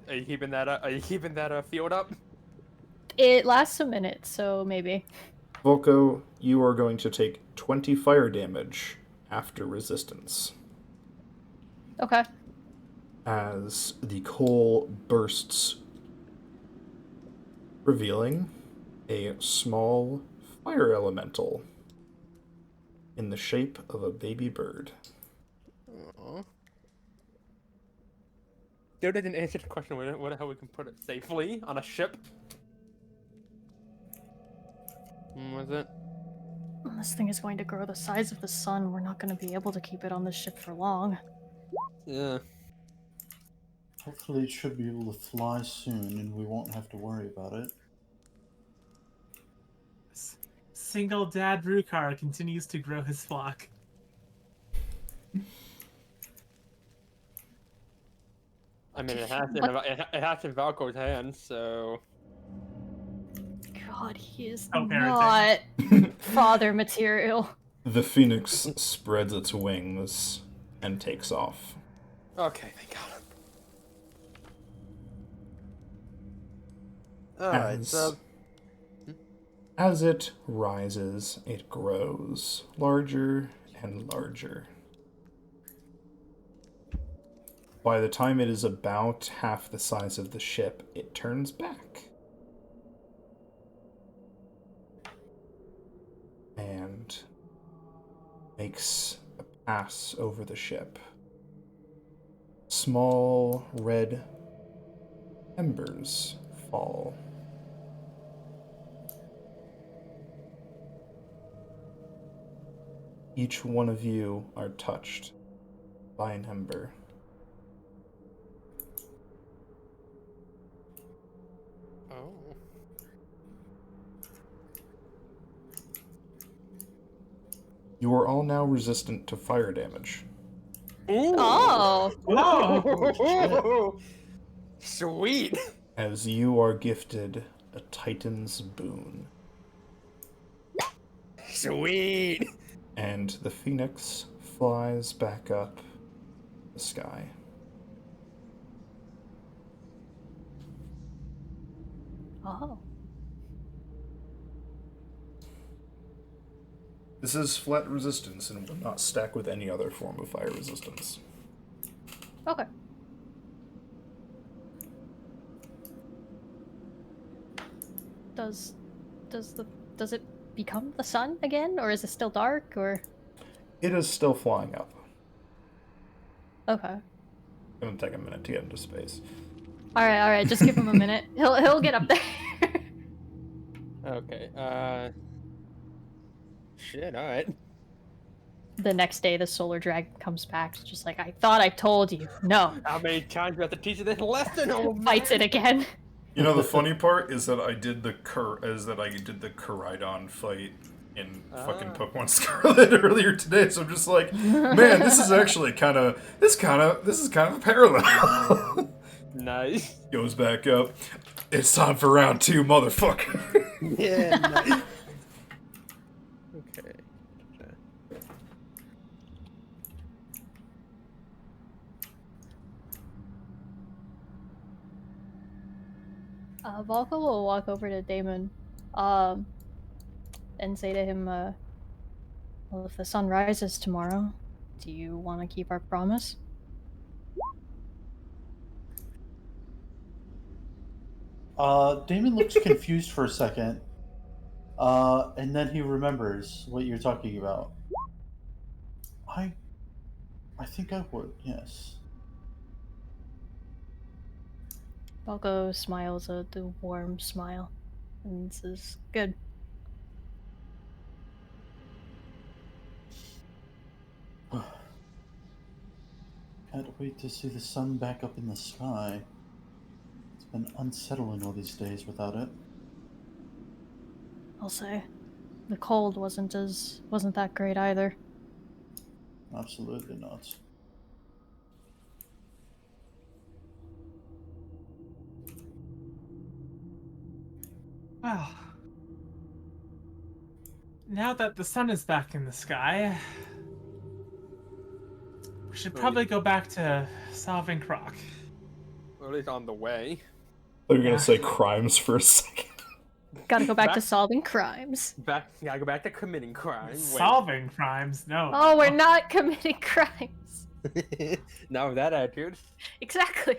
Are you keeping that up? Are you keeping that field up? It lasts a minute, so maybe. Volko, you are going to take 20 fire damage after resistance. Okay. As the coal bursts, revealing a small fire elemental in the shape of a baby bird. Aww. Still didn't answer the question where the hell we can put it safely on a ship. Was it? This thing is going to grow the size of the sun. We're not going to be able to keep it on the ship for long. Yeah. Hopefully it should be able to fly soon and we won't have to worry about it. Single dad Rukar continues to grow his flock. I mean, it has in Valko's hands, so. God, he is Oh, not father material. The phoenix spreads its wings and takes off. Okay, thank God. Alright, so. As it rises, it grows larger and larger. By the time it is about half the size of the ship, it turns back. And makes a pass over the ship. Small red embers fall. Each one of you are touched by an ember. Oh. You are all now resistant to fire damage. Ooh. Oh! Oh, Sweet. As you are gifted a Titan's boon. Sweet. And the phoenix flies back up the sky. Oh. This is flat resistance and will not stack with any other form of fire resistance. Okay. Does it become the sun again, or is it still dark, or? It is still flying up. Okay. It'll take a minute to get into space. All right. Just give him a minute. He'll get up there. Okay. Shit. All right. The next day, the solar dragon comes back. It's just like, I thought I told you. No. How many times do you have to teach it this lesson? Oh, Fights it again. You know, the funny part is that I did the Koraidon fight in fucking Pokemon Scarlet earlier today, so I'm just like, man, this is actually this is kind of a parallel. Nice. Goes back up. It's time for round 2, motherfucker. Yeah. Nice. Okay. Volko will walk over to Damon, and say to him, well, if the sun rises tomorrow, do you want to keep our promise? Damon looks confused for a second, and then he remembers what you're talking about. I think I would, yes. Volko smiles a warm smile and says, good. Can't wait to see the sun back up in the sky. It's been unsettling all these days without it. I'll say. The cold wasn't that great either. Absolutely not. Well, now that the sun is back in the sky, we should probably go back to solving Croc. Or at least on the way. They're gonna say crimes for a second. Gotta go back to solving crimes. Gotta go back to committing crime. Solving crimes? No. Oh, we're not committing crimes. Not with that attitude. Exactly.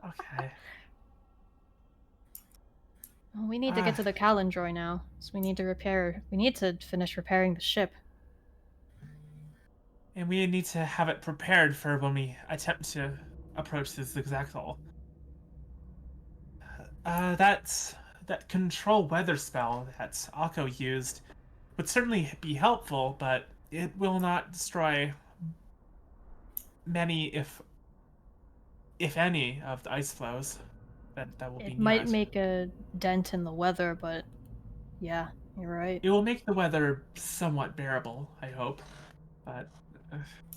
Okay. Well, we need to get to the Calendroy now, so we need to finish repairing the ship. And we need to have it prepared for when we attempt to approach this exact hole. That control weather spell that Akko used would certainly be helpful, but it will not destroy many, if any, of the ice flows that will be It might needed. make a dent in the weather, but yeah, you're right. It will make the weather somewhat bearable, I hope. But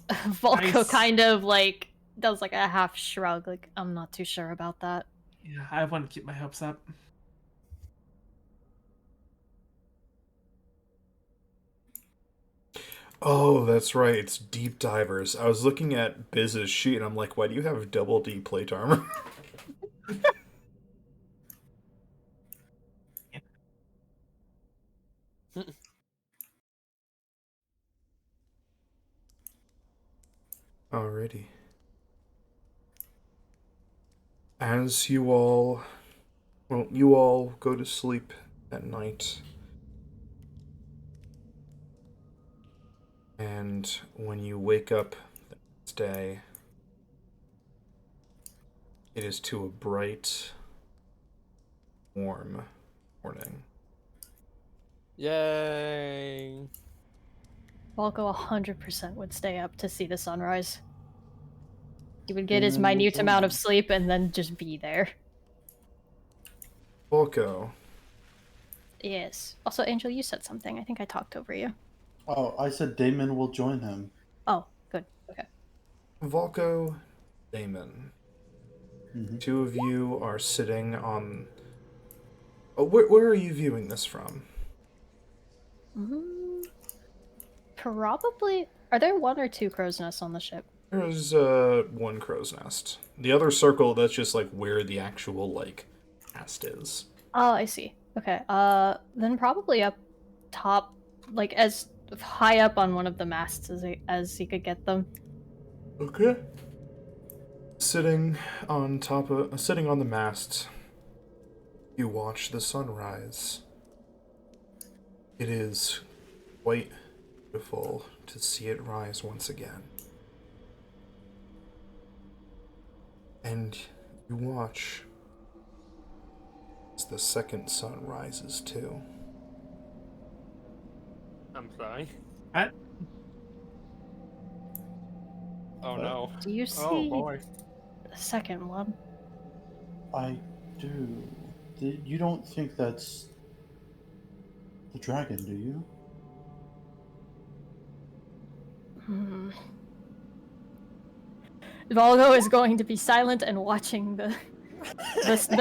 Volko Ice. kind of like does like a half shrug, like I'm not too sure about that. yeah, I wouldn't keep my hopes up. Oh, that's right. It's deep divers. I was looking at Biz's sheet and I'm like, why do you have double D plate armor? Alrighty. As you all go to sleep at night. And when you wake up the next day, it is to a bright, warm morning. Yay! Volko 100% would stay up to see the sunrise. He would get his minute amount of sleep and then just be there. Volko, Yes. Also, Angel, you said something. I think I talked over you. Oh, I said Damon will join him. Oh, good. Okay. Volko, Damon. Mm-hmm. Two of you are sitting on... Oh, where are you viewing this from? Probably. Are there one or two crow's nests on the ship? There's one crow's nest. The other circle, that's just like where the actual like nest is. Oh, I see. Okay. Then probably up top, like as high up on one of the masts as he could get them. Okay. Sitting sitting on the mast, you watch the sunrise. It is quite beautiful to see it rise once again. And you watch as the second sun rises too. I'm sorry. What? Oh What? no. Do you Oh see boy. the second one? I do. You don't think that's the dragon, do you? Hmm. Volgo is going to be silent and watching the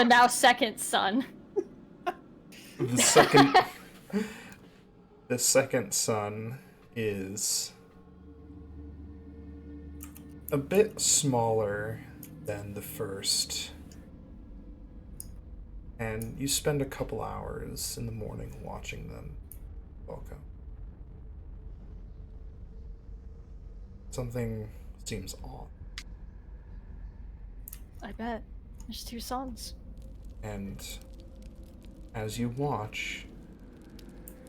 now second sun. The second the second sun is a bit smaller than the first. And you spend a couple hours in the morning watching them. Welcome. Something seems off. I bet. There's two suns. And as you watch,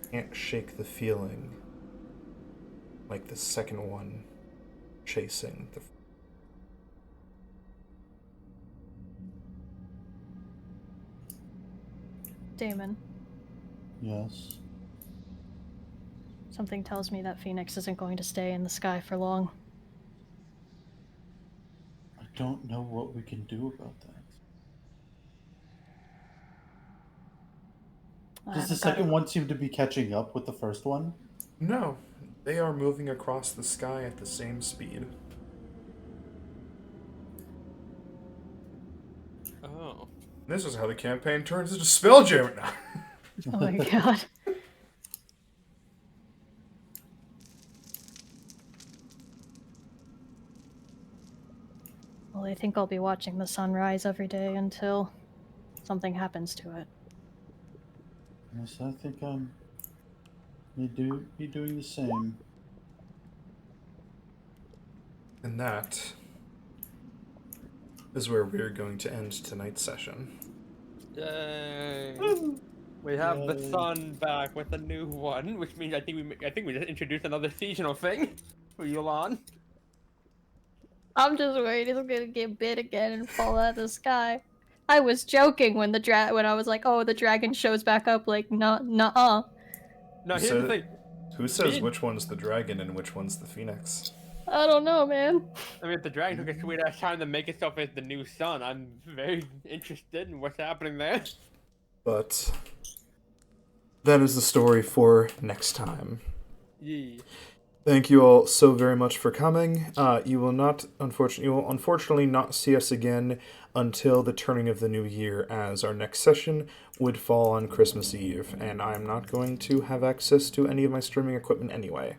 you can't shake the feeling like the second one chasing the. Damon, Yes. something tells me that Phoenix isn't going to stay in the sky for long. I don't know what we can do about that. I Does the haven't got second it. one seem to be catching up with the first one? No, they are moving across the sky at the same speed. Oh. This is how the campaign turns into Spelljammer now. Oh my god. Well, I think I'll be watching the sunrise every day until something happens to it. Yes, I think may be doing the same. And that is where we're going to end tonight's session. Yay. We have the Yay. sun back with a new one, which means I think we just introduced another seasonal thing for Yulon. I'm just worried he's gonna get bit again and fall out of the sky. I was joking when when I was like, "Oh, the dragon shows back up." Like, nuh-uh. No, Who here's the said- thing. Who Me says and- which one's the dragon and which one's the phoenix? I don't know, man. I mean, if the dragon took a sweet ass time to make itself as the new sun, I'm very interested in what's happening there. But that is the story for next time. Yee. Thank you all so very much for coming. You will unfortunately not see us again until the turning of the new year, as our next session would fall on Christmas Eve, and I'm not going to have access to any of my streaming equipment anyway.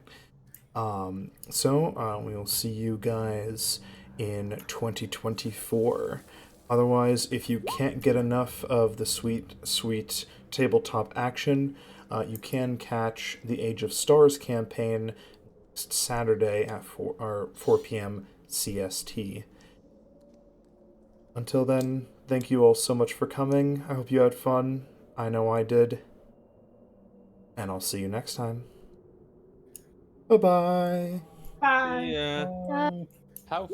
So we will see you guys in 2024. Otherwise, if you can't get enough of the sweet tabletop action, you can catch the Age of Stars campaign next Saturday at 4 p.m. CST. Until then, thank you all so much for coming. I hope you had fun. I know I did. And I'll see you next time. Bye-bye. Bye. See ya. Bye. How